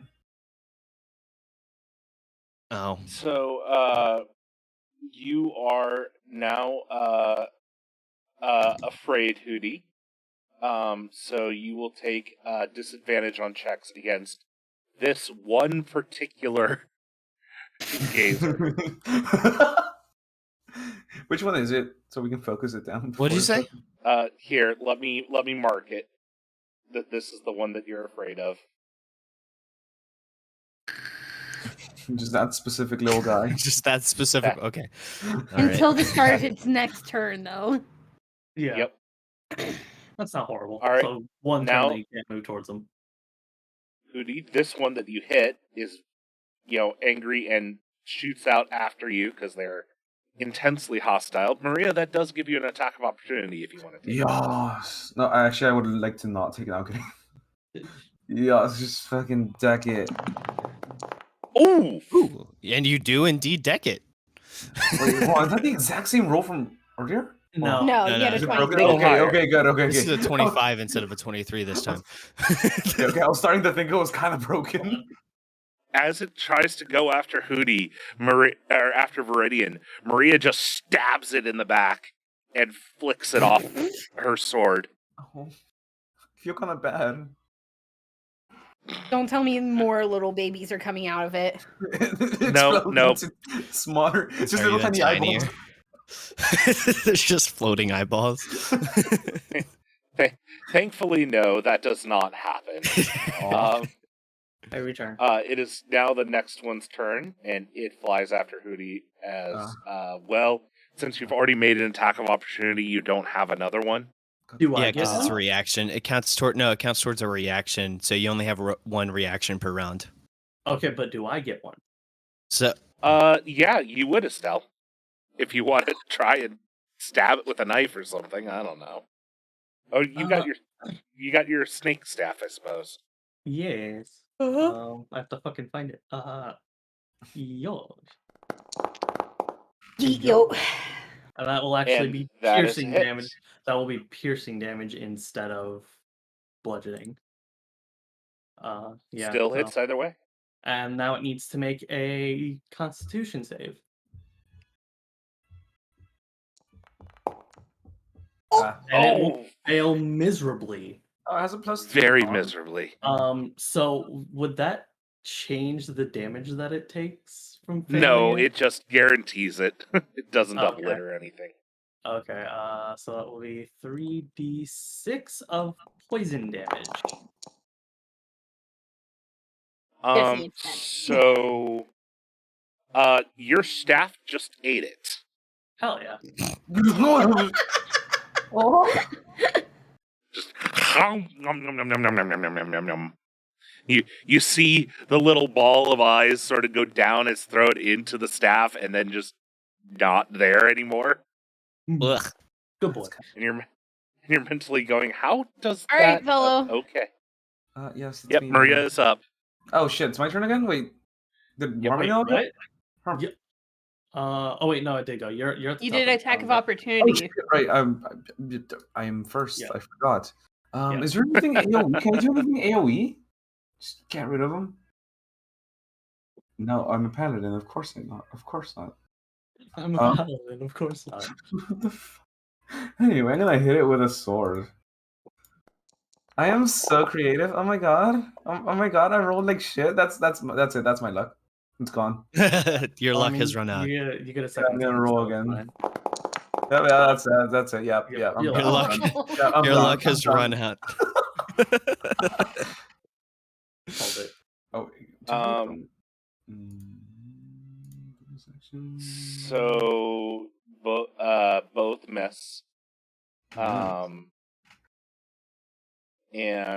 Speaker 4: Oh,
Speaker 3: So you are now afraid, Hoodie. So you will take disadvantage on checks against this one particular gazer.
Speaker 2: Which one is it? So we can focus it down.
Speaker 4: what did you say?
Speaker 3: Here, let me mark it. That this is the one that you're afraid of.
Speaker 2: Just that specific little guy.
Speaker 4: Just that specific.
Speaker 3: That-
Speaker 4: Okay.
Speaker 5: Until the start of its next turn, though.
Speaker 1: Yeah,
Speaker 3: Yep.
Speaker 1: that's not horrible.
Speaker 3: All right,
Speaker 1: So one
Speaker 3: now-
Speaker 1: turn that you can't move towards them.
Speaker 3: Hoodie, this one that you hit is, angry and shoots out after you because they're intensely hostile. Maria, that does give you an attack of opportunity if you want to take it.
Speaker 2: Yes. No, actually, I would like to not take it out. Okay. Yes, just fucking deck it.
Speaker 3: Ooh!
Speaker 4: Ooh, and you do indeed deck it.
Speaker 2: Wait, well, is that the exact same roll from earlier?
Speaker 1: No.
Speaker 5: No,
Speaker 4: no,
Speaker 5: you had
Speaker 4: no.
Speaker 5: a
Speaker 2: Is it
Speaker 5: 23.
Speaker 2: broken?
Speaker 3: Go
Speaker 2: Okay,
Speaker 3: higher.
Speaker 2: okay, good, okay.
Speaker 4: This is a
Speaker 2: okay.
Speaker 4: 25 instead of a 23 this time.
Speaker 2: Okay, I was starting to think it was kind of broken.
Speaker 3: As it tries to go after Hootie, after Meridian, Maria just stabs it in the back and flicks it off her sword.
Speaker 2: Oh, I feel kind of bad.
Speaker 5: Don't tell me more little babies are coming out of it.
Speaker 3: No.
Speaker 2: It's smaller. It's just
Speaker 4: Are
Speaker 2: little
Speaker 4: even
Speaker 2: tiny
Speaker 4: tinier.
Speaker 2: eyeballs.
Speaker 4: There's just floating eyeballs.
Speaker 3: Thankfully, no, that does not happen.
Speaker 1: I return.
Speaker 3: It is now the next one's turn, and it flies after Hootie as well. Since you've already made an attack of opportunity, you don't have another one.
Speaker 1: Do I
Speaker 4: Yeah,
Speaker 1: get
Speaker 4: because it's a
Speaker 1: one?
Speaker 4: reaction. It counts towards a reaction, so you only have one reaction per round.
Speaker 1: Okay, but do I get one?
Speaker 4: So
Speaker 3: Yeah, you would, Estelle. If you wanted to try and stab it with a knife or something, I don't know. Oh, you got your snake staff, I suppose.
Speaker 1: Yes. I have to fucking find it. Yo.
Speaker 5: Yo.
Speaker 1: And that will actually
Speaker 3: And
Speaker 1: be
Speaker 3: that is a
Speaker 1: piercing
Speaker 3: hit.
Speaker 1: damage. That will be piercing damage instead of bludgeoning. Yeah.
Speaker 3: Still
Speaker 1: so-
Speaker 3: hits either way.
Speaker 1: And now it needs to make a Constitution save. And it will fail miserably.
Speaker 2: Oh, it has a plus 2.
Speaker 3: Very miserably.
Speaker 1: So would that change the damage that it takes from failing?
Speaker 3: No, it just guarantees it. It doesn't
Speaker 1: Okay.
Speaker 3: double it or anything.
Speaker 1: Okay, so that will be 3d6 of poison damage.
Speaker 5: Yes, it's bad.
Speaker 3: So, your staff just ate it.
Speaker 1: Hell yeah.
Speaker 5: Oh.
Speaker 3: Just nom, nom, nom, nom, nom, nom, nom, nom, nom, nom, nom. You see the little ball of eyes sort of go down its throat into the staff and then just not there anymore.
Speaker 4: ugh.
Speaker 1: Good boy.
Speaker 3: And you're mentally going, how does
Speaker 5: All
Speaker 3: that?
Speaker 5: right, fellow.
Speaker 3: Okay.
Speaker 2: Yes, it's
Speaker 3: Yep,
Speaker 2: me.
Speaker 3: Maria is up.
Speaker 2: Oh shit, it's my turn again? Wait. Did
Speaker 3: Yep,
Speaker 2: Harmony
Speaker 1: Wait,
Speaker 2: all
Speaker 1: what?
Speaker 2: Huh.
Speaker 1: Yeah. Oh wait, no, it did go. You're at the
Speaker 5: You
Speaker 1: top
Speaker 5: did
Speaker 1: the
Speaker 5: attack of
Speaker 1: round.
Speaker 2: Oh
Speaker 5: opportunity.
Speaker 2: shit, right. I'm first.
Speaker 1: Yeah.
Speaker 2: I forgot.
Speaker 1: Yeah.
Speaker 2: Is there anything AoE? Can I do anything AoE? Just get rid of them. No, I'm a paladin. Of course not. Of course not.
Speaker 1: I'm a paladin, of course not.
Speaker 2: What the Anyway, I'm gonna hit it with a sword. I am so creative. Oh my god. Oh my god. I rolled like shit. That's it. That's my luck. It's gone.
Speaker 4: Your
Speaker 1: Well, I
Speaker 4: luck has
Speaker 1: mean,
Speaker 4: run out.
Speaker 1: You get a second.
Speaker 2: I'm gonna
Speaker 1: turn,
Speaker 2: roll
Speaker 1: so it's
Speaker 2: again.
Speaker 1: fine.
Speaker 2: Yeah, that's it. That's it. Yep.
Speaker 1: Yeah,
Speaker 2: Yeah. I'm
Speaker 1: your
Speaker 2: done.
Speaker 4: luck-
Speaker 2: I'm done. Yeah, I'm
Speaker 4: Your
Speaker 2: done.
Speaker 4: luck
Speaker 2: I'm
Speaker 4: has
Speaker 2: done.
Speaker 4: run out.
Speaker 1: Hold it.
Speaker 2: Oh.
Speaker 3: So both miss. And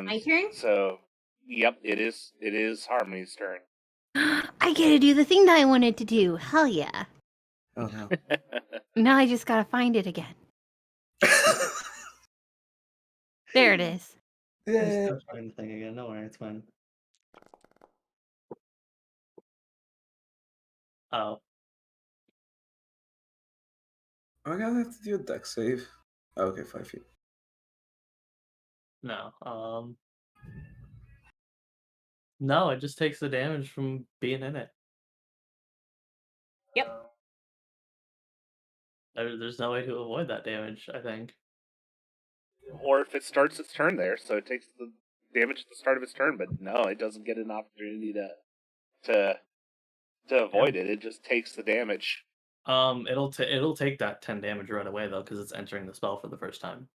Speaker 5: My turn?
Speaker 3: so yep, it is Harmony's turn.
Speaker 5: I get to do the thing that I wanted to do. Hell yeah.
Speaker 2: Oh no.
Speaker 5: Now I just gotta find it again. There it is.
Speaker 1: Just don't find the thing again. No worry, it's fine. Oh.
Speaker 2: I gotta have to do a deck save. Oh, okay, 5 feet.
Speaker 1: No. No, it just takes the damage from being in it.
Speaker 5: Yep.
Speaker 1: There's no way to avoid that damage, I think.
Speaker 3: Or if it starts its turn there, so it takes the damage at the start of its turn, but no, it doesn't get an opportunity to avoid it. It just takes the damage.
Speaker 1: It'll take that 10 damage right away though, because it's entering the spell for the first time.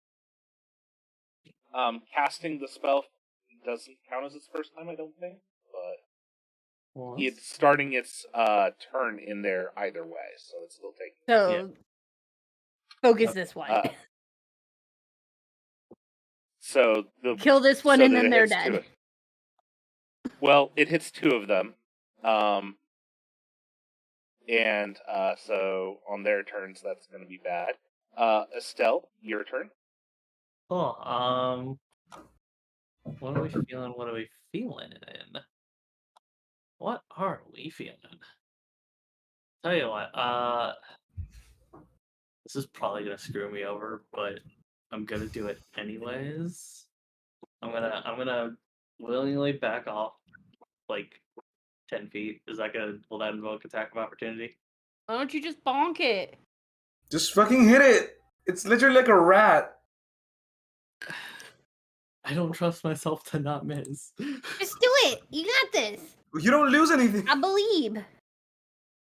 Speaker 3: Casting the spell doesn't count as its first time, I don't think, but
Speaker 1: Well,
Speaker 3: it's starting its turn in there either way, so it's still taking.
Speaker 5: So focus this one.
Speaker 3: So
Speaker 5: Kill this one
Speaker 3: so
Speaker 5: and
Speaker 3: that
Speaker 5: then
Speaker 3: it
Speaker 5: they're
Speaker 3: hits two
Speaker 5: dead.
Speaker 3: Well, it hits two of them. And so on their turns, that's going to be bad. Estelle, your turn.
Speaker 1: Oh, what are we feeling? What are we feeling in? What are we feeling? Tell you what, This is probably gonna screw me over, but I'm gonna do it anyways. I'm gonna willingly back off like 10 feet. Is that gonna will that invoke attack of opportunity?
Speaker 5: Why don't you just bonk it?
Speaker 2: Just fucking hit it. It's literally like a rat.
Speaker 1: I don't trust myself to not miss.
Speaker 5: Just do it. You got this.
Speaker 2: You don't lose anything.
Speaker 5: I believe.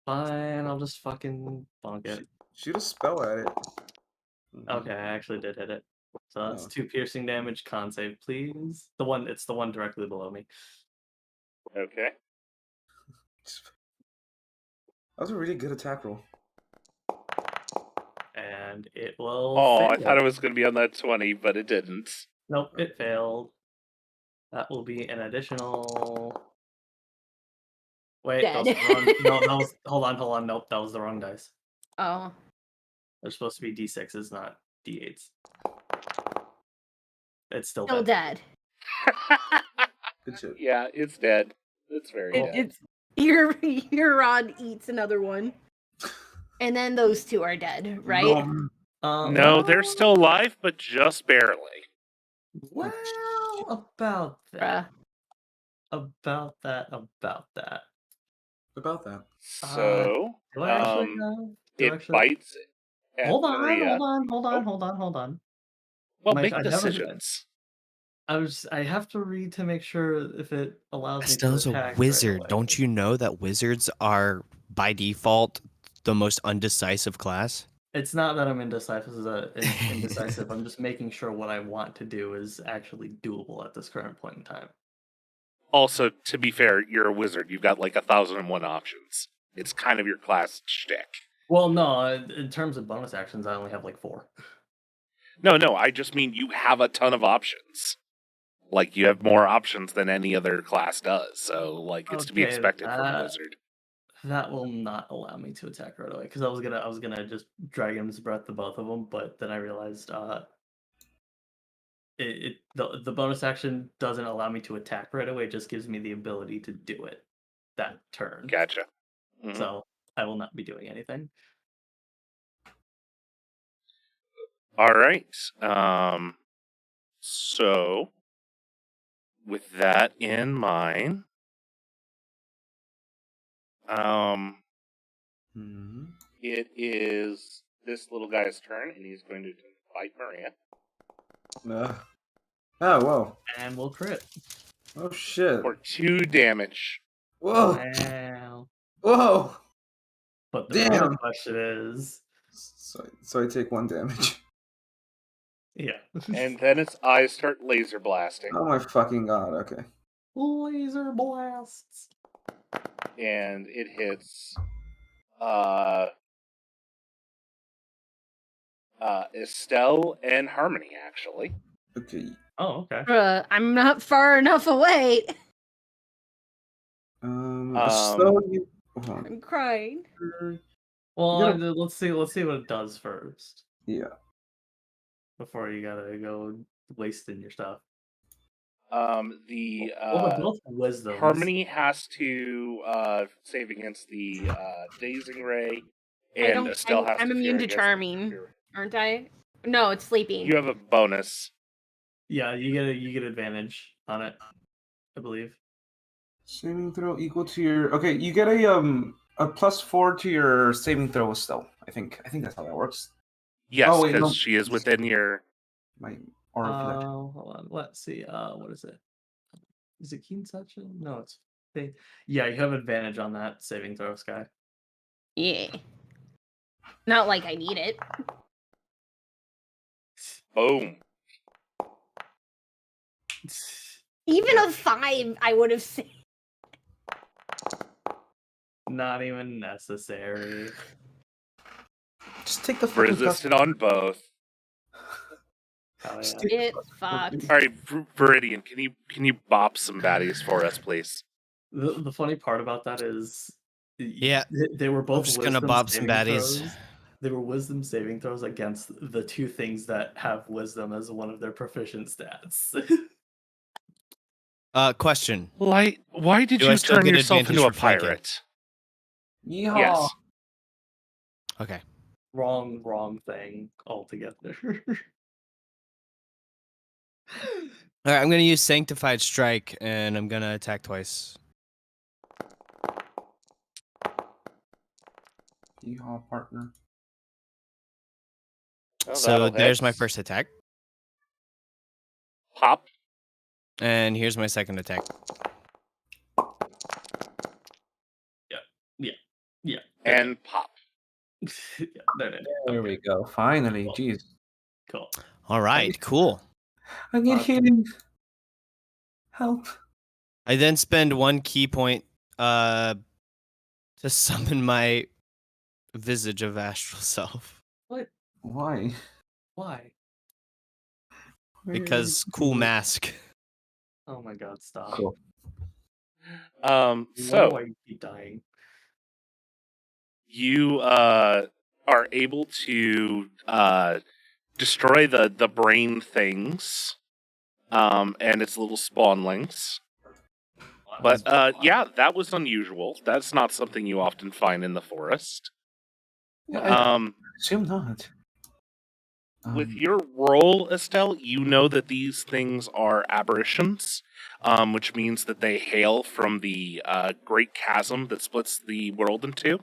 Speaker 1: Fine, I'll just fucking bonk it.
Speaker 2: Shoot a spell at it.
Speaker 1: Okay, I actually did hit it. So that's
Speaker 2: Oh.
Speaker 1: 2 piercing damage. Con save, please. It's the one directly below me.
Speaker 3: Okay.
Speaker 2: That was a really good attack roll.
Speaker 1: And it will.
Speaker 3: Oh, I
Speaker 1: fail.
Speaker 3: thought it was going to be on that 20, but it didn't.
Speaker 1: Nope, it failed. That will be an additional. Wait, that was
Speaker 5: Dead.
Speaker 1: the wrong... no, that was. Hold on. Nope, that was the wrong dice.
Speaker 5: Oh.
Speaker 1: They're supposed to be d6s, not d8s. It's still
Speaker 5: Still
Speaker 1: dead.
Speaker 2: Good shit.
Speaker 3: Yeah, it's dead. It's very dead.
Speaker 5: It's your rod eats another one. And then those two are dead, right?
Speaker 3: No, they're still alive, but just barely.
Speaker 1: Well, about
Speaker 5: Bruh.
Speaker 1: that. About that.
Speaker 2: About that.
Speaker 3: So,
Speaker 1: Do I actually have? Do I
Speaker 3: it
Speaker 1: actually-
Speaker 3: bites at
Speaker 1: Hold on.
Speaker 3: Maria.
Speaker 1: Hold on.
Speaker 3: Well,
Speaker 1: Mike,
Speaker 3: make
Speaker 1: I never-
Speaker 3: decisions.
Speaker 1: I have to read to make sure if it allows me to
Speaker 4: Estelle's a
Speaker 1: attack.
Speaker 4: wizard.
Speaker 1: Right away.
Speaker 4: Don't you know that wizards are by default the most undecisive class?
Speaker 1: It's not that I'm indecisive. I'm just making sure what I want to do is actually doable at this current point in time.
Speaker 3: Also, to be fair, you're a wizard. You've got like 1,001 options. It's kind of your class shtick.
Speaker 1: Well, no, in terms of bonus actions, I only have like 4.
Speaker 3: No, I just mean you have a ton of options. Like, you have more options than any other class does. So, like, it's to be
Speaker 1: Okay,
Speaker 3: expected from a wizard.
Speaker 1: That will not allow me to attack right away because I was gonna just Dragon's Breath to both of them, but then I realized the bonus action doesn't allow me to attack right away. It just gives me the ability to do it that turn.
Speaker 3: Gotcha. Mhm.
Speaker 1: So I will not be doing anything.
Speaker 3: All right. So, with that in mind, it is this little guy's turn, and he's going to fight Maria.
Speaker 2: Oh, whoa.
Speaker 1: And we'll crit.
Speaker 2: Oh, shit.
Speaker 3: For 2 damage.
Speaker 2: Whoa.
Speaker 1: Wow.
Speaker 2: Whoa.
Speaker 1: But the real
Speaker 2: Damn.
Speaker 1: question is,
Speaker 2: So I take 1 damage.
Speaker 1: yeah.
Speaker 3: And then its eyes start laser blasting.
Speaker 2: Oh my fucking god, okay.
Speaker 1: Laser blasts.
Speaker 3: And it hits Estelle and Harmony, actually.
Speaker 2: Okay.
Speaker 1: Oh, okay.
Speaker 5: Bruh, I'm not far enough away.
Speaker 2: So you... hold on.
Speaker 5: I'm crying.
Speaker 1: Well, let's see what it does first
Speaker 2: Yeah.
Speaker 1: before you gotta go wasting your stuff.
Speaker 3: The
Speaker 1: Well, both wisdoms.
Speaker 3: Harmony has to save against the dazing ray, and Estelle has to
Speaker 5: I'm
Speaker 3: fear
Speaker 5: immune to
Speaker 3: against
Speaker 5: charming,
Speaker 3: fear.
Speaker 5: aren't I? No, it's sleeping.
Speaker 3: You have a bonus.
Speaker 1: Yeah, you get advantage on it, I believe.
Speaker 2: Saving throw equal to your... Okay, you get a +4 to your saving throw still. I think that's how that works.
Speaker 3: Yes,
Speaker 2: Oh,
Speaker 3: because
Speaker 2: wait, no.
Speaker 3: she is within your.
Speaker 2: My aura of legend.
Speaker 1: Hold on. Let's see. What is it? Is it keen touch? No, it's yeah. You have advantage on that saving throw, Sky.
Speaker 5: Yeah. Not like I need it.
Speaker 3: Boom.
Speaker 5: Even a 5, I would have said.
Speaker 1: Not even necessary.
Speaker 2: Just take the fucking
Speaker 3: Resisted on both.
Speaker 1: Hell
Speaker 2: Just
Speaker 1: yeah.
Speaker 5: It fucked.
Speaker 3: All right, Viridian, can you bop some baddies for us, please?
Speaker 1: The funny part about that is,
Speaker 4: Yeah,
Speaker 1: they were both.
Speaker 4: I'm just gonna
Speaker 1: wisdom
Speaker 4: bob some
Speaker 1: saving
Speaker 4: baddies.
Speaker 1: throws. They were wisdom saving throws against the 2 things that have wisdom as one of their proficient stats.
Speaker 4: Question.
Speaker 3: Why did
Speaker 4: Do I
Speaker 3: you
Speaker 4: still
Speaker 3: turn
Speaker 4: get
Speaker 3: yourself
Speaker 4: advantage
Speaker 3: into a
Speaker 4: for flanking?
Speaker 3: pirate?
Speaker 2: Yeehaw.
Speaker 3: Yes.
Speaker 4: Okay.
Speaker 1: wrong thing altogether.
Speaker 4: All right, I'm gonna use Sanctified Strike, and I'm gonna attack twice.
Speaker 2: Yeehaw, partner.
Speaker 3: Oh,
Speaker 4: So
Speaker 3: that'll
Speaker 4: there's
Speaker 3: hit.
Speaker 4: my first attack,
Speaker 3: Pop.
Speaker 4: and here's my second attack.
Speaker 1: Yeah.
Speaker 3: And pop.
Speaker 1: Yeah, there.
Speaker 2: There we go. Finally,
Speaker 1: Cool.
Speaker 2: jeez.
Speaker 1: Cool.
Speaker 4: All right, cool.
Speaker 2: I need healing. Help.
Speaker 4: I then spend 1 key point to summon my Visage of Astral Self
Speaker 1: What?
Speaker 2: Why?
Speaker 1: Why?
Speaker 4: because cool mask.
Speaker 1: Oh my god, stop.
Speaker 2: Cool.
Speaker 1: Why
Speaker 3: So
Speaker 1: do I keep dying?
Speaker 3: you are able to destroy the brain things, and its little spawnlings. But yeah, that was unusual. That's not something you often find in the forest.
Speaker 2: Yeah, I
Speaker 3: Um,
Speaker 2: assume not.
Speaker 3: with your roll, Estelle, you know that these things are aberrations, which means that they hail from the great chasm that splits the world in two.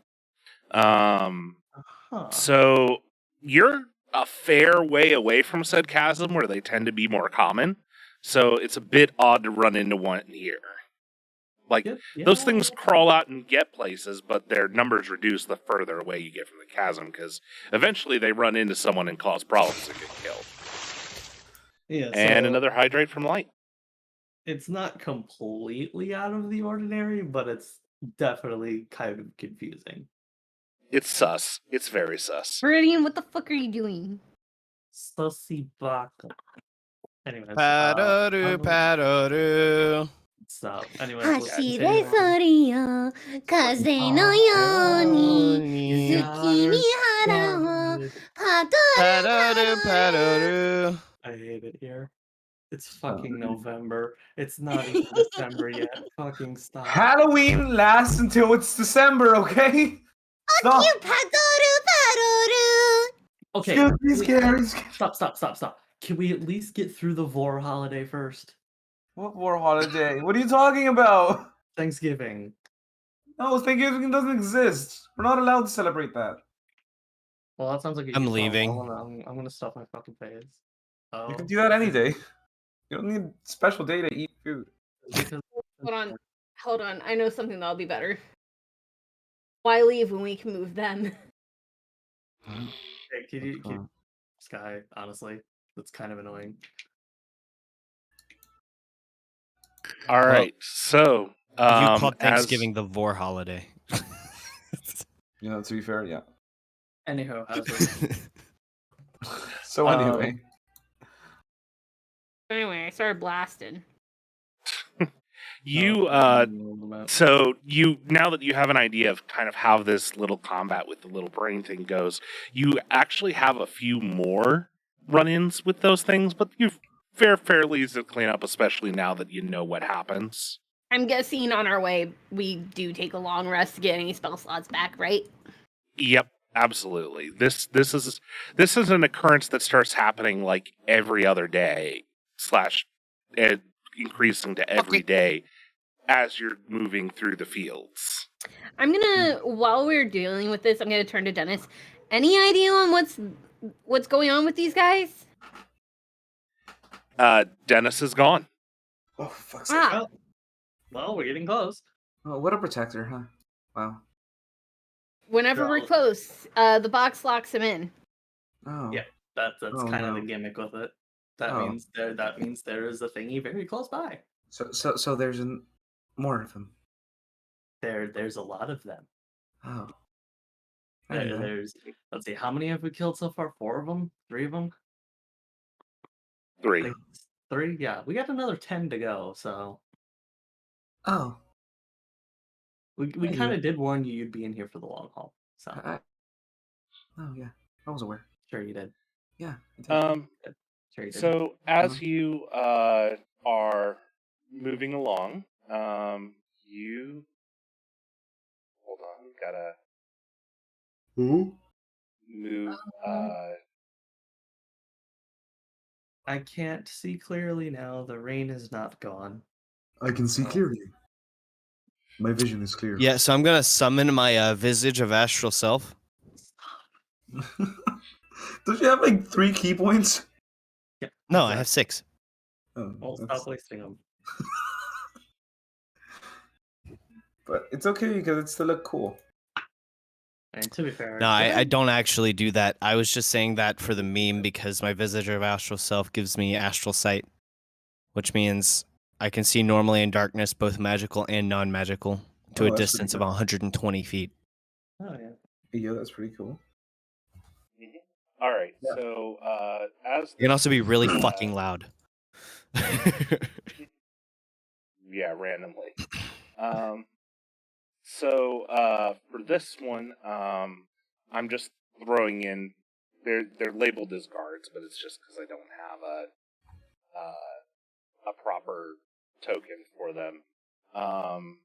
Speaker 1: Huh.
Speaker 3: So you're a fair way away from said chasm, where they tend to be more common. So it's a bit odd to run into one here. Like, those things crawl out and get places, but their numbers reduce the further away you get from the chasm, because eventually they run into someone and cause problems and get killed.
Speaker 1: Yeah,
Speaker 3: And
Speaker 1: so
Speaker 3: another hydrate from light.
Speaker 1: it's not completely out of the ordinary, but it's definitely kind of confusing.
Speaker 3: It's sus. It's very sus.
Speaker 5: Meridian, what the fuck are you doing?
Speaker 1: Sussy baka. Anyways,
Speaker 4: Padoru.
Speaker 1: stop. Anyways, let's
Speaker 5: 走
Speaker 1: continue
Speaker 5: れ
Speaker 1: on.
Speaker 5: そりよ風のように好きに腹を
Speaker 1: Padoru.
Speaker 5: パドル
Speaker 4: Padoru.
Speaker 1: I hate it here. It's fucking November. It's not even December yet. Fucking stop.
Speaker 2: Halloween lasts until it's December, okay? Stop.
Speaker 5: パドルパドル
Speaker 1: Okay.
Speaker 2: Scary.
Speaker 1: Stop. Can we at least get through the Vor holiday first?
Speaker 2: What war holiday? What are you talking about?
Speaker 1: Thanksgiving.
Speaker 2: No, Thanksgiving doesn't exist. We're not allowed to celebrate that.
Speaker 1: Well, that sounds like a
Speaker 4: I'm
Speaker 1: you problem.
Speaker 4: leaving.
Speaker 1: I'm gonna stuff my fucking face.
Speaker 2: You can do that any day. You don't need a special day to eat food.
Speaker 1: Because
Speaker 5: Hold on, I know something that'll be better. Why leave when we can move them?
Speaker 1: hey, can you Sky, honestly, that's kind of annoying.
Speaker 3: All right, so
Speaker 4: You called Thanksgiving the Vor holiday.
Speaker 2: To be fair, yeah.
Speaker 1: Anyhow, how's it?
Speaker 2: So anyway.
Speaker 5: Anyway, I started blasting.
Speaker 3: you so you now that you have an idea of kind of how this little combat with the little brain thing goes, you actually have a few more run-ins with those things, but you've fairly easy to clean up, especially now that you know what happens.
Speaker 5: I'm guessing on our way we do take a long rest to get any spell slots back, right?
Speaker 3: Yep, absolutely. This is an occurrence that starts happening like every other day / increasing to every day as you're moving through the fields.
Speaker 5: I'm gonna, while we're dealing with this, I'm gonna turn to Dennis. Any idea on what's going on with these guys?
Speaker 3: Dennis is gone.
Speaker 2: Oh, fuck's sake.
Speaker 5: Ah,
Speaker 1: Well, we're getting close.
Speaker 2: Oh, what a protector, huh? Wow.
Speaker 5: whenever we're close, the box locks him in.
Speaker 2: Oh.
Speaker 1: Yeah, that's
Speaker 2: Oh,
Speaker 1: kind of
Speaker 2: no.
Speaker 1: the gimmick with it. That
Speaker 2: Oh.
Speaker 1: means there is a thingy very close by.
Speaker 2: So there's more of them.
Speaker 1: There's a lot of them.
Speaker 2: Oh. I didn't know.
Speaker 1: There's let's see, how many have we killed so far? 4 of them? 3 of them?
Speaker 3: 3.
Speaker 1: Like 3? Yeah, we got another 10 to go. So
Speaker 2: Oh.
Speaker 1: we kind of did warn you'd be in here for the long haul. So
Speaker 2: Oh yeah, I was aware.
Speaker 1: sure you did.
Speaker 2: Yeah. I did.
Speaker 1: Sure you did.
Speaker 3: So as you are moving along, you hold on, gotta move.
Speaker 1: I can't see clearly now. The rain is not gone.
Speaker 2: I can see clearly. My vision is clear.
Speaker 4: Yeah, so I'm gonna summon my visage of astral self.
Speaker 2: Don't you have like 3 key points?
Speaker 1: Yeah,
Speaker 4: No, I have 6.
Speaker 2: Oh,
Speaker 1: Well,
Speaker 2: that's-
Speaker 1: stop wasting them.
Speaker 2: But it's okay because it still look cool.
Speaker 1: And to be fair,
Speaker 4: No, I don't actually do that. I was just saying that for the meme because my visage of astral self gives me astral sight, which means I can see normally in darkness, both magical and non-magical, to
Speaker 2: Oh,
Speaker 4: a
Speaker 2: that's
Speaker 4: distance of
Speaker 2: pretty
Speaker 4: 120 feet.
Speaker 1: Oh yeah.
Speaker 2: Yeah, that's pretty cool.
Speaker 3: All right.
Speaker 2: Yeah.
Speaker 3: So as
Speaker 4: You can also be really fucking loud.
Speaker 3: yeah, randomly. So for this one, I'm just throwing in. They're labeled as guards, but it's just because I don't have a proper token for them. And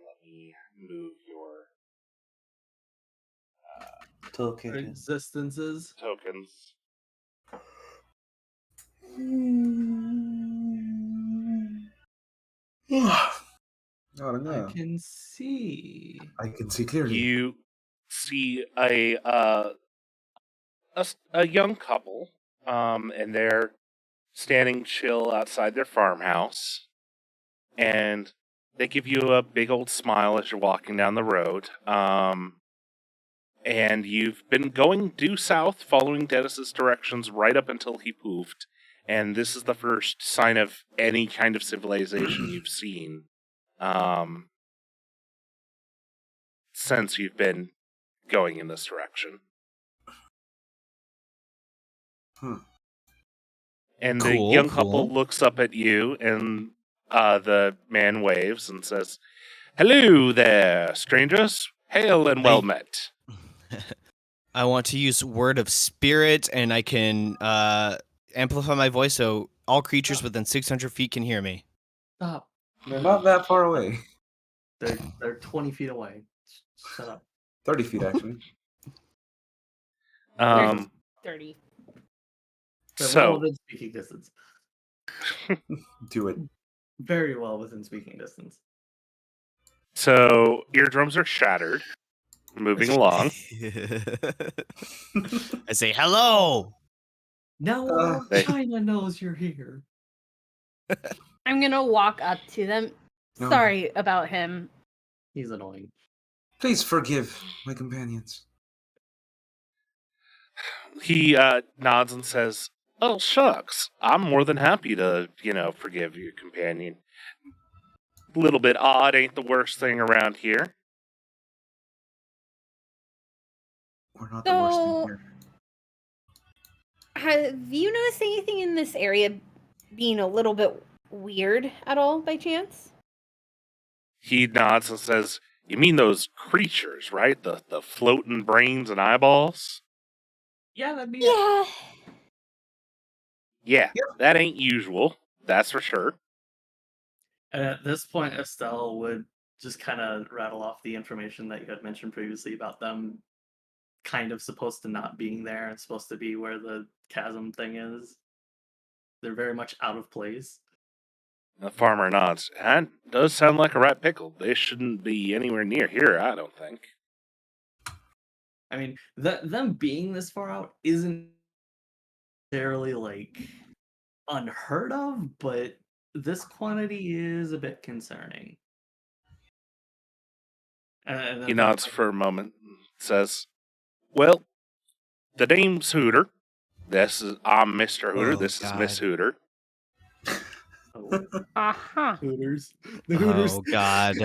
Speaker 3: let me move your
Speaker 2: Token.
Speaker 1: Existences.
Speaker 3: tokens.
Speaker 2: Oh, no.
Speaker 1: I can see.
Speaker 2: I can see clearly.
Speaker 3: You see a young couple, and they're standing chill outside their farmhouse, and they give you a big old smile as you're walking down the road. And you've been going due south, following Dennis's directions right up until he poofed. And this is the first sign of any kind of civilization you've seen since you've been going in this direction. And the
Speaker 4: Cool,
Speaker 3: young couple
Speaker 4: cool.
Speaker 3: looks up at you, and the man waves and says, "Hello there, strangers. Hail and well met."
Speaker 4: I want to use word of spirit, and I can amplify my voice so all creatures within 600 feet can hear me.
Speaker 1: Stop.
Speaker 2: They're not that far away.
Speaker 1: They're 20 feet away. Shut up.
Speaker 2: 30 feet, actually.
Speaker 5: 30.
Speaker 1: They're well
Speaker 3: So,
Speaker 1: within speaking distance.
Speaker 2: Do it.
Speaker 1: Very well within speaking distance.
Speaker 3: so eardrums are shattered. Moving along.
Speaker 4: I say hello.
Speaker 1: Now all
Speaker 3: Hey.
Speaker 1: China knows you're here.
Speaker 5: I'm gonna walk up to them.
Speaker 2: No.
Speaker 5: Sorry about him.
Speaker 1: He's annoying.
Speaker 2: Please forgive my companions.
Speaker 3: He nods and says, "Oh, shucks. I'm more than happy to, forgive your companion. A little bit odd ain't the worst thing around here."
Speaker 2: We're not the worst thing
Speaker 5: So,
Speaker 2: here.
Speaker 5: have you noticed anything in this area being a little bit weird at all by chance?
Speaker 3: He nods and says, "You mean those creatures, right? The floating brains and eyeballs?"
Speaker 1: Yeah, that'd be it.
Speaker 5: Yeah.
Speaker 3: Yeah, that ain't usual. That's for sure.
Speaker 1: And at this point, Estelle would just kind of rattle off the information that you had mentioned previously about them kind of supposed to not being there and supposed to be where the chasm thing is. They're very much out of place.
Speaker 3: The farmer nods. That does sound like a right pickle. They shouldn't be anywhere near here, I don't think.
Speaker 1: I mean, them being this far out isn't necessarily like unheard of, but this quantity is a bit concerning. And
Speaker 3: He nods for a moment and says, "Well, the name's Hooter. I'm Mr. Hooter.
Speaker 4: Oh,
Speaker 3: This is
Speaker 4: God.
Speaker 3: Miss Hooter."
Speaker 5: Uh-huh.
Speaker 1: Hooters. The Hooters.
Speaker 4: Oh God,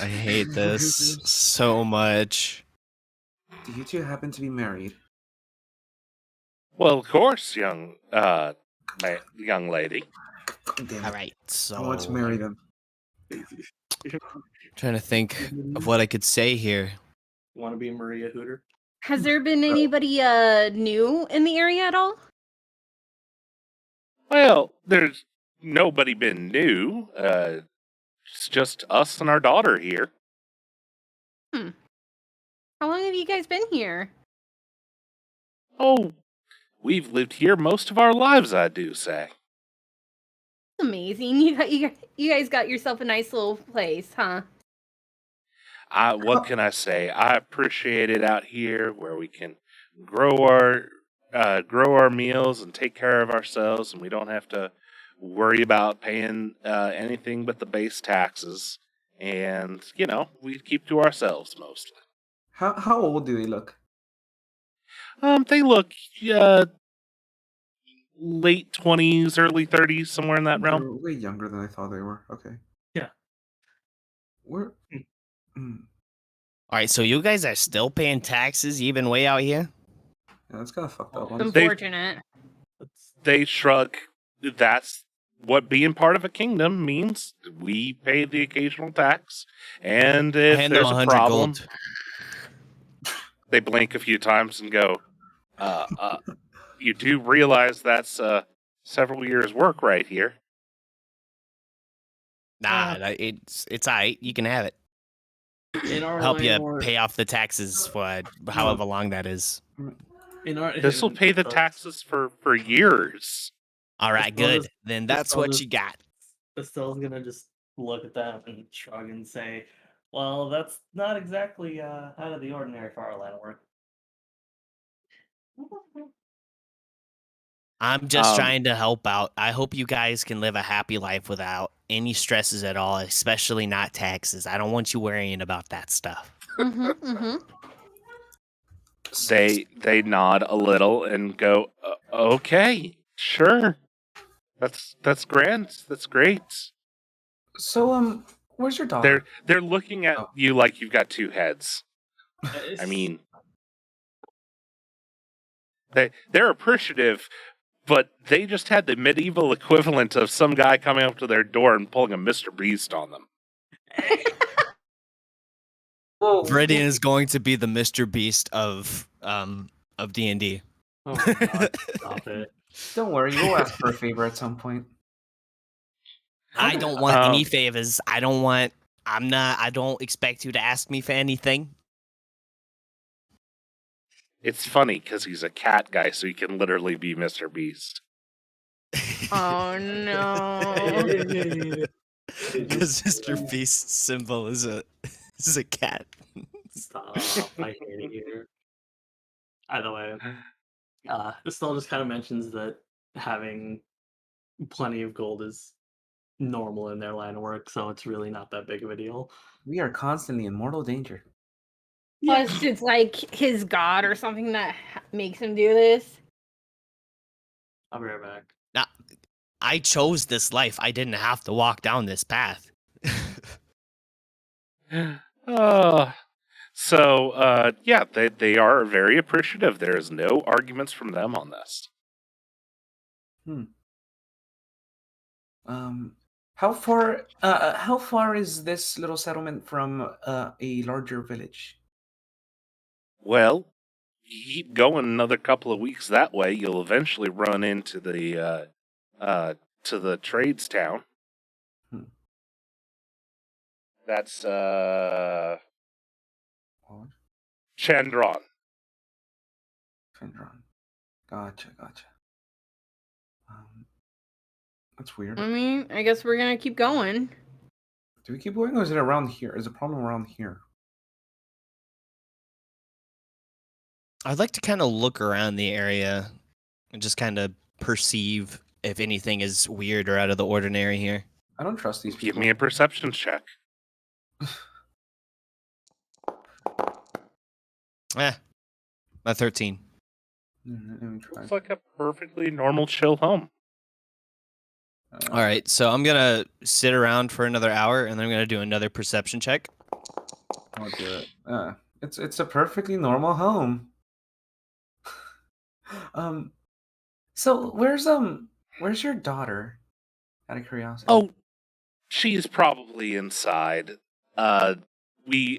Speaker 4: I hate this so much.
Speaker 2: Do you two happen to be married?
Speaker 3: "Well, of course, young lady."
Speaker 2: Damn
Speaker 4: All
Speaker 2: it.
Speaker 4: right, so
Speaker 2: I want to marry them.
Speaker 4: trying to think of what I could say here.
Speaker 1: Want to be Maria Hooter?
Speaker 5: Has there been anybody new in the area at all?
Speaker 3: Well, there's nobody been new. It's just us and our daughter here.
Speaker 5: How long have you guys been here?
Speaker 3: Oh, we've lived here most of our lives, I do say.
Speaker 5: Amazing. You guys got yourself a nice little place, huh?
Speaker 3: What can I say? I appreciate it out here where we can grow our meals and take care of ourselves, and we don't have to worry about paying anything but the base taxes. And we keep to ourselves mostly.
Speaker 2: How old do they look?
Speaker 3: They look uh, late 20s, early 30s, somewhere in that
Speaker 2: They're
Speaker 3: realm.
Speaker 2: way younger than I thought they were. Okay.
Speaker 1: Yeah.
Speaker 2: Where?
Speaker 1: Hmm.
Speaker 2: Mm.
Speaker 4: All right, so you guys are still paying taxes even way out here?
Speaker 2: Yeah, that's kind of fucked up.
Speaker 1: Oh,
Speaker 2: Honestly.
Speaker 5: Unfortunate.
Speaker 3: They shrug. That's what being part of a kingdom means. We pay the occasional tax, and if
Speaker 4: Hand them
Speaker 3: there's a
Speaker 4: 100
Speaker 3: problem,
Speaker 4: gold.
Speaker 3: they blink a few times and go, you do realize that's several years' work right here.
Speaker 4: Nah, it's all right. You can have it.
Speaker 1: In our
Speaker 4: Help you
Speaker 1: line or
Speaker 4: pay off the taxes for however long that is.
Speaker 1: in our
Speaker 3: This will pay the taxes for years.
Speaker 4: All right,
Speaker 1: Estelle
Speaker 4: good.
Speaker 1: just-
Speaker 4: Then that's
Speaker 1: Estelle
Speaker 4: what
Speaker 1: just-
Speaker 4: you got.
Speaker 1: Estelle's gonna just look at that and shrug and say, "Well, that's not exactly out of the ordinary for our line of work."
Speaker 4: I'm just
Speaker 3: Um,
Speaker 4: trying to help out. I hope you guys can live a happy life without any stresses at all, especially not taxes. I don't want you worrying about that stuff.
Speaker 3: They nod a little and go, okay, sure. That's grand. That's great.
Speaker 2: So, where's your daughter?
Speaker 3: They're looking at you like you've got two heads. I mean, they're appreciative, but they just had the medieval equivalent of some guy coming up to their door and pulling a Mr. Beast on them.
Speaker 2: Whoa,
Speaker 4: Meridian is going to be the Mr. Beast of D&D.
Speaker 1: Oh my god! Stop it!
Speaker 2: don't worry, we'll ask for a favor at some point.
Speaker 4: I don't want any favors. I don't expect you to ask me for anything.
Speaker 3: It's funny because he's a cat guy, so he can literally be Mr. Beast.
Speaker 5: Oh no.
Speaker 4: Because Mr. Beast's symbol is a cat.
Speaker 1: Stop! I hate it here. Either way, Estelle just kind of mentions that having plenty of gold is normal in their line of work, so it's really not that big of a deal.
Speaker 2: We are constantly in mortal danger.
Speaker 5: Plus, it's like his god or something that makes him do this.
Speaker 1: I'll be right back.
Speaker 4: Now, I chose this life. I didn't have to walk down this path.
Speaker 3: Yeah, they are very appreciative. There is no arguments from them on this.
Speaker 2: How far is this little settlement from a larger village?
Speaker 3: Well, you keep going another couple of weeks that way, you'll eventually run into the to the trades town. That's
Speaker 2: What?
Speaker 3: Chandron.
Speaker 2: Fendron. Gotcha. That's weird.
Speaker 5: I mean, I guess we're gonna keep going.
Speaker 2: Do we keep going, or is it around here? Is the problem around here?
Speaker 4: I'd like to kind of look around the area and just kind of perceive if anything is weird or out of the ordinary here.
Speaker 2: I don't trust these
Speaker 3: Give
Speaker 2: people.
Speaker 3: me a perception check.
Speaker 4: A 13.
Speaker 2: Let me try.
Speaker 3: Looks like a perfectly normal chill home.
Speaker 4: All right, so I'm going to sit around for another hour, and then I'm going to do another perception check.
Speaker 2: I'll do it. It's a perfectly normal home. So where's your daughter? Out of curiosity.
Speaker 3: Oh, she's probably inside. She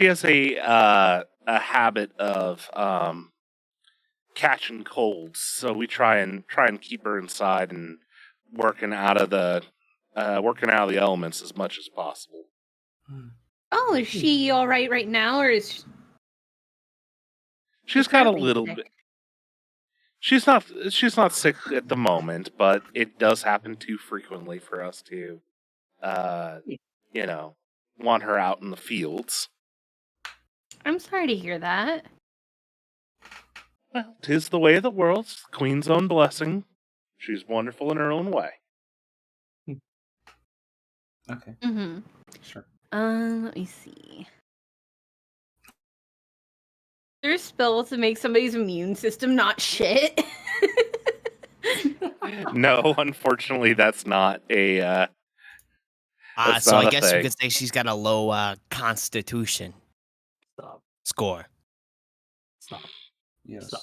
Speaker 3: has a habit of catching colds, so we try and keep her inside and working out of the elements as much as possible.
Speaker 5: Oh, is she all right now, or is?
Speaker 3: She's got a
Speaker 5: currently
Speaker 3: little
Speaker 5: sick.
Speaker 3: bit. She's not sick at the moment, but it does happen too frequently for us to, want her out in the fields.
Speaker 5: I'm sorry to hear that.
Speaker 3: Well, 'tis the way of the world. It's the Queen's own blessing. She's wonderful in her own way.
Speaker 2: Okay,
Speaker 5: Mm-hmm.
Speaker 2: sure.
Speaker 5: Let me see. There's spells to make somebody's immune system not shit.
Speaker 3: No, unfortunately, that's not a. That's
Speaker 4: So
Speaker 3: not
Speaker 4: I
Speaker 3: a
Speaker 4: guess you
Speaker 3: thing.
Speaker 4: could say she's got a low constitution
Speaker 1: Stop.
Speaker 4: score.
Speaker 1: Stop.
Speaker 2: Yes.
Speaker 1: Stop.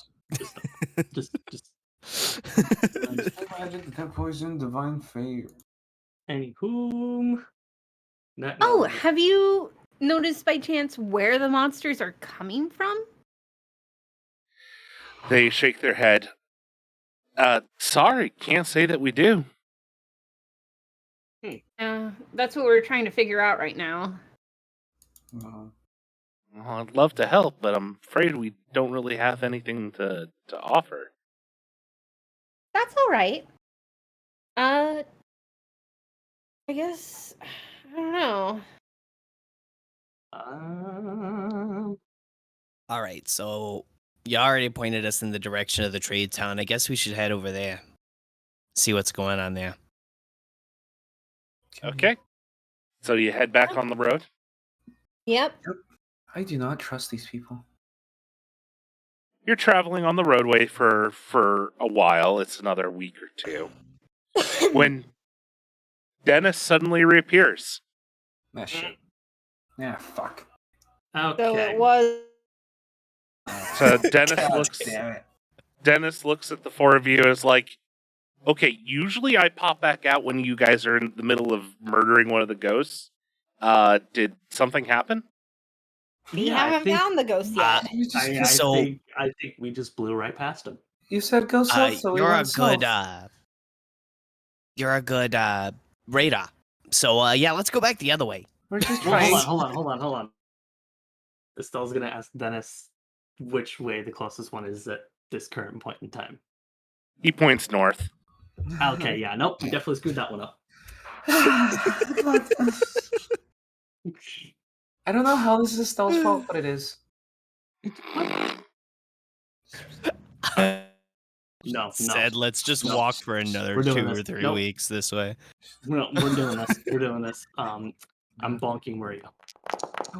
Speaker 1: Just stop. Just.
Speaker 2: Magic, detect poison, divine fate.
Speaker 1: Anywho.
Speaker 5: Oh, have you noticed by chance where the monsters are coming from?
Speaker 3: They shake their head. Sorry, can't say that we do.
Speaker 5: That's what we're trying to figure out right now.
Speaker 3: Well, I'd love to help, but I'm afraid we don't really have anything to offer.
Speaker 5: That's all right. I guess I don't know.
Speaker 4: All right, so you already pointed us in the direction of the trade town. I guess we should head over there, see what's going on there.
Speaker 3: Okay. So you head back on the road?
Speaker 5: Yep.
Speaker 2: I do not trust these people.
Speaker 3: You're traveling on the roadway for a while. It's another week or two. When Dennis suddenly reappears.
Speaker 2: Ah, shit. Yeah, fuck.
Speaker 1: Okay.
Speaker 5: So it was.
Speaker 3: So Dennis
Speaker 2: God
Speaker 3: looks
Speaker 2: damn it.
Speaker 3: Dennis looks at the four of you as like, okay, usually I pop back out when you guys are in the middle of murdering one of the ghosts. Did something happen?
Speaker 5: We
Speaker 1: Yeah, I
Speaker 5: haven't
Speaker 1: think-
Speaker 5: found the ghost yet.
Speaker 2: You just
Speaker 1: I
Speaker 4: So-
Speaker 1: think we just blew right past him.
Speaker 2: you said go south, so we
Speaker 4: you're a
Speaker 2: went
Speaker 4: good
Speaker 2: south.
Speaker 4: you're a good radar. So yeah, let's go back the other way.
Speaker 2: We're just
Speaker 1: Well,
Speaker 2: trying.
Speaker 1: hold on. Estelle's gonna ask Dennis which way the closest one is at this current point in time.
Speaker 3: He points north.
Speaker 1: Okay, yeah, nope, we definitely screwed that one up.
Speaker 2: I don't know how this is Estelle's fault, but it is.
Speaker 1: No,
Speaker 4: Said, let's just
Speaker 1: No.
Speaker 4: walk for another
Speaker 1: We're doing
Speaker 4: 2 or
Speaker 1: this.
Speaker 4: 3
Speaker 1: Nope.
Speaker 4: weeks this way.
Speaker 1: no, we're doing this. We're doing this. I'm bonking Maria.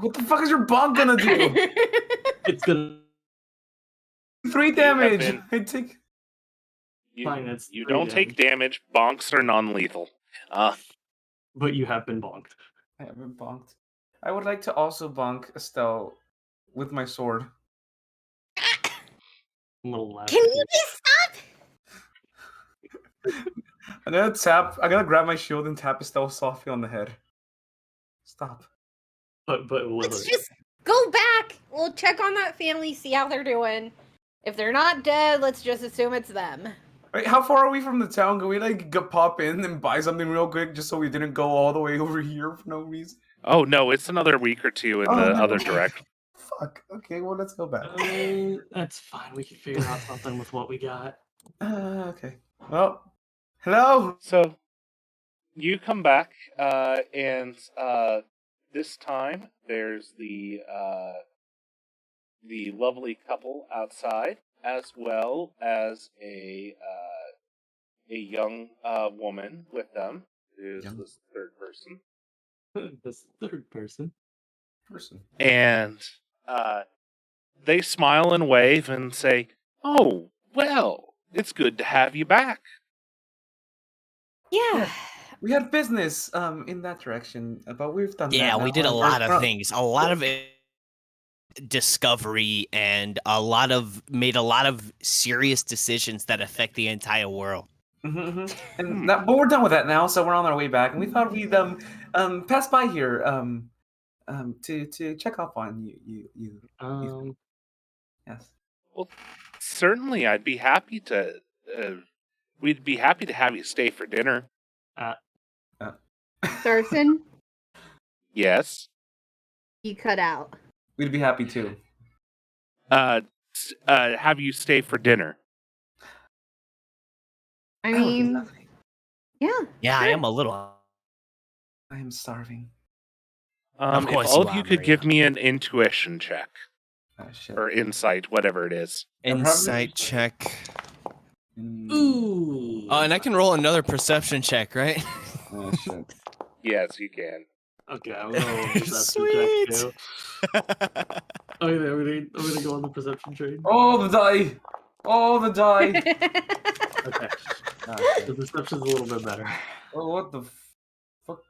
Speaker 2: What the fuck is your bonk gonna do?
Speaker 1: It's gonna
Speaker 2: 3
Speaker 3: have
Speaker 2: damage.
Speaker 3: been-
Speaker 2: I take.
Speaker 1: fine. It's
Speaker 3: You
Speaker 1: 3
Speaker 3: don't take damage. Bonks are non-lethal.
Speaker 1: but you have been bonked.
Speaker 2: I haven't bonked. I would like to also bonk Estelle with my sword.
Speaker 1: A little laugh.
Speaker 5: Can you just stop?
Speaker 2: I'm gonna tap. I'm gonna grab my shield and tap Estelle softly on the head. Stop.
Speaker 1: But will
Speaker 5: Let's
Speaker 1: it?
Speaker 5: just go back. We'll check on that family, see how they're doing. If they're not dead, let's just assume it's them.
Speaker 2: Wait, how far are we from the town? Can we like pop in and buy something real quick just so we didn't go all the way over here for no reason?
Speaker 3: Oh no, it's another week or two in the
Speaker 2: no.
Speaker 3: other direction.
Speaker 2: Fuck. Okay, well let's go back.
Speaker 1: That's fine. We can figure out something with what we got.
Speaker 2: Okay. Well, hello.
Speaker 3: So you come back, and this time there's the lovely couple outside, as well as a young woman with them, who's
Speaker 2: Young.
Speaker 3: this third person.
Speaker 1: This third person.
Speaker 3: And they smile and wave and say, "Oh, well, it's good to have you back."
Speaker 5: Yeah.
Speaker 2: We had business in that direction, but we've done that.
Speaker 4: Yeah, we
Speaker 2: now,
Speaker 4: did a
Speaker 2: and
Speaker 4: lot
Speaker 2: we're-
Speaker 4: of things. A lot of discovery and made a lot of serious decisions that affect the entire world.
Speaker 2: And but we're done with that now, so we're on our way back, and we thought we'd pass by here to check up on you. Yes.
Speaker 3: Well, certainly, I'd be happy to. We'd be happy to have you stay for dinner.
Speaker 5: Thurston,
Speaker 3: Yes.
Speaker 5: you cut out.
Speaker 2: We'd be happy too.
Speaker 3: have you stay for dinner.
Speaker 5: I
Speaker 2: would be
Speaker 5: mean,
Speaker 2: lovely.
Speaker 5: yeah.
Speaker 4: Yeah, I
Speaker 5: sure.
Speaker 4: am a little.
Speaker 2: I am starving.
Speaker 4: Of
Speaker 3: If
Speaker 4: course
Speaker 3: all
Speaker 4: you
Speaker 3: of you
Speaker 4: are,
Speaker 3: could give
Speaker 4: Maria.
Speaker 3: me an intuition check
Speaker 2: Oh shit.
Speaker 3: or insight, whatever it is.
Speaker 4: Insight check.
Speaker 1: Ooh.
Speaker 4: Oh, and I can roll another perception check, right?
Speaker 2: Oh shit.
Speaker 3: Yes, you can.
Speaker 1: Okay, I'm gonna roll a perception check
Speaker 4: Sweet.
Speaker 1: too. Okay, I'm gonna go on the perception train.
Speaker 2: Oh, the die! Oh, the die!
Speaker 1: Okay,
Speaker 2: Ah,
Speaker 1: the
Speaker 2: shit.
Speaker 1: perception's a little bit better.
Speaker 2: Oh, what the fuck?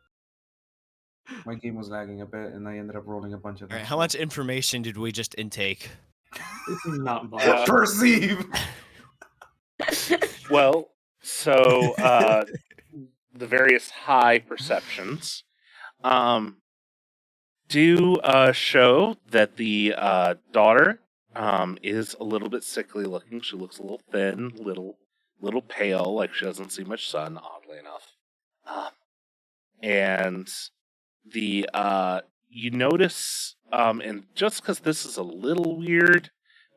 Speaker 2: My game was lagging a bit, and I ended up rolling a bunch of
Speaker 4: All
Speaker 2: them.
Speaker 4: right, how much information did we just intake?
Speaker 1: It's not
Speaker 3: Uh,
Speaker 1: much.
Speaker 2: Perceive!
Speaker 3: Well, so the various high perceptions do show that the daughter is a little bit sickly looking. She looks a little thin, little pale, like she doesn't see much sun, oddly enough. And the you notice, and just because this is a little weird,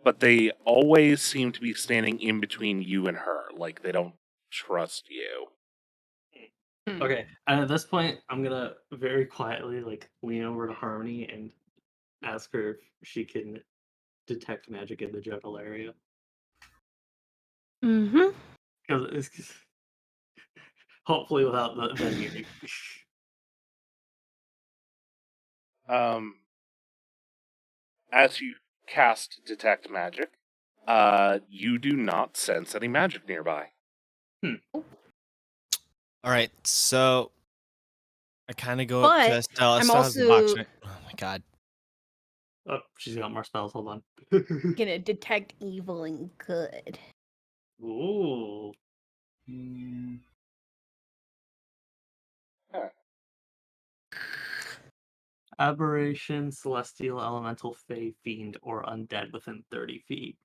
Speaker 3: but they always seem to be standing in between you and her, like they don't trust you.
Speaker 1: Okay, and at this point, I'm gonna very quietly like lean over to Harmony and ask her if she can detect magic in the general area.
Speaker 5: Mm-hmm.
Speaker 1: Because it's hopefully without the hearing.
Speaker 3: As you cast detect magic, you do not sense any magic nearby.
Speaker 4: All right, so I kind of go up
Speaker 5: But
Speaker 4: to Estelle.
Speaker 5: I'm
Speaker 4: Estelle has the box,
Speaker 5: also-
Speaker 4: right? Oh my god.
Speaker 1: Oh, she's got more spells. Hold on.
Speaker 5: Gonna detect evil and good.
Speaker 1: Ooh.
Speaker 2: Mm,
Speaker 1: Aberration, celestial, elemental, fey, fiend, or undead within 30 feet.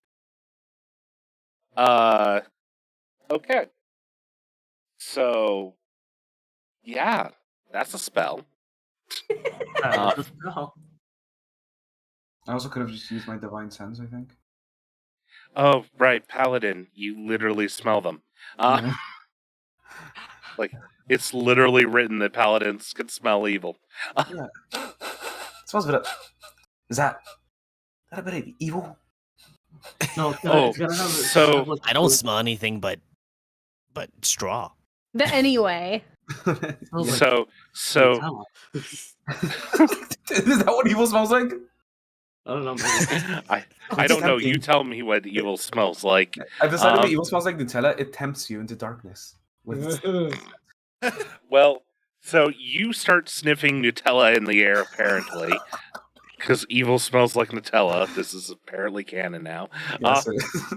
Speaker 3: Okay. So, yeah, that's a spell.
Speaker 1: That's a spell.
Speaker 2: I also could have just used my divine sense, I think.
Speaker 3: Oh, right, Paladin. You literally smell them.
Speaker 2: Yeah.
Speaker 3: Like, it's literally written that Paladins can smell evil.
Speaker 2: Yeah. It smells a bit of... Is that a bit of evil?
Speaker 1: No,
Speaker 3: Oh,
Speaker 1: it's gotta have
Speaker 3: so-
Speaker 1: like,
Speaker 4: I don't smell anything but straw.
Speaker 5: But anyway,
Speaker 1: it smells like
Speaker 3: So,
Speaker 1: Nutella.
Speaker 2: Is that what evil smells like?
Speaker 1: I don't know. Maybe.
Speaker 3: I don't know.
Speaker 2: tempting.
Speaker 3: You tell me what evil smells like.
Speaker 2: I've decided
Speaker 3: Um,
Speaker 2: when evil smells like Nutella, it tempts you into darkness. With
Speaker 3: Well, so you start sniffing Nutella in the air, apparently, because evil smells like Nutella. This is apparently canon now.
Speaker 2: yes, it is.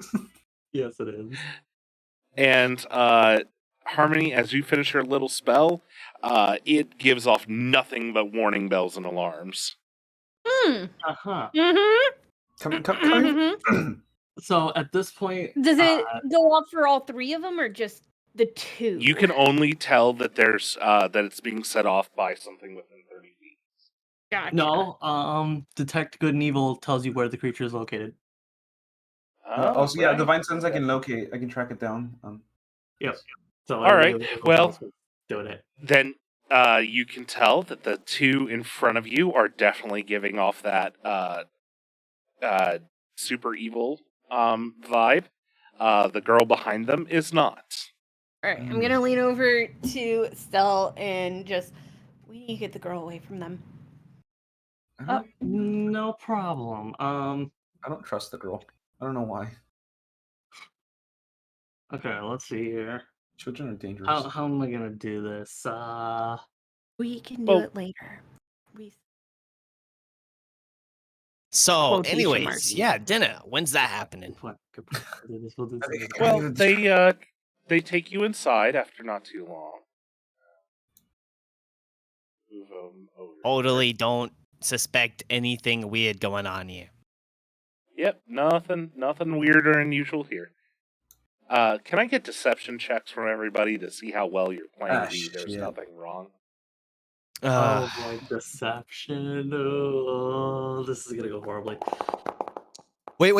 Speaker 1: Yes, it is.
Speaker 3: And Harmony, as you finish your little spell, it gives off nothing but warning bells and alarms.
Speaker 1: Uh-huh.
Speaker 5: Mm-hmm.
Speaker 2: Come.
Speaker 5: Mm-hmm.
Speaker 1: So at this point,
Speaker 5: Does it go up for all three of them or just the two?
Speaker 3: You can only tell that there's that it's being set off by something within 30 feet.
Speaker 5: Gotcha.
Speaker 1: no, detect good and evil tells you where the creature is located.
Speaker 2: Also, yeah,
Speaker 3: right.
Speaker 2: divine sense I can locate. I can track it down.
Speaker 1: Yep. So
Speaker 3: All right,
Speaker 1: everybody
Speaker 3: well-
Speaker 1: else was doing it.
Speaker 3: Then you can tell that the two in front of you are definitely giving off that super evil vibe. The girl behind them is not.
Speaker 5: All right, I'm gonna lean over to Estelle and just, we need to get the girl away from them.
Speaker 2: I
Speaker 1: No problem.
Speaker 2: don't trust the girl. I don't know why.
Speaker 1: Okay, let's see here.
Speaker 2: Children are dangerous.
Speaker 1: How am I gonna do this?
Speaker 5: We can do
Speaker 3: Well-
Speaker 5: it later. We
Speaker 4: So,
Speaker 5: Quotation
Speaker 4: anyways,
Speaker 5: marks.
Speaker 4: yeah, dinner. When's that happening?
Speaker 1: Good point. We'll do this.
Speaker 2: I think-
Speaker 3: Well, they take you inside after not too long. Move 'em over.
Speaker 4: Totally don't suspect anything weird going on here.
Speaker 3: Yep, nothing weird or unusual here. Can I get deception checks from everybody to see how well you're playing? There's
Speaker 2: shit.
Speaker 3: nothing wrong.
Speaker 1: Oh, my deception. Oh, this is gonna go horribly.
Speaker 4: Wait.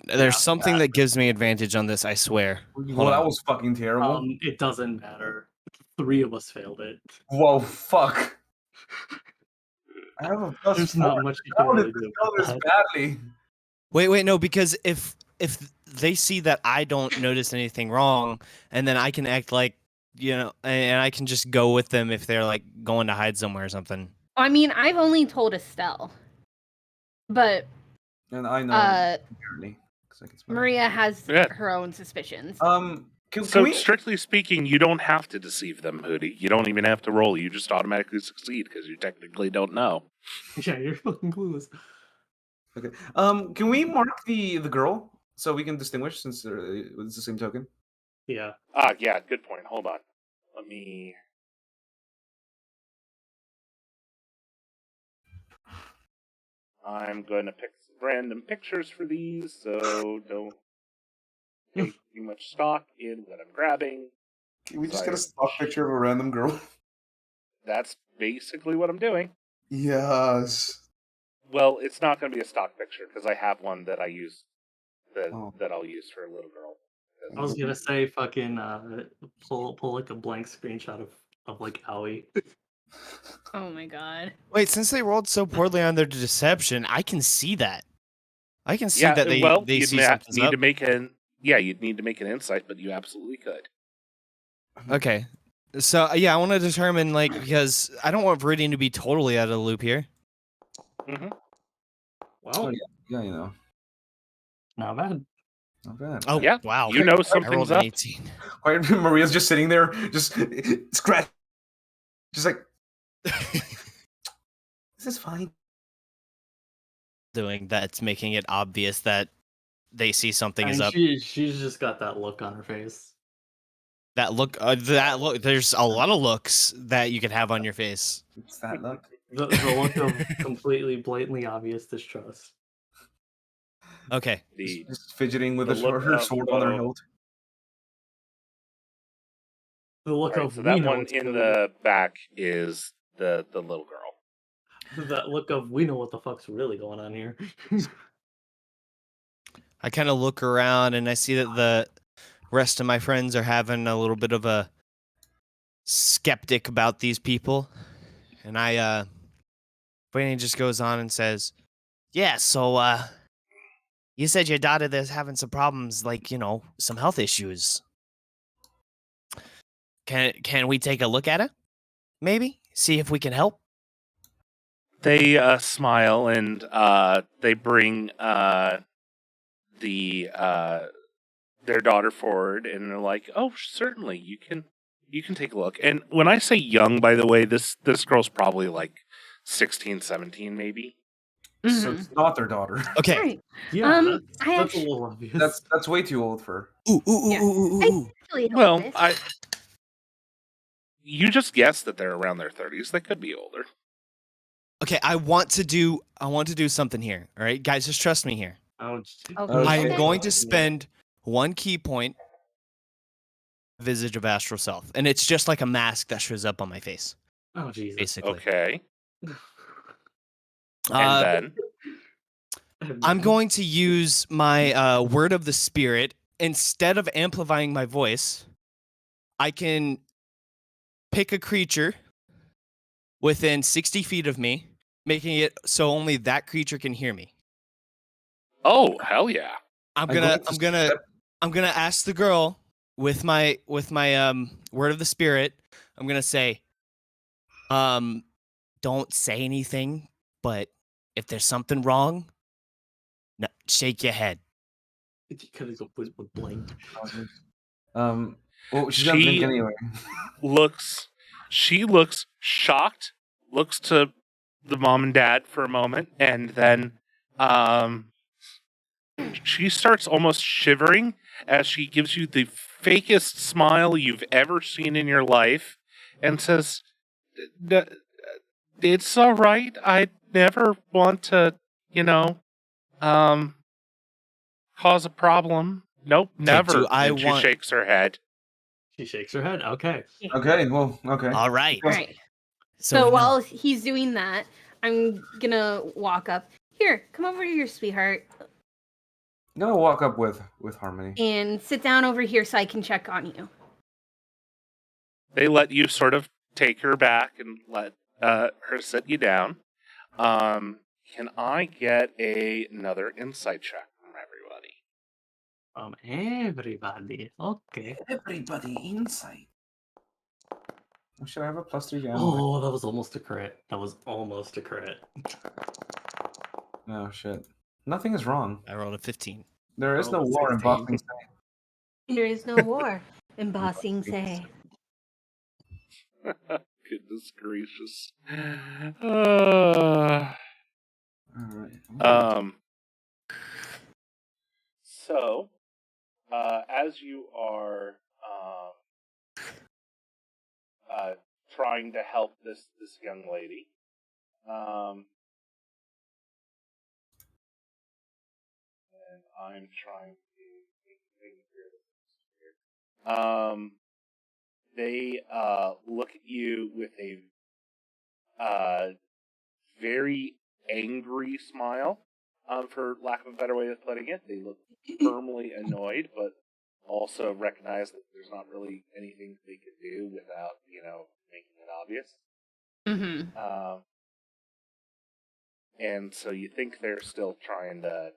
Speaker 4: There's something that gives me advantage on this, I swear.
Speaker 2: Well, that was fucking terrible.
Speaker 1: It doesn't matter. 3 of us failed it.
Speaker 2: Whoa, fuck. I have a plus
Speaker 1: There's
Speaker 2: 4.
Speaker 1: not much you can really do
Speaker 2: How
Speaker 1: about
Speaker 2: this
Speaker 1: that.
Speaker 2: badly.
Speaker 4: Wait, no, because if they see that I don't notice anything wrong, and then I can act like, and I can just go with them if they're like going to hide somewhere or something.
Speaker 5: I mean, I've only told Estelle, but
Speaker 2: And I know. Apparently. 'Cause I can smell it.
Speaker 5: Maria has
Speaker 3: Yeah.
Speaker 5: her own suspicions.
Speaker 2: Can
Speaker 3: So
Speaker 2: we?
Speaker 3: strictly speaking, you don't have to deceive them, Hoodie. You don't even have to roll. You just automatically succeed because you technically don't know.
Speaker 1: Yeah, you're fucking clueless.
Speaker 2: Okay. Can we mark the girl so we can distinguish since it's the same token?
Speaker 1: Yeah.
Speaker 3: Yeah, good point. Hold on. Let me. I'm going to pick some random pictures for these, so don't take too much stock in what I'm grabbing.
Speaker 2: Can we just
Speaker 3: Sorry.
Speaker 2: get a stock picture of a random girl?
Speaker 3: That's basically what I'm doing.
Speaker 2: Yes.
Speaker 3: Well, it's not going to be a stock picture because I have one that I use
Speaker 2: Oh.
Speaker 3: that I'll use for a little girl.
Speaker 1: I was gonna say fucking pull like a blank screenshot of like Owie.
Speaker 5: Oh my god.
Speaker 4: Wait, since they rolled so poorly on their deception, I can see that. I can see
Speaker 3: Yeah,
Speaker 4: that they
Speaker 3: you'd
Speaker 4: see
Speaker 3: need
Speaker 4: something's up.
Speaker 3: to make you'd need to make an insight, but you absolutely could.
Speaker 4: Okay. So yeah, I want to determine because I don't want Viridian to be totally out of the loop here.
Speaker 3: Mm-hmm.
Speaker 1: Well,
Speaker 2: Yeah, you know.
Speaker 1: not bad.
Speaker 2: Not bad.
Speaker 4: Oh
Speaker 3: Yeah,
Speaker 4: wow.
Speaker 3: you know
Speaker 4: I
Speaker 3: something's
Speaker 4: rolled an
Speaker 3: up.
Speaker 4: 18.
Speaker 2: Quiet. Maria's just sitting there, just scratch. Just like, this is fine.
Speaker 4: Doing that's making it obvious that they see something is
Speaker 1: And
Speaker 4: up.
Speaker 1: she's just got that look on her face.
Speaker 4: That look. There's a lot of looks that you can have on your face.
Speaker 2: It's that look.
Speaker 1: The look of completely blatantly obvious distrust.
Speaker 4: Okay.
Speaker 2: Just fidgeting with
Speaker 3: the
Speaker 2: her
Speaker 3: look
Speaker 2: sword on her hilt.
Speaker 1: The look
Speaker 3: Right,
Speaker 1: of
Speaker 3: so
Speaker 1: we
Speaker 3: that
Speaker 1: know
Speaker 3: one
Speaker 1: what's
Speaker 3: in
Speaker 1: going
Speaker 3: the back is the little girl.
Speaker 1: on. That look of we know what the fuck's really going on here.
Speaker 4: I kind of look around and I see that the rest of my friends are having a little bit of a skeptic about these people, and Brandon just goes on and says, "Yeah, so you said your daughter there's having some problems, some health issues. Can we take a look at it? Maybe see if we can help."
Speaker 3: They smile and they bring their daughter forward, and they're like, "Oh, certainly, you can take a look." And when I say young, by the way, this girl's probably like 16, 17 maybe.
Speaker 2: So it's not their daughter.
Speaker 4: Okay.
Speaker 5: Right.
Speaker 1: Yeah,
Speaker 5: I
Speaker 1: that's a
Speaker 5: actually-
Speaker 1: little obvious.
Speaker 2: That's way too old for her.
Speaker 5: Yeah.
Speaker 4: Ooh.
Speaker 5: Actually,
Speaker 3: Well,
Speaker 5: this.
Speaker 3: you just guessed that they're around their 30s. They could be older.
Speaker 4: Okay, I want to do something here. All right, guys, just trust me here.
Speaker 5: Okay.
Speaker 4: I am
Speaker 5: Okay.
Speaker 4: going to spend 1 key point. Visage of Astral Self, and it's just like a mask that shows up on my face,
Speaker 1: Oh Jesus.
Speaker 4: basically.
Speaker 3: Okay. And then
Speaker 4: I'm going to use my word of the spirit. Instead of amplifying my voice, I can pick a creature within 60 feet of me, making it so only that creature can hear me.
Speaker 3: oh, hell yeah.
Speaker 4: I'm gonna ask the girl with my word of the spirit. I'm gonna say, don't say anything, but if there's something wrong, no, shake your head.
Speaker 1: Because with blank.
Speaker 2: Well, she's gonna blink anyway.
Speaker 3: She looks shocked, looks to the mom and dad for a moment, and then she starts almost shivering as she gives you the fakest smile you've ever seen in your life and says, "It's all right. I never want to, cause a problem. Nope, never." And she shakes her head.
Speaker 1: She shakes her head. Okay.
Speaker 2: Okay, well, okay.
Speaker 4: All right.
Speaker 5: All right. So while he's doing that, I'm gonna walk up. here. Come over here, sweetheart.
Speaker 2: I'm gonna walk up with Harmony.
Speaker 5: And sit down over here so I can check on you.
Speaker 3: They let you sort of take her back and let her sit you down. Can I get another insight check from everybody?
Speaker 1: Everybody. Okay.
Speaker 2: Everybody inside. Should I have a +3 to
Speaker 1: Oh, that was almost a crit. That was almost a crit.
Speaker 2: Oh shit. Nothing is wrong.
Speaker 4: I rolled a 15.
Speaker 2: There is no
Speaker 1: Rolled a
Speaker 2: war in
Speaker 1: 16.
Speaker 2: Boxing Day.
Speaker 5: There is no war in Ba Sing Se.
Speaker 3: Goodness gracious.
Speaker 2: Alright.
Speaker 3: So, as you are trying to help this young lady, and I'm trying to think here. They look at you with a very angry smile, for lack of a better way of putting it. They look firmly annoyed, but also recognize that there's not really anything they could do without, making it obvious.
Speaker 5: Mm-hmm.
Speaker 3: And so you think they're still trying to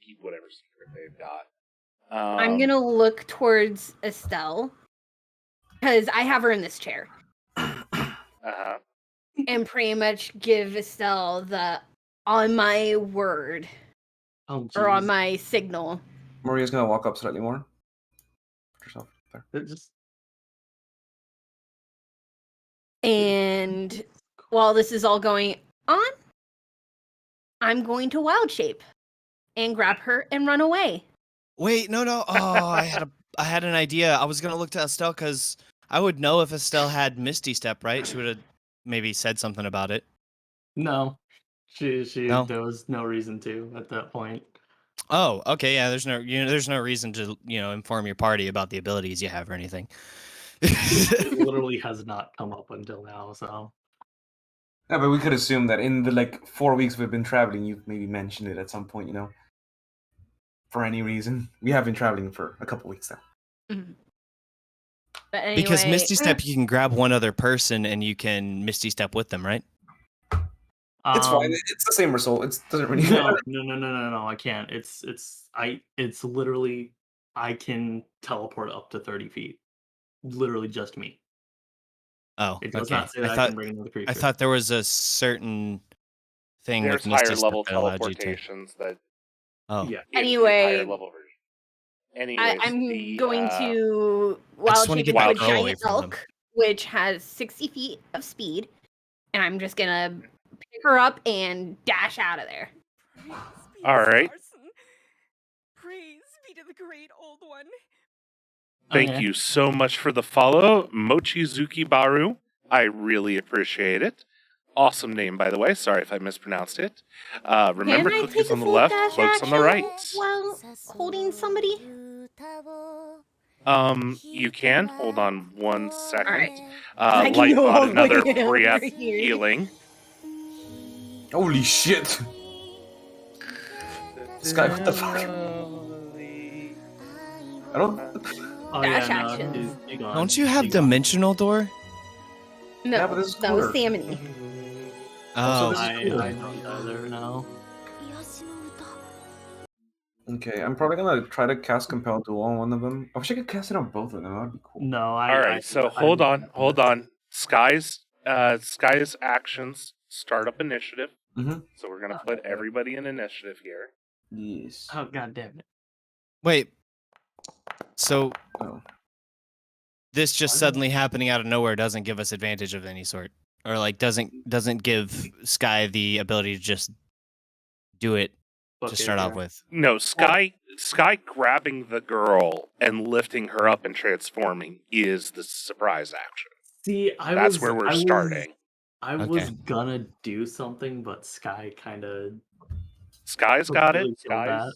Speaker 3: keep whatever secret they've got.
Speaker 5: I'm gonna look towards Estelle because I have her in this chair, and pretty much give Estelle the on my word or on my signal.
Speaker 2: Maria's gonna walk up slightly more. Put yourself there.
Speaker 1: Just
Speaker 5: And while this is all going on, I'm going to wild shape and grab her and run away.
Speaker 4: Wait, no. Oh, I had an idea. I was gonna look to Estelle because I would know if Estelle had Misty Step, right? She would have maybe said something about it.
Speaker 1: no. She
Speaker 4: No?
Speaker 1: there was no reason to at that point.
Speaker 4: Oh, okay, yeah. There's no reason to inform your party about the abilities you have or anything.
Speaker 1: It literally has not come up until now, so.
Speaker 2: Yeah, but we could assume that in the 4 weeks we've been traveling, you've maybe mentioned it at some point, for any reason. We have been traveling for a couple weeks now.
Speaker 5: Mm-hmm. But anyway,
Speaker 4: Because Misty Step, you can grab one other person and you can Misty Step with them, right?
Speaker 2: It's fine. It's the same result. It doesn't really
Speaker 1: No,
Speaker 2: matter.
Speaker 1: no. I can't. It's literally I can teleport up to 30 feet. Literally just me.
Speaker 4: Oh,
Speaker 1: It does
Speaker 4: okay.
Speaker 1: not say that I can bring another creature.
Speaker 4: I thought there was a certain thing
Speaker 3: There's
Speaker 4: with Misty
Speaker 3: higher
Speaker 4: Step
Speaker 3: level
Speaker 4: that allowed you to.
Speaker 3: teleportations that.
Speaker 4: Oh,
Speaker 1: Yeah.
Speaker 5: Anyway,
Speaker 3: higher level version. Anyways,
Speaker 5: I'm going to
Speaker 4: I just
Speaker 5: wild
Speaker 4: wanna
Speaker 5: shape
Speaker 4: get
Speaker 5: into a
Speaker 3: that
Speaker 4: girl away
Speaker 5: giant
Speaker 4: from them.
Speaker 5: elk, which has 60 feet of speed, and I'm just gonna pick her up and dash out of there.
Speaker 3: All right.
Speaker 6: Praise be to the great old one.
Speaker 3: Thank you so much for the follow, Mochizuki Baru. I really appreciate it. Awesome name, by the way. Sorry if I mispronounced it. Remember,
Speaker 5: Can I
Speaker 3: cookies
Speaker 5: take a
Speaker 3: on the
Speaker 5: full
Speaker 3: left,
Speaker 5: dash
Speaker 3: cloaks on the
Speaker 5: action
Speaker 3: right.
Speaker 5: while holding somebody?
Speaker 3: You can. Hold on one second.
Speaker 5: Alright. I can
Speaker 3: Light
Speaker 5: go
Speaker 3: bought
Speaker 5: all the way
Speaker 3: another
Speaker 5: over
Speaker 3: pre-up
Speaker 5: here.
Speaker 3: healing.
Speaker 2: Holy shit! This guy, what the fuck? I don't.
Speaker 1: Oh
Speaker 5: Dash
Speaker 1: yeah,
Speaker 5: action.
Speaker 1: no, he's gone.
Speaker 4: don't you have
Speaker 1: He's gone.
Speaker 4: Dimensional Door?
Speaker 5: No,
Speaker 2: Yeah, but this is
Speaker 5: that was
Speaker 2: cooler.
Speaker 5: Samony.
Speaker 4: Oh,
Speaker 2: this is cooler.
Speaker 1: I don't either now.
Speaker 2: Okay, I'm probably gonna try to cast Compel Duel on one of them. I wish I could cast it on both of them. That would be cool.
Speaker 1: No,
Speaker 3: All right, so hold on. Sky's actions start up initiative.
Speaker 2: Mhm.
Speaker 3: So we're gonna put everybody in initiative here.
Speaker 2: Yes.
Speaker 1: Oh god damn it.
Speaker 4: wait. So
Speaker 2: Oh.
Speaker 4: this just suddenly happening out of nowhere doesn't give us advantage of any sort, or doesn't give Sky the ability to just do it to start off with.
Speaker 3: No, Sky grabbing the girl and lifting her up and transforming is the surprise action.
Speaker 1: See,
Speaker 3: That's where we're starting.
Speaker 1: I
Speaker 4: Okay.
Speaker 1: was gonna do something, but Sky kind of.
Speaker 3: Sky's got it.
Speaker 1: killed that.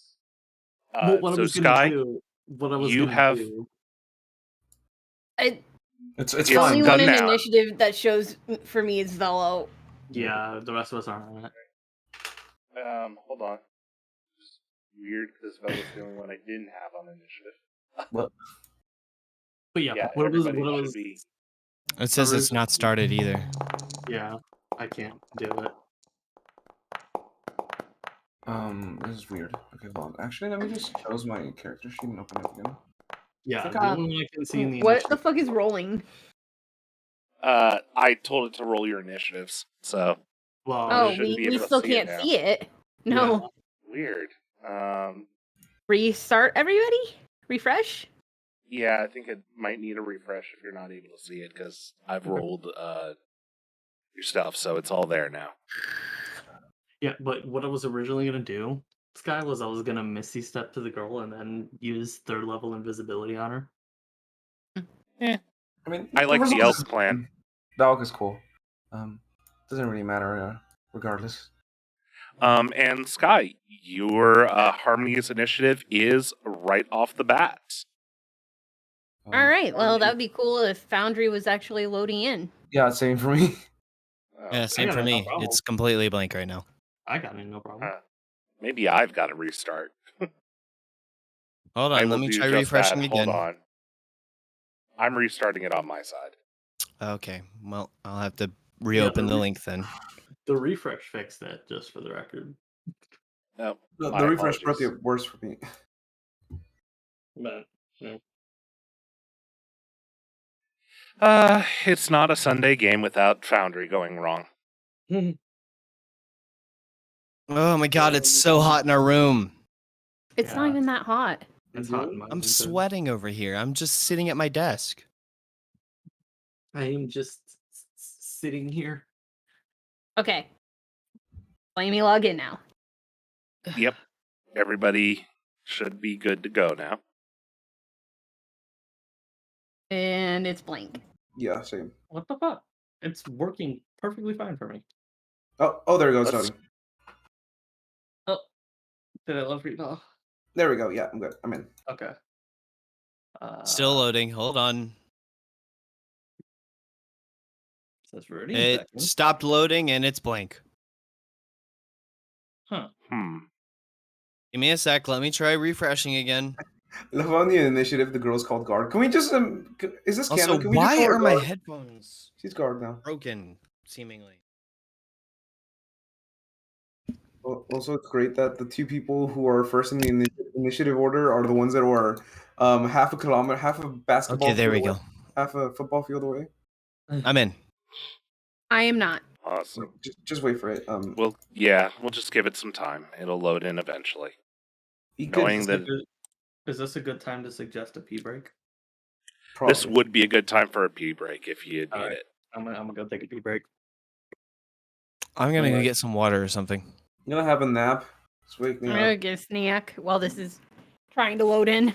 Speaker 3: Sky's.
Speaker 1: What I
Speaker 3: So
Speaker 1: was
Speaker 3: Sky,
Speaker 1: gonna do. What I was
Speaker 3: you
Speaker 1: gonna
Speaker 3: have.
Speaker 1: do.
Speaker 2: It's
Speaker 5: The
Speaker 3: done
Speaker 5: only one in
Speaker 3: now.
Speaker 5: initiative that shows for me is Velo.
Speaker 1: Yeah, the rest of us aren't on it.
Speaker 3: Hold on. It's weird because that was the only one I didn't have on initiative.
Speaker 2: What?
Speaker 1: But yeah,
Speaker 3: Yeah,
Speaker 1: what was
Speaker 3: everybody
Speaker 1: what
Speaker 3: should
Speaker 1: was
Speaker 3: be.
Speaker 4: It says it's not started either.
Speaker 1: Yeah, I can't do it.
Speaker 2: This is weird. Okay, hold on. Actually, let me just close my character sheet and open it again.
Speaker 1: Yeah,
Speaker 2: Fuck
Speaker 1: the
Speaker 2: off.
Speaker 1: only one I can see in the
Speaker 5: What the
Speaker 1: initiative-
Speaker 5: fuck is rolling?
Speaker 3: I told it to roll your initiatives, so
Speaker 1: Well,
Speaker 5: Oh,
Speaker 3: shouldn't be
Speaker 5: we
Speaker 3: able to
Speaker 5: still
Speaker 3: see it
Speaker 5: can't
Speaker 3: now.
Speaker 5: see it. No.
Speaker 3: weird.
Speaker 5: Restart everybody? Refresh?
Speaker 3: Yeah, I think it might need a refresh if you're not able to see it because I've rolled your stuff, so it's all there now.
Speaker 1: yeah, but what I was originally gonna do, Sky, was I was gonna Misty Step to the girl and then use third level invisibility on her.
Speaker 2: I mean,
Speaker 3: I like the
Speaker 2: result
Speaker 3: elk
Speaker 2: is-
Speaker 3: plan.
Speaker 2: The elk is cool. Doesn't really matter regardless.
Speaker 3: And Sky, your Harmony's initiative is right off the bat.
Speaker 5: All right. Well, that would be cool if Foundry was actually loading in.
Speaker 2: Yeah, same for me.
Speaker 4: Yeah, same
Speaker 1: got
Speaker 4: for
Speaker 1: it, no
Speaker 4: me.
Speaker 1: problem.
Speaker 4: It's completely blank right now.
Speaker 1: I got it, no problem.
Speaker 3: Maybe I've got to restart.
Speaker 4: Hold
Speaker 3: I
Speaker 4: on,
Speaker 3: will
Speaker 4: let me
Speaker 3: do
Speaker 4: try
Speaker 3: just
Speaker 4: refreshing
Speaker 3: that.
Speaker 4: again.
Speaker 3: Hold on. I'm restarting it on my side.
Speaker 4: Okay, well, I'll have to reopen the link then.
Speaker 1: The refresh fixed it, just for the record.
Speaker 3: No,
Speaker 2: The
Speaker 3: my
Speaker 2: refresh brought
Speaker 3: apologies.
Speaker 2: it worse for me.
Speaker 1: But yeah.
Speaker 3: It's not a Sunday game without Foundry going wrong.
Speaker 4: Oh my god, it's so hot in our room.
Speaker 5: It's not
Speaker 1: Yeah.
Speaker 5: even that hot.
Speaker 1: It's hot in my
Speaker 4: I'm
Speaker 1: room, too.
Speaker 4: sweating over here. I'm just sitting at my desk.
Speaker 1: I am just sitting here.
Speaker 5: Okay. Let me log in now.
Speaker 3: Yep. Everybody should be good to go now.
Speaker 5: And it's blank.
Speaker 2: Yeah, same.
Speaker 1: What the fuck? It's working perfectly fine for me.
Speaker 2: Oh, there it goes.
Speaker 3: Let's-
Speaker 2: Loading.
Speaker 1: Oh, did I love read off?
Speaker 2: There we go. Yeah, I'm good. I'm in.
Speaker 1: Okay.
Speaker 4: Still loading. Hold on.
Speaker 1: Says ready.
Speaker 4: It stopped loading and it's blank.
Speaker 1: Huh.
Speaker 4: Give me a sec. Let me try refreshing again.
Speaker 2: Love on the initiative. The girl's called guard. Can we just is this
Speaker 4: Also,
Speaker 2: canon? Can we
Speaker 4: why
Speaker 2: just call her
Speaker 4: are my
Speaker 2: guard?
Speaker 4: headphones
Speaker 2: She's guard now.
Speaker 4: broken, seemingly?
Speaker 2: Also, it's great that the two people who are first in the initiative order are the ones that were half a kilometer, half a basketball.
Speaker 4: Okay, there we
Speaker 2: field
Speaker 4: go.
Speaker 2: away, half a football field away.
Speaker 4: I'm in.
Speaker 5: I am not.
Speaker 3: Awesome.
Speaker 2: Just wait for it.
Speaker 3: We'll just give it some time. It'll load in eventually.
Speaker 2: Be
Speaker 3: Knowing
Speaker 2: good.
Speaker 3: that
Speaker 1: Is this a good time to suggest a pee break?
Speaker 3: this
Speaker 2: Probably.
Speaker 3: would be a good time for a pee break if you need
Speaker 1: Alright.
Speaker 3: it.
Speaker 1: I'm gonna go take a pee break.
Speaker 4: I'm gonna go
Speaker 2: Alright.
Speaker 4: get some water or something.
Speaker 2: I'm gonna have a nap. Just wake me
Speaker 5: I'm gonna
Speaker 2: up.
Speaker 5: get a snack while this is trying to load in.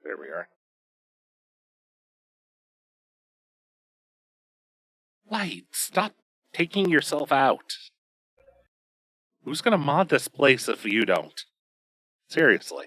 Speaker 3: There we are. Light, stop taking yourself out. Who's gonna mod this place if you don't? Seriously.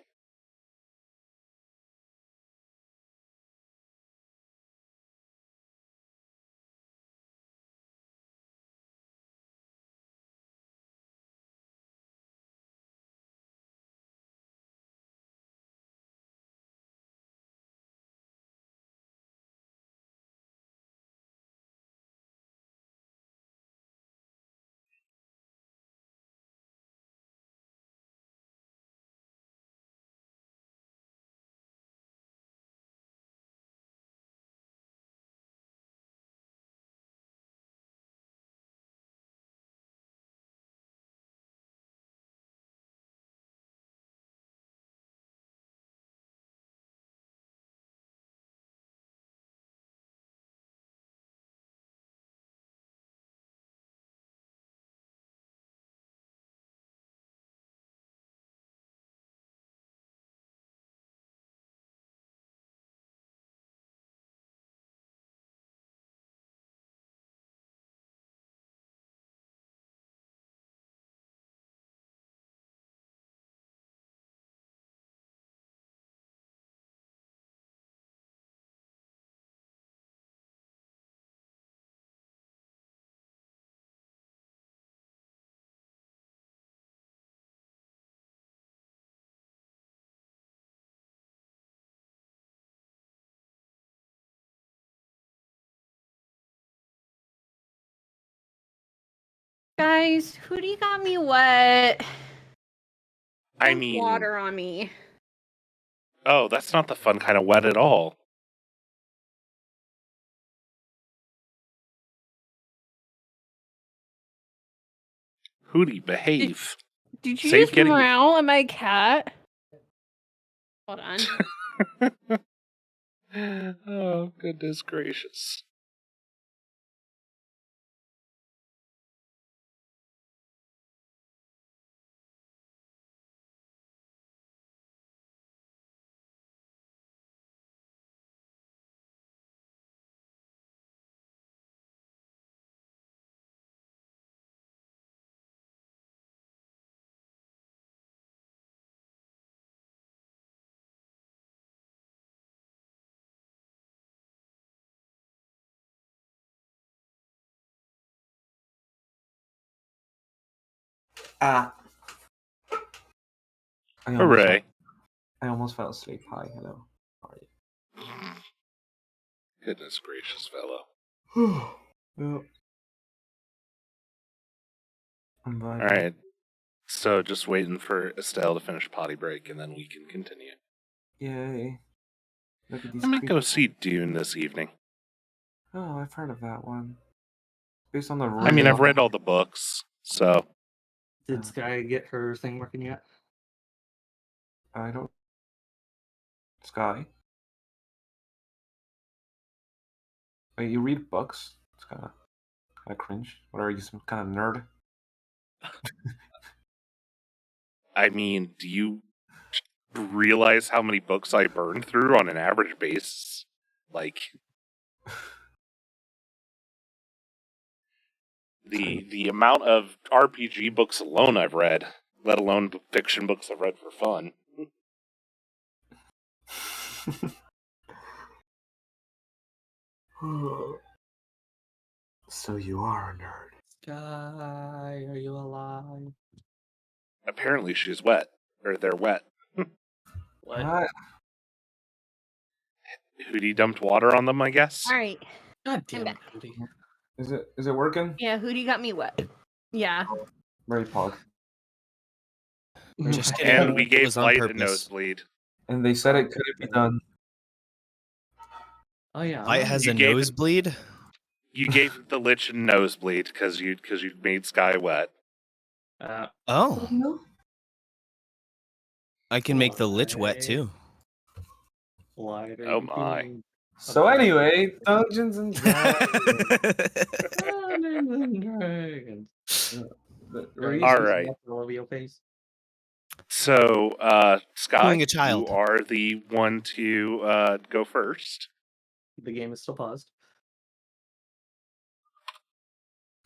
Speaker 5: guys, Hoodie got me wet.
Speaker 3: I
Speaker 6: Dumped
Speaker 3: mean,
Speaker 6: water on me.
Speaker 3: oh, that's not the fun kind of wet at all. Hootie, behave.
Speaker 6: Did you
Speaker 3: Save
Speaker 6: just
Speaker 3: getting-
Speaker 6: meow at my cat? Hold on.
Speaker 3: Oh, goodness gracious.
Speaker 2: Ah.
Speaker 3: Hooray.
Speaker 2: I almost fell asleep. Hi, hello. How are
Speaker 3: Goodness gracious, fellow.
Speaker 2: you? Well, I'm vibing.
Speaker 3: Alright. So just waiting for Estelle to finish potty break and then we can continue.
Speaker 2: Yay. Look at these
Speaker 3: I might go
Speaker 2: creatures.
Speaker 3: see Dune this evening.
Speaker 2: Oh, I've heard of that one. Based on the
Speaker 3: I mean,
Speaker 2: real-
Speaker 3: I've read all the books, so
Speaker 1: Did Sky get her thing working yet?
Speaker 2: I don't. Sky. Wait, you read books? It's kind of cringe. What are you, some kind of nerd?
Speaker 3: I mean, do you realize how many books I burn through on an average basis? Like the amount of RPG books alone I've read, let alone fiction books I've read for fun.
Speaker 2: So you are a nerd.
Speaker 1: Sky, are you alive?
Speaker 3: Apparently she's wet. Or they're wet.
Speaker 1: What?
Speaker 3: Hootie dumped water on them, I guess.
Speaker 5: All right.
Speaker 1: God damn it,
Speaker 5: back.
Speaker 1: Hootie.
Speaker 2: Is it working?
Speaker 5: Yeah, Hoodie got me wet. Yeah.
Speaker 2: Very pog.
Speaker 4: Just
Speaker 1: Okay.
Speaker 4: kidding.
Speaker 3: And we
Speaker 4: It
Speaker 3: gave
Speaker 4: was on
Speaker 3: Light a
Speaker 4: purpose.
Speaker 3: nosebleed.
Speaker 2: And they said it couldn't be done.
Speaker 1: Oh yeah.
Speaker 4: Light has
Speaker 3: You
Speaker 4: a
Speaker 3: gave it-
Speaker 4: nosebleed.
Speaker 3: You gave the Lich a nosebleed because you made Sky wet.
Speaker 4: Oh, I can make the lich wet
Speaker 1: Why?
Speaker 4: too.
Speaker 1: Why are
Speaker 3: Oh
Speaker 1: you
Speaker 3: my.
Speaker 1: doing
Speaker 2: So anyway, Dungeons and Dragons.
Speaker 1: Dungeons and Dragons?
Speaker 3: All right. So, Sky,
Speaker 4: Killing a child.
Speaker 3: you are the one to go first.
Speaker 1: The game is still paused.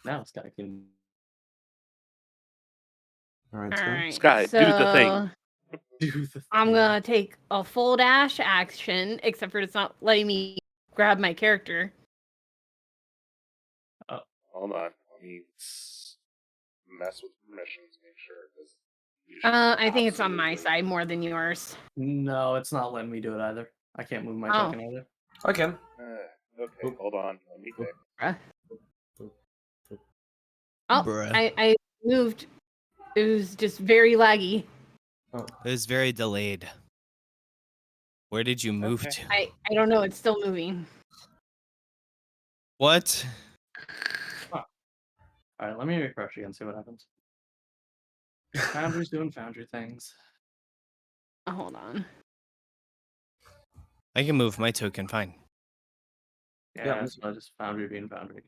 Speaker 1: Now Sky can.
Speaker 2: All right,
Speaker 5: All
Speaker 2: Sky.
Speaker 5: right.
Speaker 3: Sky, do the thing.
Speaker 1: Do the
Speaker 5: I'm
Speaker 1: thing.
Speaker 5: gonna take a full dash action, except for it's not letting me grab my character.
Speaker 3: Hold on. Let me mess with permissions, make sure. 'Cause you should
Speaker 5: I think it's on my
Speaker 3: absolutely-
Speaker 5: side more than yours.
Speaker 1: No, it's not letting me do it either. I can't move my
Speaker 5: Oh.
Speaker 1: token either.
Speaker 2: I can.
Speaker 3: Okay, hold on. Let me pick.
Speaker 5: Oh,
Speaker 4: Bruh.
Speaker 5: I moved. It was just very laggy.
Speaker 2: Oh.
Speaker 4: It was very delayed. Where did you move
Speaker 3: Okay.
Speaker 4: to?
Speaker 5: I don't know. It's still moving.
Speaker 4: What?
Speaker 1: Alright, let me refresh again, see what happens. Foundry's doing Foundry things.
Speaker 5: Hold on.
Speaker 4: I can move my token. Fine.
Speaker 1: Yeah, so just Foundry being Foundry.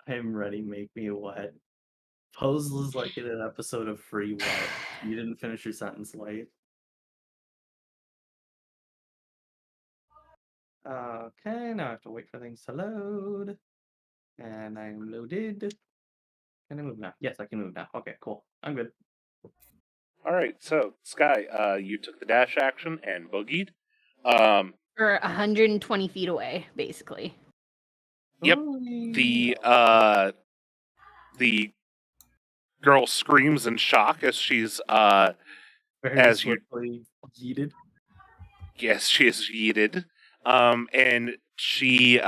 Speaker 1: I'm ready, make me wet. Pose is like in an episode of Free Wet. You didn't finish your sentence, Light. Okay, now I have to wait for things to load. And I'm loaded. Can I move now? Yes, I can move now. Okay, cool. I'm good.
Speaker 3: All right, so Sky, you took the dash action and boogied.
Speaker 5: Or 120 feet away, basically.
Speaker 3: Yep. The girl screams in shock as she's
Speaker 1: Very
Speaker 3: as you-
Speaker 1: swiftly yeeted.
Speaker 3: yes, she is yeeted. And she's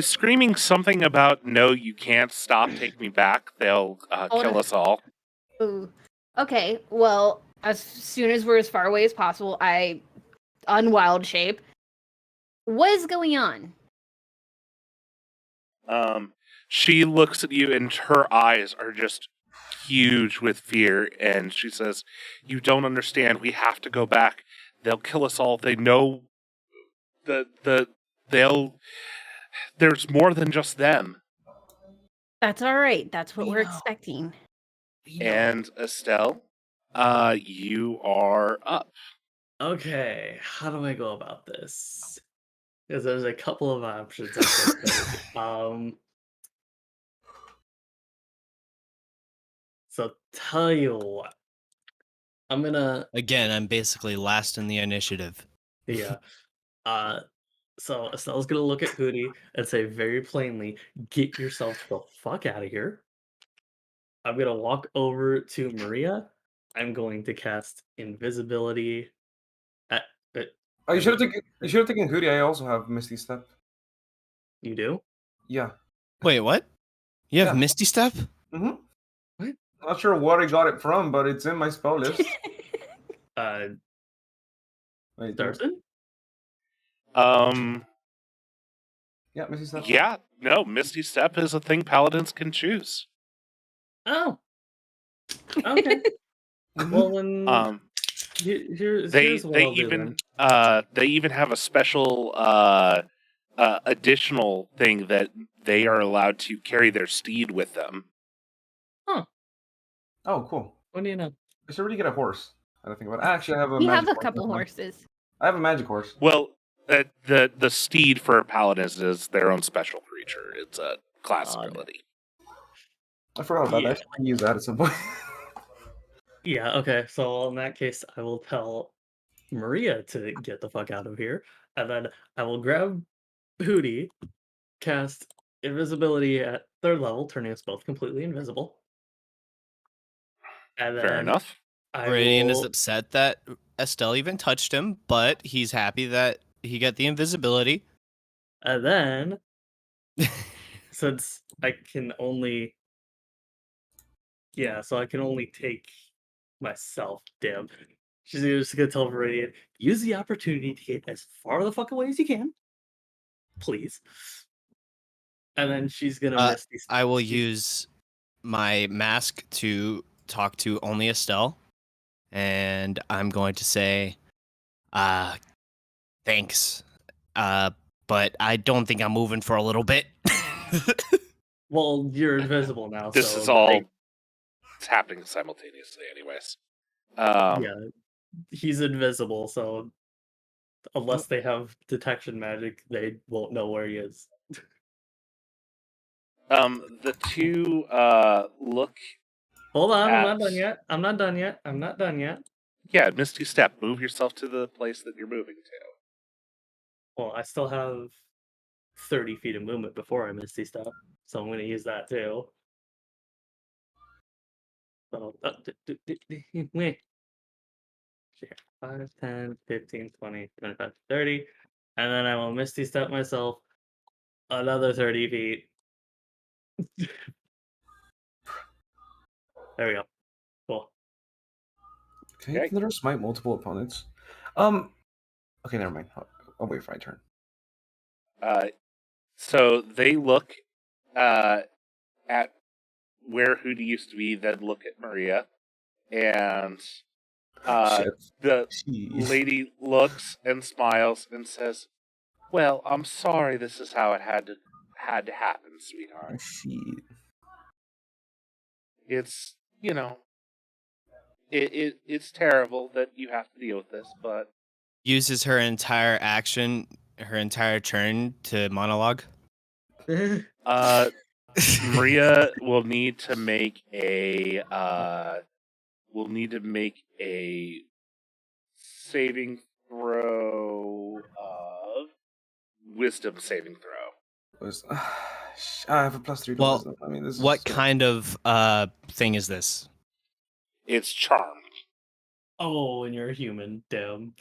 Speaker 3: screaming something about, "No, you can't stop. Take me back. They'll kill us all."
Speaker 5: Ooh. Okay, well, as soon as we're as far away as possible, I unwild shape. What is going on?
Speaker 3: She looks at you and her eyes are just huge with fear, and she says, "You don't understand. We have to go back. They'll kill us all. They know they'll there's more than just them."
Speaker 5: That's all right. That's what
Speaker 2: We
Speaker 5: we're
Speaker 2: know.
Speaker 5: expecting.
Speaker 3: And Estelle, you are up.
Speaker 1: Okay, how do I go about this? Because there's a couple of options I could take. So tell you what, I'm gonna
Speaker 4: Again, I'm basically last in the initiative.
Speaker 1: yeah. So Estelle's gonna look at Hootie and say very plainly, "Get yourself the fuck out of here." I'm gonna walk over to Maria. I'm going to cast invisibility at.
Speaker 2: Oh, you
Speaker 1: at
Speaker 2: should have
Speaker 1: Maria.
Speaker 2: taken. You should have taken Hoodie. I also have Misty Step.
Speaker 1: You do?
Speaker 2: Yeah.
Speaker 4: Wait, what? You have
Speaker 2: Yeah.
Speaker 4: Misty Step?
Speaker 2: Mm-hmm.
Speaker 1: What?
Speaker 2: Not sure what I got it from, but it's in my spell list. Wait,
Speaker 1: Darson?
Speaker 2: yeah, Misty Step.
Speaker 3: Yeah, no, Misty Step is a thing paladins can choose.
Speaker 1: Oh. Okay.
Speaker 2: Mhm.
Speaker 1: Well then, here's what
Speaker 3: They
Speaker 1: I'll do then.
Speaker 3: even have a special additional thing that they are allowed to carry their steed with them.
Speaker 1: Huh?
Speaker 2: Oh, cool.
Speaker 1: What do you know?
Speaker 2: I should really get a horse. I don't think about it. Actually, I have a
Speaker 5: We
Speaker 2: magic
Speaker 5: have a
Speaker 2: horse.
Speaker 5: couple
Speaker 2: Never mind.
Speaker 5: horses.
Speaker 2: I have a magic horse.
Speaker 3: Well, the steed for paladins is their own special creature. It's a class
Speaker 1: Odd.
Speaker 3: ability.
Speaker 2: I forgot about
Speaker 1: Yeah.
Speaker 2: that. I should use that at some point.
Speaker 1: Yeah, okay. So in that case, I will tell Maria to get the fuck out of here, and then I will grab Hootie, cast invisibility at 3rd level, turning us both completely invisible. And
Speaker 3: Fair
Speaker 1: then
Speaker 3: enough.
Speaker 1: I
Speaker 4: Meridian is
Speaker 1: will,
Speaker 4: upset that Estelle even touched him, but he's happy that he got the invisibility.
Speaker 1: and then since I can only, yeah, so I can only take myself. Damn. She's just gonna tell Meridian, use the opportunity to get as far the fuck away as you can, please. And then she's gonna miss these.
Speaker 4: I will use my mask to talk to only Estelle, and I'm going to say, thanks, but I don't think I'm moving for a little bit.
Speaker 1: Well, you're invisible now,
Speaker 3: This
Speaker 1: so
Speaker 3: is all
Speaker 1: like,
Speaker 3: it's happening simultaneously, anyways.
Speaker 1: yeah, he's invisible, so unless
Speaker 2: Mm.
Speaker 1: they have detection magic, they won't know where he is.
Speaker 3: The two look.
Speaker 1: Hold on, I'm not
Speaker 3: At-
Speaker 1: done yet. I'm not done yet. I'm not done yet.
Speaker 3: Yeah, Misty Step. Move yourself to the place that you're moving to.
Speaker 1: Well, I still have 30 feet of movement before I Misty Step, so I'm going to use that too. So, wait. 5, 10, 15, 20, 25, 30. And then I will Misty Step myself another 30 feet. There we go. Cool.
Speaker 2: Okay,
Speaker 3: Okay.
Speaker 2: can there smite multiple opponents? Okay, never mind. I'll wait for my turn.
Speaker 3: So they look at where Hoodie used to be, then look at Maria, and
Speaker 2: Shit.
Speaker 3: the
Speaker 2: Jeez.
Speaker 3: lady looks and smiles and says, "Well, I'm sorry. This is how it had to happen, sweetheart.
Speaker 2: Shit.
Speaker 3: It's it's terrible that you have to deal with this, but."
Speaker 4: Uses her entire action, her entire turn to monologue.
Speaker 3: Maria will need to make a saving throw of wisdom saving throw.
Speaker 2: I have a +3 to
Speaker 4: Well,
Speaker 2: wisdom. I mean, this is
Speaker 4: What
Speaker 2: so-
Speaker 4: kind of thing is this?
Speaker 3: It's charmed.
Speaker 1: Oh, and you're a human. Damn.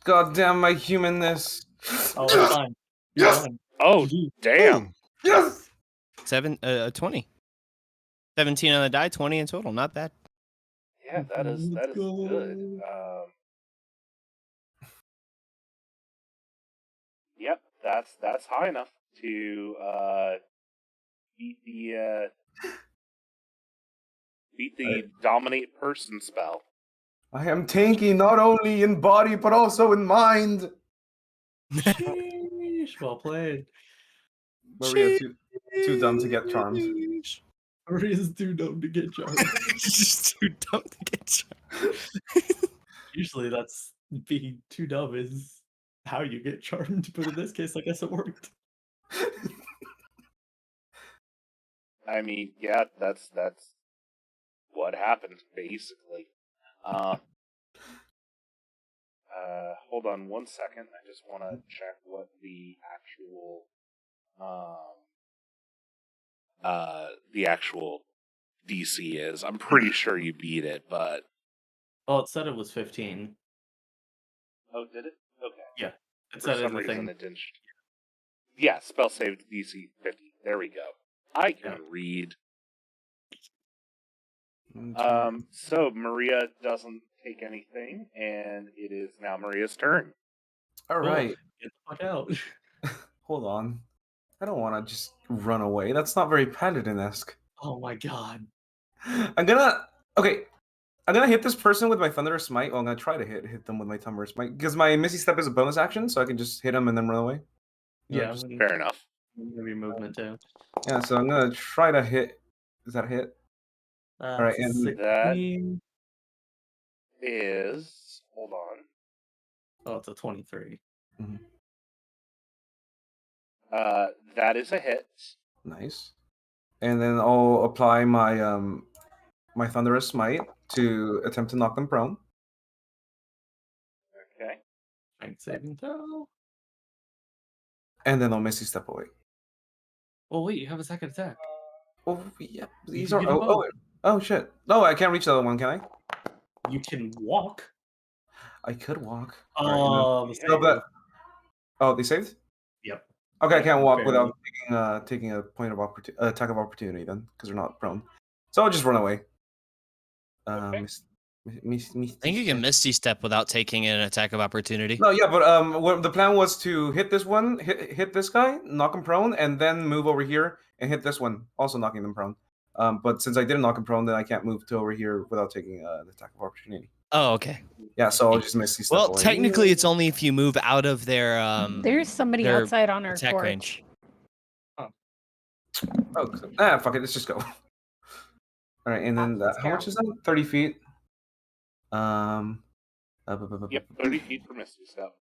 Speaker 2: God damn my humanness.
Speaker 1: Oh, it's fine. You're
Speaker 2: Yes!
Speaker 1: fine.
Speaker 3: Oh,
Speaker 1: GG.
Speaker 3: damn.
Speaker 2: Yes!
Speaker 4: 20. 17 on the die, 20 in total. Not bad.
Speaker 3: Yeah, that is
Speaker 1: Let's
Speaker 3: good.
Speaker 1: go.
Speaker 3: Yep, that's high enough to beat the dominate person spell.
Speaker 2: I am tanky not only in body but also in mind.
Speaker 1: Sheesh, well played.
Speaker 2: Maria too dumb to get charmed.
Speaker 1: Maria's too dumb to get charmed.
Speaker 4: Just too dumb to get charmed.
Speaker 1: Usually that's being too dumb is how you get charmed, but in this case, I guess it worked.
Speaker 3: I mean, yeah, that's what happened basically. Hold on one second. I just want to check what the actual DC is. I'm pretty sure you beat it, but
Speaker 1: Oh, it said it was 15.
Speaker 3: oh, did it? Okay.
Speaker 1: Yeah, it
Speaker 3: For
Speaker 1: said
Speaker 3: some
Speaker 1: in the
Speaker 3: reason
Speaker 1: thing.
Speaker 3: it didn't. Yeah, spell saved DC 50. There we go. I can read. So Maria doesn't take anything, and it is now Maria's turn.
Speaker 2: All
Speaker 1: Cool.
Speaker 2: right.
Speaker 1: Get the fuck out.
Speaker 2: Hold on. I don't want to just run away. That's not very Paladin-esque.
Speaker 1: Oh my god.
Speaker 2: I'm gonna hit this person with my Thunderous Smite. Well, I'm gonna try to hit them with my Thunderous Smite because my Misty Step is a bonus action, so I can just hit them and then run away. You know,
Speaker 1: Yeah,
Speaker 2: just-
Speaker 3: Fair enough.
Speaker 1: maybe movement too.
Speaker 2: yeah. So I'm gonna try to hit. Is that a hit? Alright,
Speaker 1: It's a
Speaker 2: and-
Speaker 1: 16.
Speaker 3: Is hold on.
Speaker 1: Oh, it's a 23.
Speaker 3: That is a hit.
Speaker 2: Nice. And then I'll apply my my Thunderous Smite to attempt to knock them prone.
Speaker 3: Okay.
Speaker 1: Strength saving throw.
Speaker 2: And then I'll Misty Step away.
Speaker 1: Oh wait, you have a second attack.
Speaker 2: Oh yeah,
Speaker 1: You
Speaker 2: these
Speaker 1: can
Speaker 2: are
Speaker 1: get a bow.
Speaker 2: oh shit. No, I can't reach the other one, can I?
Speaker 1: You can walk.
Speaker 2: I could walk.
Speaker 1: Oh,
Speaker 2: No, but oh, they saved?
Speaker 1: Yep.
Speaker 2: Okay, I
Speaker 1: Yeah,
Speaker 2: can't walk
Speaker 1: barely.
Speaker 2: without taking a point of attack of opportunity then, because they're not prone. So I'll just run away.
Speaker 3: Okay.
Speaker 4: I think you can Misty Step without taking an attack of opportunity.
Speaker 2: No, yeah, but what the plan was to hit this one, hit this guy, knock him prone, and then move over here and hit this one, also knocking them prone. But since I didn't knock him prone, then I can't move to over here without taking an attack of opportunity.
Speaker 4: Oh, okay.
Speaker 2: Yeah, so I'll just Misty Step
Speaker 4: Well,
Speaker 2: away.
Speaker 4: technically, it's only if you move out of their
Speaker 6: There's somebody
Speaker 4: their
Speaker 6: outside on our
Speaker 4: attack
Speaker 6: porch.
Speaker 4: range.
Speaker 2: Oh, fuck it, let's just go. All right, and then how much is that? 30 feet.
Speaker 3: Yep, 30 feet for Misty Step.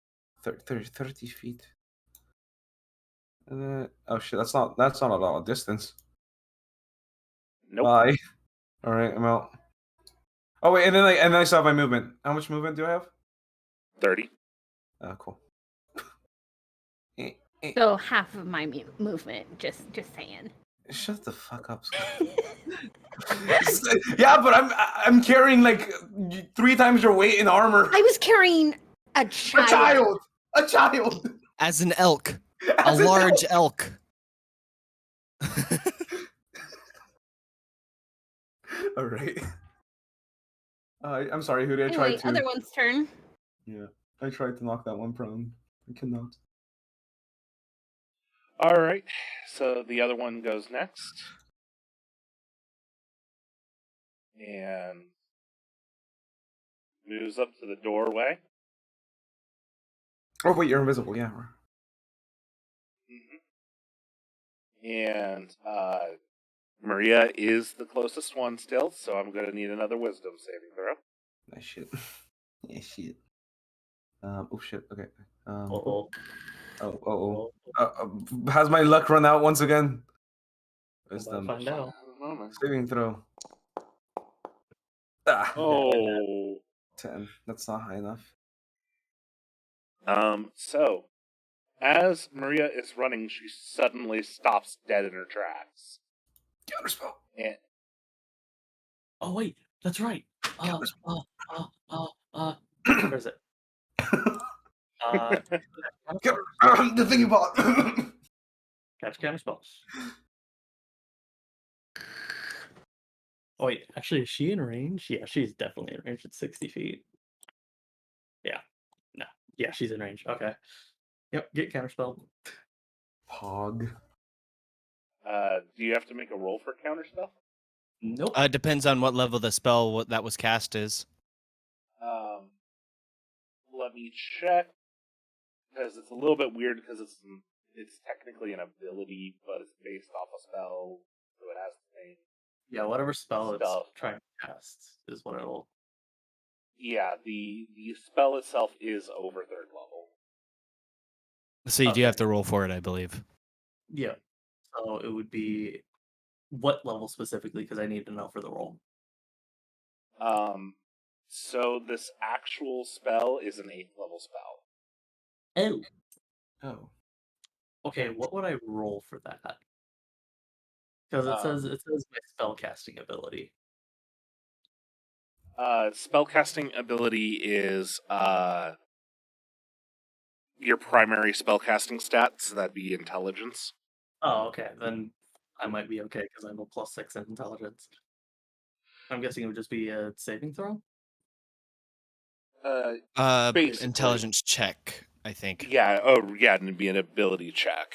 Speaker 2: 30 feet. Oh shit, that's not a lot of distance.
Speaker 3: Nope.
Speaker 2: Bye. All right, I'm out. Oh wait, and then I still have my movement. How much movement do I have?
Speaker 3: 30.
Speaker 2: Cool.
Speaker 5: So half of my movement, just saying.
Speaker 2: Shut the fuck up, Scott. Yeah, but I'm carrying like 3 times your weight in armor.
Speaker 5: I was carrying a child.
Speaker 2: A child.
Speaker 4: As an elk,
Speaker 2: As
Speaker 4: a
Speaker 2: an
Speaker 4: large elk.
Speaker 2: All right. I'm sorry, Hoodie. I
Speaker 5: Anyway,
Speaker 2: tried to.
Speaker 5: other one's turn.
Speaker 2: Yeah, I tried to knock that one prone. I cannot.
Speaker 3: All right. So the other one goes next. And moves up to the doorway.
Speaker 2: Oh wait, you're invisible. Yeah.
Speaker 3: And Maria is the closest one still, so I'm going to need another wisdom saving throw.
Speaker 2: Nice shit. Yeah, shit. Oh shit. Okay.
Speaker 1: Uh-oh.
Speaker 2: Has my luck run out once again?
Speaker 1: Wisdom. Find out.
Speaker 2: Saving throw. Ah,
Speaker 3: Oh.
Speaker 2: 10. That's not high enough.
Speaker 3: So, as Maria is running, she suddenly stops dead in her tracks.
Speaker 2: Counterspell.
Speaker 3: And
Speaker 1: Oh wait, that's right. Where is it?
Speaker 2: The thing you bought.
Speaker 1: Catch counter spells. Oh wait, actually, is she in range? Yeah, she's definitely in range at 60 feet. Yeah. No. Yeah, she's in range. Okay. Yep, get counterspell.
Speaker 2: Pog.
Speaker 3: Do you have to make a roll for counterspell?
Speaker 1: Nope.
Speaker 4: Depends on what level the spell that was cast is.
Speaker 3: Let me check because it's a little bit weird because it's technically an ability, but it's based off a spell, so it has the same.
Speaker 1: Yeah, whatever spell it's
Speaker 3: Spell.
Speaker 1: trying to cast is what it'll.
Speaker 3: Yeah, the spell itself is over 3rd level.
Speaker 4: So you do
Speaker 1: Okay.
Speaker 4: have to roll for it, I believe.
Speaker 1: Yeah. So it would be what level specifically? Because I need to know for the roll.
Speaker 3: So this actual spell is an 8th level spell.
Speaker 1: Oh.
Speaker 2: Oh.
Speaker 1: Okay, what would I roll for that? Because it says my spell casting ability.
Speaker 3: Spellcasting ability is your primary spellcasting stat, so that'd be intelligence.
Speaker 1: Oh, okay. Then I might be okay because I'm a +6 in intelligence. I'm guessing it would just be a saving throw.
Speaker 3: Basically.
Speaker 4: Intelligence check, I think.
Speaker 3: Yeah. Oh, yeah. It'd be an ability check.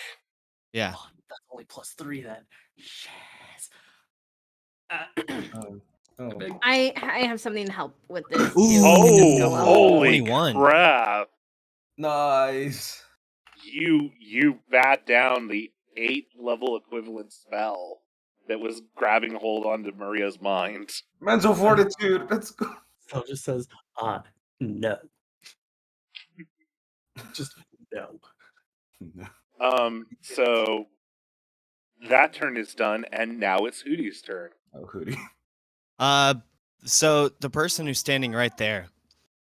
Speaker 4: Yeah.
Speaker 1: Oh, that's only +3 then. Yes.
Speaker 2: Oh.
Speaker 1: Big.
Speaker 5: I have something to help with this.
Speaker 4: Ooh.
Speaker 5: too. We can just go
Speaker 4: Oh,
Speaker 5: out.
Speaker 3: holy
Speaker 4: 21.
Speaker 3: crap!
Speaker 2: Nice.
Speaker 3: You bat down the 8th level equivalent spell that was grabbing hold onto Maria's mind.
Speaker 2: Mental fortitude. Let's go.
Speaker 1: So it just says, no. Just no.
Speaker 3: So that turn is done, and now it's Hootie's turn.
Speaker 2: Oh, Hoodie.
Speaker 4: So the person who's standing right there,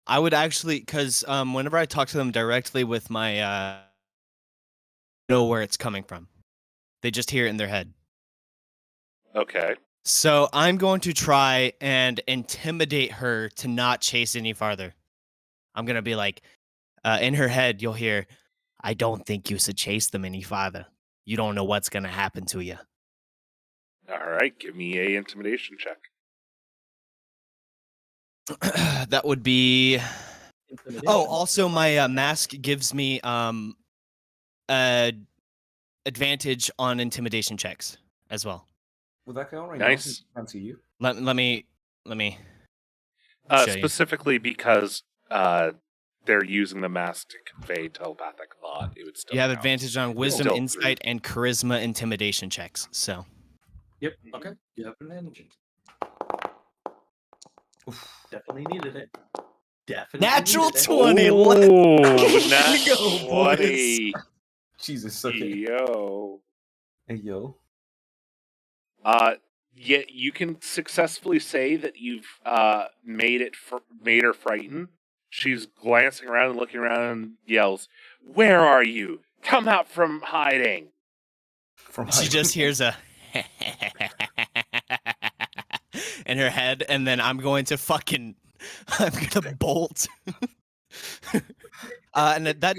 Speaker 4: I would actually, because whenever I talk to them directly with my, know where it's coming from. They just hear it in their head.
Speaker 3: Okay.
Speaker 4: So I'm going to try and intimidate her to not chase any farther. I'm going to be like, in her head, you'll hear, I don't think you should chase them any farther. You don't know what's going to happen to you.
Speaker 3: All right. Give me a intimidation check.
Speaker 4: That would be...
Speaker 1: Intimidation.
Speaker 4: Oh, also my mask gives me advantage on intimidation checks as well.
Speaker 2: Well, that guy already
Speaker 3: Nice.
Speaker 2: can't see you.
Speaker 4: Let me show you.
Speaker 3: Specifically because they're using the mask to convey telepathic thought. It would still
Speaker 4: You have
Speaker 3: count.
Speaker 4: advantage on wisdom,
Speaker 3: Still
Speaker 4: insight, and charisma intimidation checks. So
Speaker 1: Yep. Okay. You have advantage. Definitely needed it. Definitely.
Speaker 4: Natural
Speaker 1: needed it.
Speaker 4: 20.
Speaker 3: Ooh,
Speaker 4: Let's
Speaker 3: nat
Speaker 4: go, boys.
Speaker 3: 20.
Speaker 2: Jesus. Okay.
Speaker 3: Yo.
Speaker 2: Hey, yo.
Speaker 3: Yeah, you can successfully say that you've made her frightened. She's glancing around and looking around and yells, "Where are you? Come out from hiding!"
Speaker 2: From
Speaker 4: She just hears a in her head, and then I'm going to bolt. And that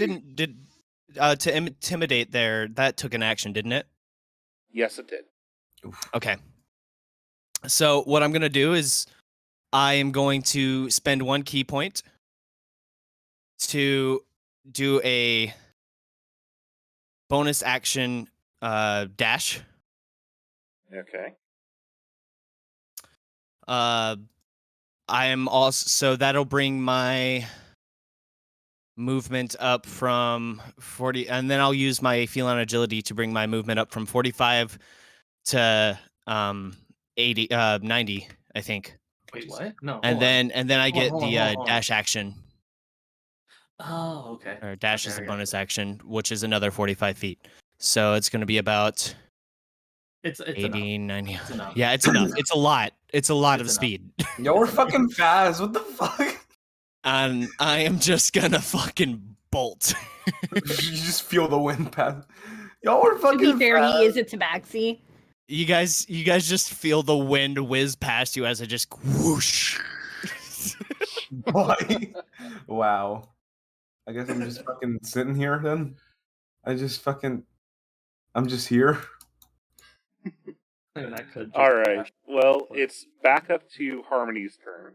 Speaker 4: to intimidate there, that took an action, didn't it?
Speaker 3: Yes, it did.
Speaker 4: Okay. So what I'm going to do is I am going to spend 1 key point to do a bonus action dash.
Speaker 3: Okay.
Speaker 4: I am also, so that'll bring my movement up from 40, and then I'll use my feline agility to bring my movement up from 45 to 80 90, I think.
Speaker 1: Wait, what? No.
Speaker 4: And
Speaker 1: hold on.
Speaker 4: then I get
Speaker 1: Hold on,
Speaker 4: the
Speaker 1: hold on.
Speaker 4: dash action.
Speaker 1: Oh, okay.
Speaker 4: Or dash
Speaker 1: Okay,
Speaker 4: is a
Speaker 1: I got
Speaker 4: bonus
Speaker 1: you.
Speaker 4: action, which is another 45 feet. So it's going to be about
Speaker 1: It's
Speaker 4: 80,
Speaker 1: enough.
Speaker 4: 90.
Speaker 1: It's enough.
Speaker 4: Yeah, it's enough. It's a lot. It's a lot of
Speaker 1: It's enough.
Speaker 4: speed.
Speaker 2: Y'all were fucking fast. What the fuck?
Speaker 4: And I am just going to fucking bolt.
Speaker 2: You just feel the wind pass. Y'all were
Speaker 5: To
Speaker 2: fucking
Speaker 5: be fair,
Speaker 2: fast.
Speaker 5: he is a tabaxi.
Speaker 4: You guys just feel the wind whiz past you as it just whoosh.
Speaker 2: Boy. Wow. I guess I'm just fucking sitting here then. I'm just here.
Speaker 1: I mean, I could.
Speaker 3: All right. Well, it's back up to Harmony's turn.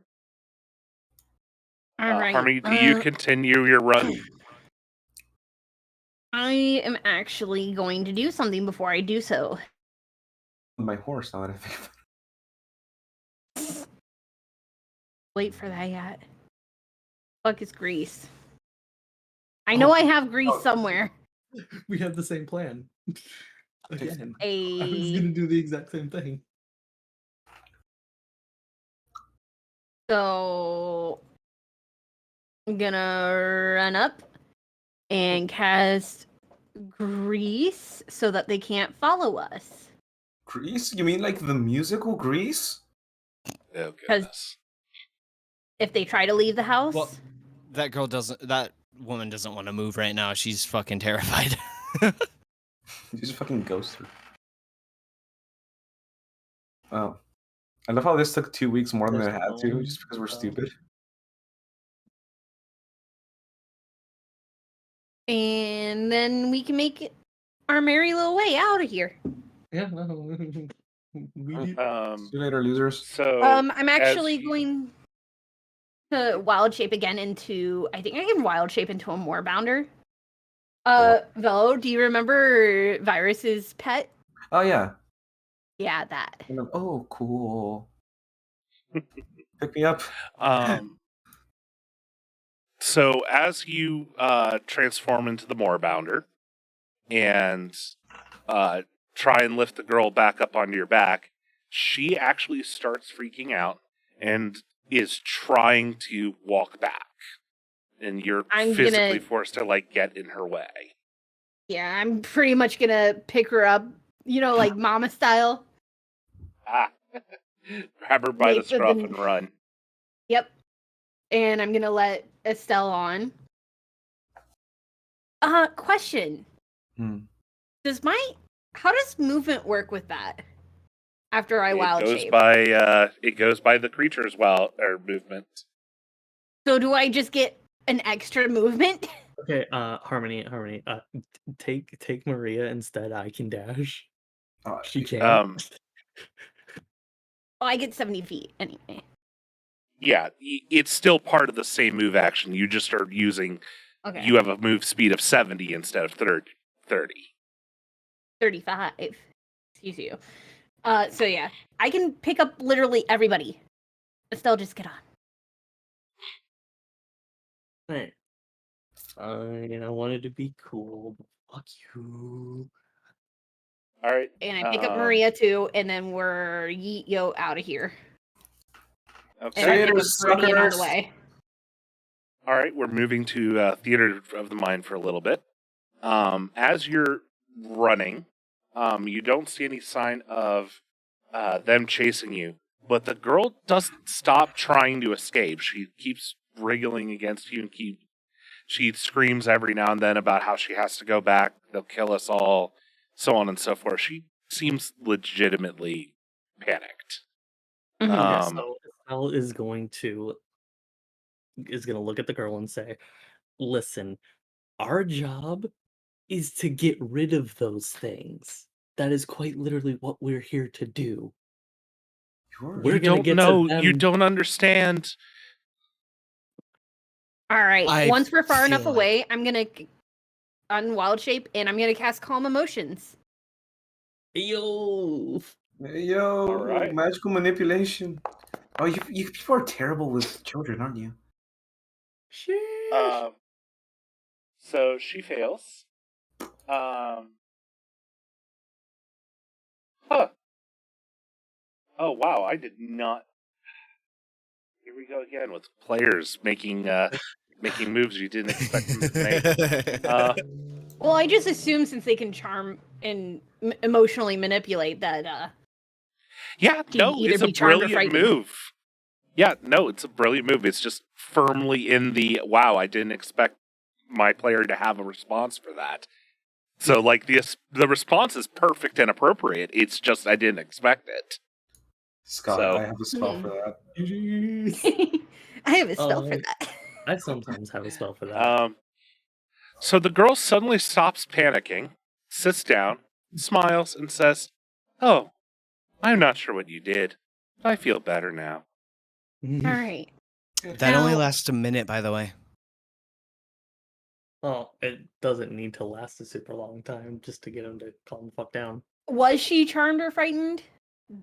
Speaker 5: All right.
Speaker 3: Harmony, do you continue your run?
Speaker 5: I am actually going to do something before I do so.
Speaker 2: My horse, now that I think about it.
Speaker 5: Wait for that yet. Fuck is grease. I know I have grease somewhere.
Speaker 1: We have the same plan. Again, I was
Speaker 5: A
Speaker 1: gonna do the exact same thing.
Speaker 5: so I'm gonna run up and cast grease so that they can't follow us.
Speaker 2: Grease? You mean like the musical Grease?
Speaker 3: Oh,
Speaker 5: 'Cause-
Speaker 3: goodness.
Speaker 5: If they try to leave the house,
Speaker 4: Well, that woman doesn't want to move right now. She's fucking terrified.
Speaker 2: You just fucking ghost her. Oh. I love how this took 2 weeks more than it had to, just because we're stupid.
Speaker 5: and then we can make our merry little way out of here.
Speaker 1: Yeah, no. We do.
Speaker 2: See you later, losers.
Speaker 3: So,
Speaker 5: I'm actually
Speaker 3: as you-
Speaker 5: going to wild shape again into. I think I can wild shape into a moorbounder. Velo, do you remember Virus's pet?
Speaker 2: Oh, yeah.
Speaker 5: Yeah, that.
Speaker 2: Oh, cool. Pick me up.
Speaker 3: So as you transform into the Moorbounder and try and lift the girl back up onto your back, she actually starts freaking out and is trying to walk back. And you're physically forced to like get in her way.
Speaker 5: Yeah, I'm pretty much gonna pick her up, like mama style.
Speaker 3: Grab her by the
Speaker 5: Wait for
Speaker 3: scruff
Speaker 5: the-
Speaker 3: and run.
Speaker 5: Yep. And I'm gonna let Estelle on. Question. How does movement work with that? After I wild shape.
Speaker 3: It goes by the creature's movement.
Speaker 5: So do I just get an extra movement?
Speaker 1: Okay, Harmony, take Maria instead. I can dash. She can.
Speaker 5: Oh, I get 70 feet anyway.
Speaker 3: Yeah, it's still part of the same move action. You just are using.
Speaker 5: Okay.
Speaker 3: You have a move speed of 70 instead of 30.
Speaker 5: 35. Excuse you. So yeah, I can pick up literally everybody. Estelle, just get on.
Speaker 1: Hey. Fine, I wanted to be cool, but fuck you.
Speaker 3: All right.
Speaker 5: And I pick up Maria too, and then we're yeet yo out of here.
Speaker 3: Okay.
Speaker 5: And I pick up Meridian on the way.
Speaker 3: All right, we're moving to Theater of the Mind for a little bit. As you're running, you don't see any sign of them chasing you, but the girl doesn't stop trying to escape. She keeps wriggling against you and she screams every now and then about how she has to go back, they'll kill us all, so on and so forth. She seems legitimately panicked.
Speaker 1: Yeah, so Estelle is going to look at the girl and say, listen, our job is to get rid of those things. That is quite literally what we're here to do.
Speaker 3: You don't know. You don't understand.
Speaker 5: All right.
Speaker 4: I
Speaker 5: Once we're far enough
Speaker 4: feel like-
Speaker 5: away, I'm gonna unwild shape and I'm gonna cast Calm Emotions.
Speaker 1: Yo,
Speaker 2: Yo,
Speaker 3: All right.
Speaker 2: magical manipulation. Oh, you people are terrible with children, aren't you?
Speaker 3: So she fails. Huh. Oh wow, I did not. Here we go again with players making moves you didn't expect them to make.
Speaker 5: Well, I just assume since they can charm and emotionally manipulate that.
Speaker 3: Yeah,
Speaker 5: Can
Speaker 3: no,
Speaker 5: either
Speaker 3: it's a
Speaker 5: be charmed or
Speaker 3: brilliant
Speaker 5: frightened.
Speaker 3: move. Yeah, no, it's a brilliant move. It's just firmly in the wow. I didn't expect my player to have a response for that. So, like the response is perfect and appropriate. It's just I didn't expect it.
Speaker 2: Scott,
Speaker 3: So-
Speaker 2: I have a spell for that.
Speaker 1: Jeez.
Speaker 5: I have a spell for
Speaker 1: Oh.
Speaker 5: that.
Speaker 1: I sometimes have a spell for that.
Speaker 3: So the girl suddenly stops panicking, sits down, smiles, and says, "Oh, I'm not sure what you did, but I feel better now."
Speaker 5: All right.
Speaker 4: That only
Speaker 5: Now-
Speaker 4: lasts a minute, by the way.
Speaker 1: Well, it doesn't need to last a super long time just to get him to calm the fuck down.
Speaker 5: Was she charmed or frightened?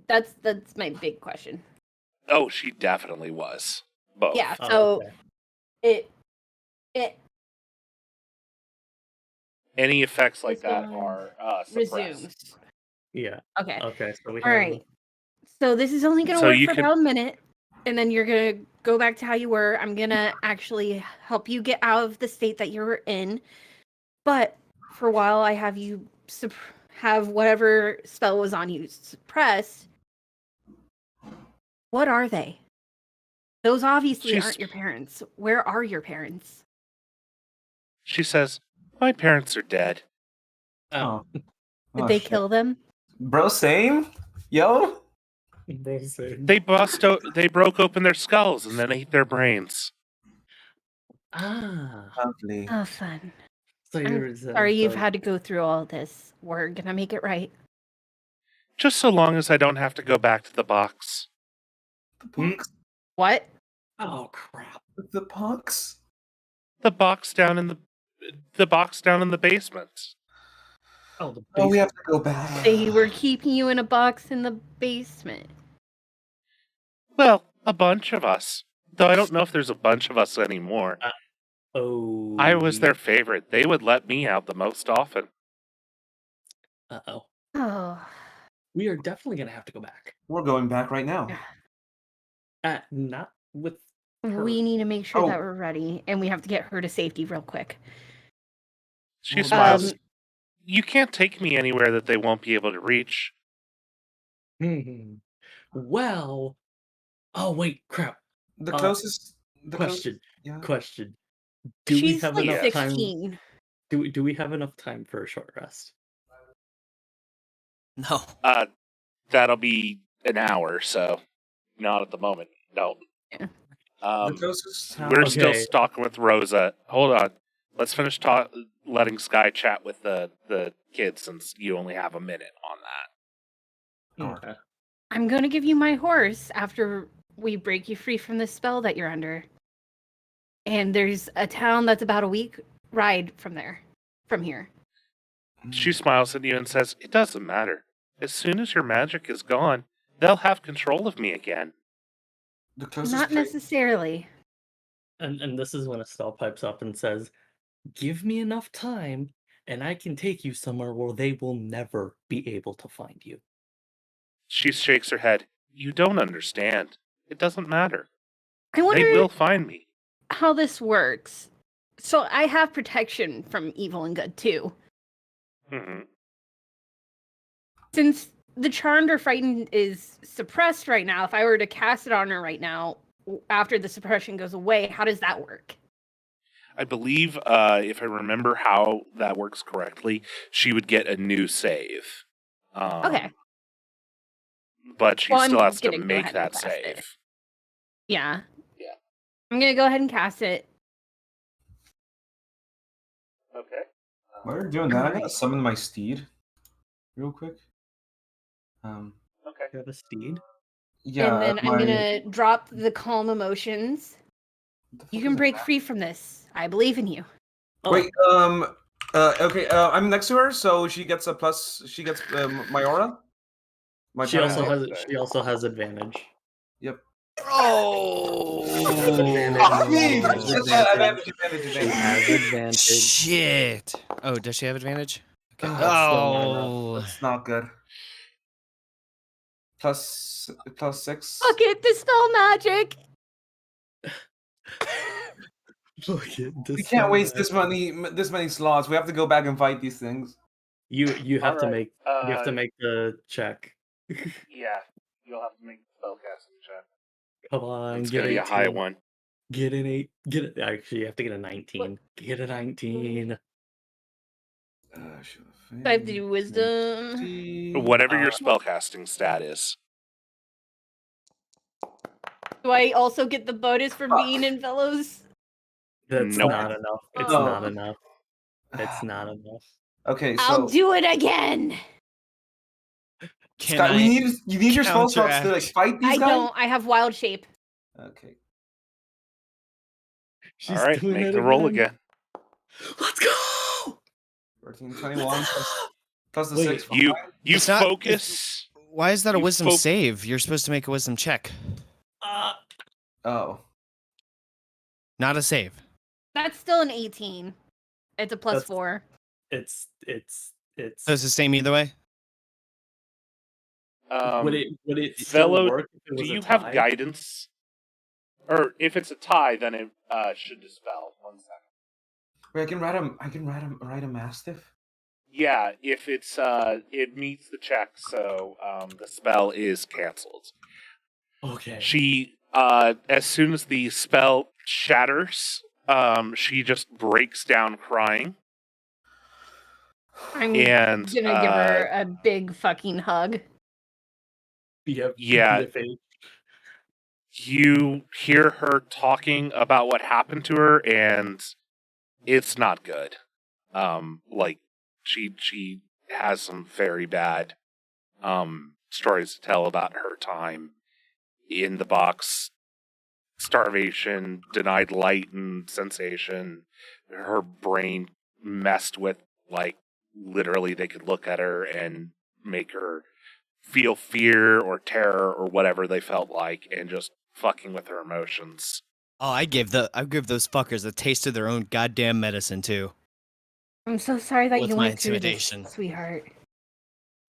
Speaker 5: That's my big question.
Speaker 3: Oh, she definitely was. Both.
Speaker 5: Yeah.
Speaker 1: Oh,
Speaker 5: So
Speaker 1: okay.
Speaker 5: it
Speaker 3: Any effects like
Speaker 5: This
Speaker 3: that
Speaker 5: one
Speaker 3: are suppressed.
Speaker 5: resumes.
Speaker 1: Yeah.
Speaker 5: Okay.
Speaker 1: Okay, so we
Speaker 5: All
Speaker 1: have
Speaker 5: right. So this is only gonna
Speaker 3: So
Speaker 5: work
Speaker 3: you
Speaker 5: for
Speaker 3: can-
Speaker 5: about a minute, and then you're gonna go back to how you were. I'm gonna actually help you get out of the state that you were in, but for a while, I have you have whatever spell was on you suppressed. What are they? Those obviously
Speaker 3: She's-
Speaker 5: aren't your parents. Where are your parents?
Speaker 3: She says, "My parents are dead."
Speaker 1: Oh,
Speaker 5: Did
Speaker 2: Oh,
Speaker 5: they
Speaker 2: shit.
Speaker 5: kill them?
Speaker 2: Bro, same? Yo?
Speaker 3: They they broke open their skulls and then ate their brains.
Speaker 1: Ah,
Speaker 2: Lovely.
Speaker 5: Oh, fun.
Speaker 1: so
Speaker 5: I'm
Speaker 1: you're
Speaker 5: sorry you've
Speaker 1: so-
Speaker 5: had to go through all this. We're gonna make it right.
Speaker 3: Just so long as I don't have to go back to the box.
Speaker 2: The punks?
Speaker 5: What?
Speaker 1: Oh crap!
Speaker 2: The punks?
Speaker 3: The box down in the box down in the basement.
Speaker 1: Oh, the
Speaker 2: Oh, we have
Speaker 1: basement.
Speaker 2: to go back.
Speaker 5: They were keeping you in a box in the basement.
Speaker 3: Well, a bunch of us. Though I don't know if there's a bunch of us anymore.
Speaker 1: Oh,
Speaker 3: I was their favorite. They would let me out the most often.
Speaker 1: Uh-oh.
Speaker 5: Oh.
Speaker 1: We are definitely gonna have to go back.
Speaker 2: We're going back right now.
Speaker 1: Not with her.
Speaker 5: We need to make sure that
Speaker 2: Oh.
Speaker 5: we're ready, and we have to get her to safety real quick.
Speaker 3: She
Speaker 2: Um,
Speaker 3: smiles. You can't take me anywhere that they won't be able to reach.
Speaker 1: Well. Oh wait, crap.
Speaker 2: The closest... The
Speaker 1: Question.
Speaker 2: yeah.
Speaker 1: Question. Do we
Speaker 5: She's
Speaker 1: have
Speaker 5: like
Speaker 1: enough time?
Speaker 5: 16.
Speaker 1: Do we have enough time for a short rest?
Speaker 4: No.
Speaker 3: That'll be an hour, so not at the moment. No.
Speaker 5: Yeah.
Speaker 2: The closest town...
Speaker 3: We're still
Speaker 1: Okay.
Speaker 3: stalking with Rosa. Hold on. Let's finish letting Sky chat with the kids since you only have a minute on that.
Speaker 1: Okay.
Speaker 5: I'm going to give you my horse after we break you free from this spell that you're under. And there's a town that's about a week ride from here.
Speaker 3: She smiles at you and says, "It doesn't matter. As soon as your magic is gone, they'll have control of me again."
Speaker 2: The closest
Speaker 5: Not
Speaker 2: place...
Speaker 5: necessarily.
Speaker 1: And this is when Estelle pipes up and says, "Give me enough time, and I can take you somewhere where they will never be able to find you."
Speaker 3: She shakes her head. "You don't understand. It doesn't matter.
Speaker 5: I wonder
Speaker 3: They will find me."
Speaker 5: how this works. So I have protection from evil and good too.
Speaker 3: hmm
Speaker 5: Since the charmed or frightened is suppressed right now, if I were to cast it on her right now, after the suppression goes away, how does that work?
Speaker 3: I believe, if I remember how that works correctly, she would get a new save.
Speaker 5: Okay.
Speaker 3: But she
Speaker 5: Well, I'm
Speaker 3: still has to
Speaker 5: gonna go
Speaker 3: make
Speaker 5: ahead and
Speaker 3: that
Speaker 5: cast
Speaker 3: save.
Speaker 5: it. Yeah.
Speaker 3: Yeah.
Speaker 5: I'm gonna go ahead and cast it.
Speaker 3: Okay.
Speaker 2: While you're doing that, I gotta
Speaker 5: Alright.
Speaker 2: summon my steed. Real quick.
Speaker 3: Okay.
Speaker 1: You have a steed?
Speaker 2: Yeah,
Speaker 5: and then
Speaker 2: my...
Speaker 5: I'm gonna drop the calm emotions.
Speaker 2: What the fuck
Speaker 5: You
Speaker 2: is
Speaker 5: can
Speaker 2: it?
Speaker 5: break free from this. I believe in you.
Speaker 1: Oh,
Speaker 2: Wait, okay, I'm next to her, so she gets a plus. She gets my aura. My
Speaker 1: she
Speaker 2: paladin
Speaker 1: also
Speaker 2: aura.
Speaker 1: has she also has advantage.
Speaker 2: Yep.
Speaker 4: Oh.
Speaker 2: Fuck me!
Speaker 1: Advantage.
Speaker 2: Advantage.
Speaker 1: She has advantage.
Speaker 4: Shit. Oh, does she have advantage? Okay.
Speaker 2: Oh,
Speaker 4: Oh.
Speaker 2: That's not good. Plus 6.
Speaker 5: Fuck it, dispel magic.
Speaker 1: Look at this.
Speaker 2: We can't waste this many slots. We have to go back and fight these things.
Speaker 1: You have to
Speaker 3: Alright,
Speaker 1: make the check.
Speaker 3: Yeah, you'll have to make the spellcasting check.
Speaker 1: Come on,
Speaker 3: It's
Speaker 1: get
Speaker 3: gonna be a high
Speaker 1: 18.
Speaker 3: one.
Speaker 1: Get an 8. Get it. Actually, you have to get a 19. Get a 19.
Speaker 2: Should have
Speaker 5: I have to do wisdom.
Speaker 3: Whatever your
Speaker 1: Uh,
Speaker 3: spellcasting stat is.
Speaker 5: Do I also get the bonus for being in Velos?
Speaker 1: That's
Speaker 3: Nope.
Speaker 1: not enough. It's
Speaker 5: Oh.
Speaker 1: not enough. It's not enough.
Speaker 2: Okay,
Speaker 5: I'll
Speaker 2: so
Speaker 5: do it again.
Speaker 4: Can
Speaker 2: Scott,
Speaker 4: I
Speaker 2: you need your spell slots to like
Speaker 4: counteract?
Speaker 2: fight these
Speaker 5: I
Speaker 2: guys.
Speaker 5: don't. I have wild shape.
Speaker 2: Okay.
Speaker 1: She's
Speaker 3: All right,
Speaker 1: doing
Speaker 3: make
Speaker 1: it
Speaker 3: the roll again.
Speaker 1: Let's go!
Speaker 2: 14, 21 plus the
Speaker 1: Wait,
Speaker 2: 6.
Speaker 3: You
Speaker 4: It's not-
Speaker 3: focus.
Speaker 4: Why is that a
Speaker 3: You
Speaker 4: wisdom
Speaker 3: fo-
Speaker 4: save? You're supposed to make a wisdom check,
Speaker 2: Oh.
Speaker 4: not a save.
Speaker 5: That's still an 18. It's a plus
Speaker 1: That's-
Speaker 5: 4.
Speaker 1: It's
Speaker 4: So it's the same either way.
Speaker 1: would it still
Speaker 3: Velo,
Speaker 1: work if it
Speaker 3: do
Speaker 1: was
Speaker 3: you
Speaker 1: a
Speaker 3: have
Speaker 1: tie?
Speaker 3: guidance? Or if it's a tie, then it should dispel. 1 second.
Speaker 2: Wait, I can ride a mastiff?
Speaker 3: Yeah, if it's it meets the check, so the spell is canceled.
Speaker 1: Okay.
Speaker 3: She as soon as the spell shatters, she just breaks down crying.
Speaker 5: I'm
Speaker 3: And
Speaker 5: gonna give her a big fucking hug.
Speaker 3: Yeah. You hear her talking about what happened to her, and it's not good. Like she has some very bad stories to tell about her time in the box. Starvation, denied light and sensation. Her brain messed with, like, literally they could look at her and make her feel fear or terror or whatever they felt like, and just fucking with her emotions.
Speaker 4: Oh, I give those fuckers a taste of their own goddamn medicine too.
Speaker 5: I'm so sorry that
Speaker 4: With
Speaker 5: you
Speaker 4: my
Speaker 5: went through
Speaker 4: intimidation.
Speaker 5: this, sweetheart.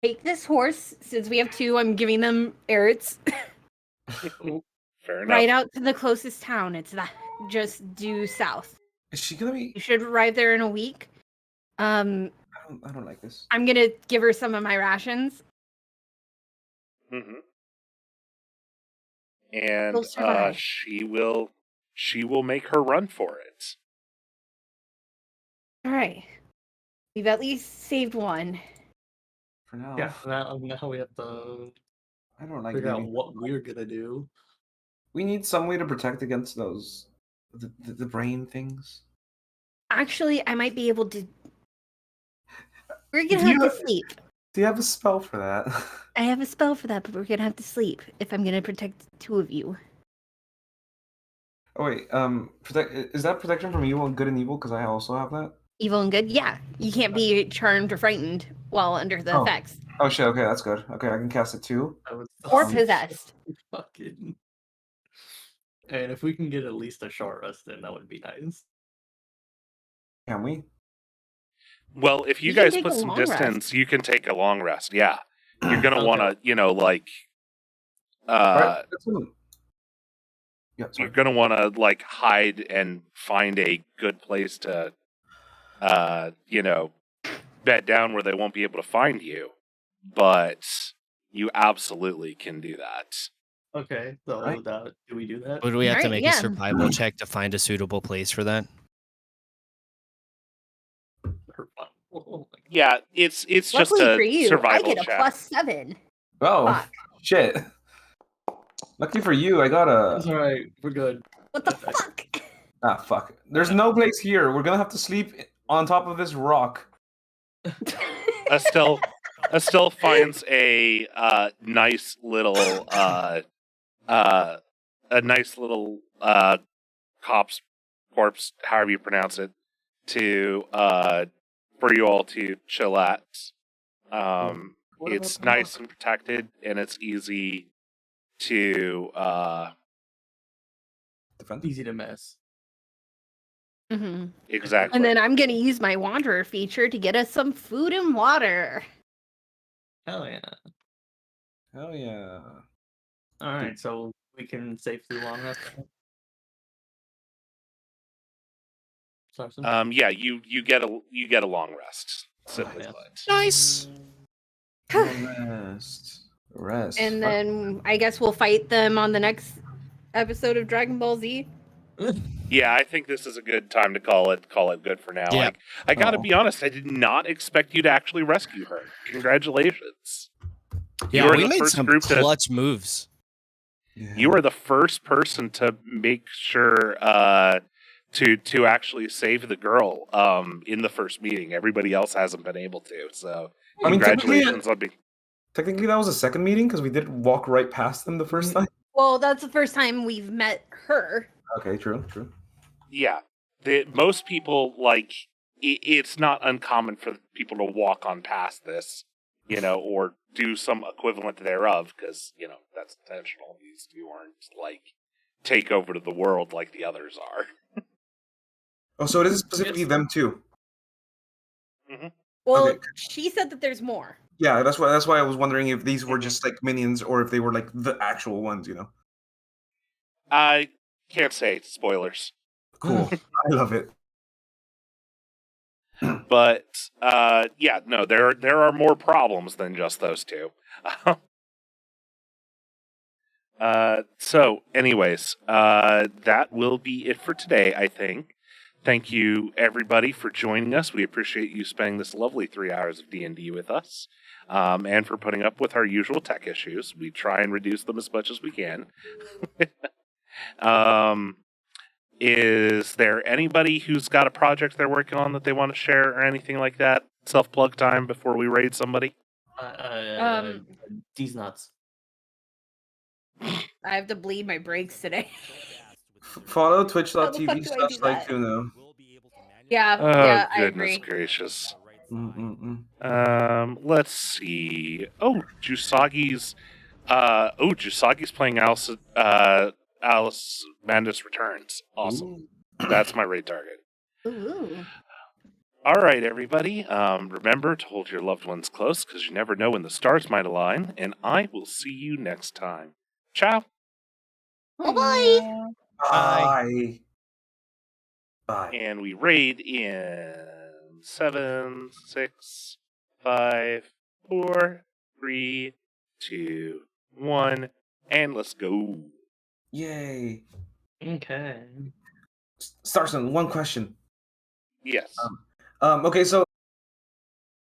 Speaker 5: Take this horse. Since we have 2, I'm giving them errats.
Speaker 3: Fair enough.
Speaker 5: Right out to the closest town. It's just due south.
Speaker 2: Is she gonna be?
Speaker 5: You should arrive there in a week.
Speaker 2: I don't like this.
Speaker 5: I'm gonna give her some of my rations.
Speaker 3: Mm-hmm. And
Speaker 5: She'll survive.
Speaker 3: she will make her run for it.
Speaker 5: All right. We've at least saved one.
Speaker 2: For now.
Speaker 1: Yeah. Now we have to
Speaker 2: I don't like
Speaker 1: figure out
Speaker 2: leaving.
Speaker 1: what we're gonna do.
Speaker 2: We need some way to protect against those the brain things.
Speaker 5: Actually, I might be able to. We're gonna
Speaker 2: Do
Speaker 5: have
Speaker 2: you
Speaker 5: to
Speaker 2: have-
Speaker 5: sleep.
Speaker 2: Do you have a spell for that?
Speaker 5: I have a spell for that, but we're gonna have to sleep if I'm gonna protect 2 of you.
Speaker 2: Oh wait, is that protection from evil, good and evil? Because I also have that.
Speaker 5: Evil and good? Yeah. You can't be charmed or frightened while under the
Speaker 2: Oh.
Speaker 5: effects.
Speaker 2: Oh shit, okay, that's good. Okay, I can cast it too.
Speaker 1: I was
Speaker 5: Or
Speaker 2: Um,
Speaker 5: possessed.
Speaker 1: fucking. And if we can get at least a short rest in, that would be nice.
Speaker 2: Can we?
Speaker 3: Well, if you
Speaker 5: You can
Speaker 3: guys
Speaker 5: take
Speaker 3: put
Speaker 5: a
Speaker 3: some
Speaker 5: long
Speaker 3: distance,
Speaker 5: rest.
Speaker 3: you can take a long rest. Yeah, you're gonna
Speaker 1: Okay.
Speaker 3: want to, like,
Speaker 2: Alright, that's fine. Yeah, sorry.
Speaker 3: you're gonna want to, like, hide and find a good place to, bed down where they won't be able to find you. But you absolutely can do that.
Speaker 1: Okay, so
Speaker 2: Right.
Speaker 1: do we do that?
Speaker 4: Would we have to
Speaker 5: Alright,
Speaker 4: make
Speaker 5: yeah.
Speaker 4: a survival check to find a suitable place for that?
Speaker 1: Oh my
Speaker 3: Yeah, it's just
Speaker 5: Luckily
Speaker 3: a
Speaker 5: for you, I
Speaker 3: survival
Speaker 5: get a
Speaker 3: check.
Speaker 5: +7.
Speaker 2: Oh
Speaker 5: Fuck.
Speaker 2: shit! Lucky for you, I got
Speaker 1: It's
Speaker 2: a.
Speaker 1: alright, we're good.
Speaker 5: What the
Speaker 1: Okay.
Speaker 5: fuck?
Speaker 2: Ah fuck! There's no place here. We're gonna have to sleep on top of this rock.
Speaker 3: Estelle finds a nice little corpse, however you pronounce it, to for you all to chill at.
Speaker 2: What
Speaker 3: It's
Speaker 2: about the
Speaker 3: nice and protected, and it's easy to
Speaker 2: Defend.
Speaker 1: Easy to miss.
Speaker 5: hmm
Speaker 3: exactly.
Speaker 5: And then I'm gonna use my Wanderer feature to get us some food and water.
Speaker 1: Hell yeah.
Speaker 2: Hell yeah!
Speaker 1: Alright, so we can safely long rest. Sarson?
Speaker 3: Yeah, you get a long rest. Simply
Speaker 1: yeah.
Speaker 3: put.
Speaker 4: Nice.
Speaker 2: Rest.
Speaker 5: And then I guess we'll fight them on the next episode of Dragon Ball Z.
Speaker 3: Yeah, I think this is a good time to call it good for now.
Speaker 4: Yeah.
Speaker 3: Like, I gotta
Speaker 2: Oh.
Speaker 3: be honest, I did not expect you to actually rescue her. Congratulations.
Speaker 4: Yeah,
Speaker 3: were
Speaker 4: we
Speaker 3: the
Speaker 4: made
Speaker 3: first
Speaker 4: some
Speaker 3: group to-
Speaker 4: clutch moves.
Speaker 2: Yeah.
Speaker 3: You are the first person to make sure to actually save the girl in the first meeting. Everybody else hasn't been able to. So
Speaker 2: I mean,
Speaker 3: congratulations on being.
Speaker 2: Technically, that was a second meeting because we did walk right past them the first time.
Speaker 5: Well, that's the first time we've met her.
Speaker 2: Okay, true.
Speaker 3: Yeah, most people it's not uncommon for people to walk on past this, or do some equivalent thereof, because that's intentional. These two aren't take over to the world like the others are.
Speaker 2: Oh, so it is specifically them too.
Speaker 3: Mm-hmm.
Speaker 5: Well,
Speaker 2: Okay.
Speaker 5: she said that there's more.
Speaker 2: Yeah, that's why I was wondering if these were just like minions or if they were like the actual ones.
Speaker 3: I can't say spoilers.
Speaker 2: Cool. I love it.
Speaker 3: But yeah, no, there are more problems than just those two. So, anyways, that will be it for today, I think. Thank you, everybody, for joining us. We appreciate you spending this lovely 3 hours of D&D with us, and for putting up with our usual tech issues. We try and reduce them as much as we can. Is there anybody who's got a project they're working on that they want to share or anything like that? Self-plug time before we raid somebody?
Speaker 1: These nuts.
Speaker 5: I have to bleed my brakes today.
Speaker 2: Follow
Speaker 5: How the fuck do I do that?
Speaker 2: twitch.tv/Lykuno.
Speaker 5: Yeah,
Speaker 3: Oh,
Speaker 5: I
Speaker 3: goodness
Speaker 5: agree.
Speaker 3: gracious.
Speaker 2: Mm-mm-mm.
Speaker 3: Let's see. Oh, Jusagi's playing Alice Mandus Returns. Awesome. That's my raid target.
Speaker 5: Ooh.
Speaker 3: All right, everybody. Remember to hold your loved ones close, because you never know when the stars might align, and I will see you next time. Ciao.
Speaker 5: Bye-bye.
Speaker 2: Bye. Bye.
Speaker 3: And we raid in 7, 6, 5, 4, 3, 2, 1, and let's go.
Speaker 2: Yay.
Speaker 1: Okay.
Speaker 2: Starson, one question.
Speaker 3: Yes.
Speaker 2: Okay, so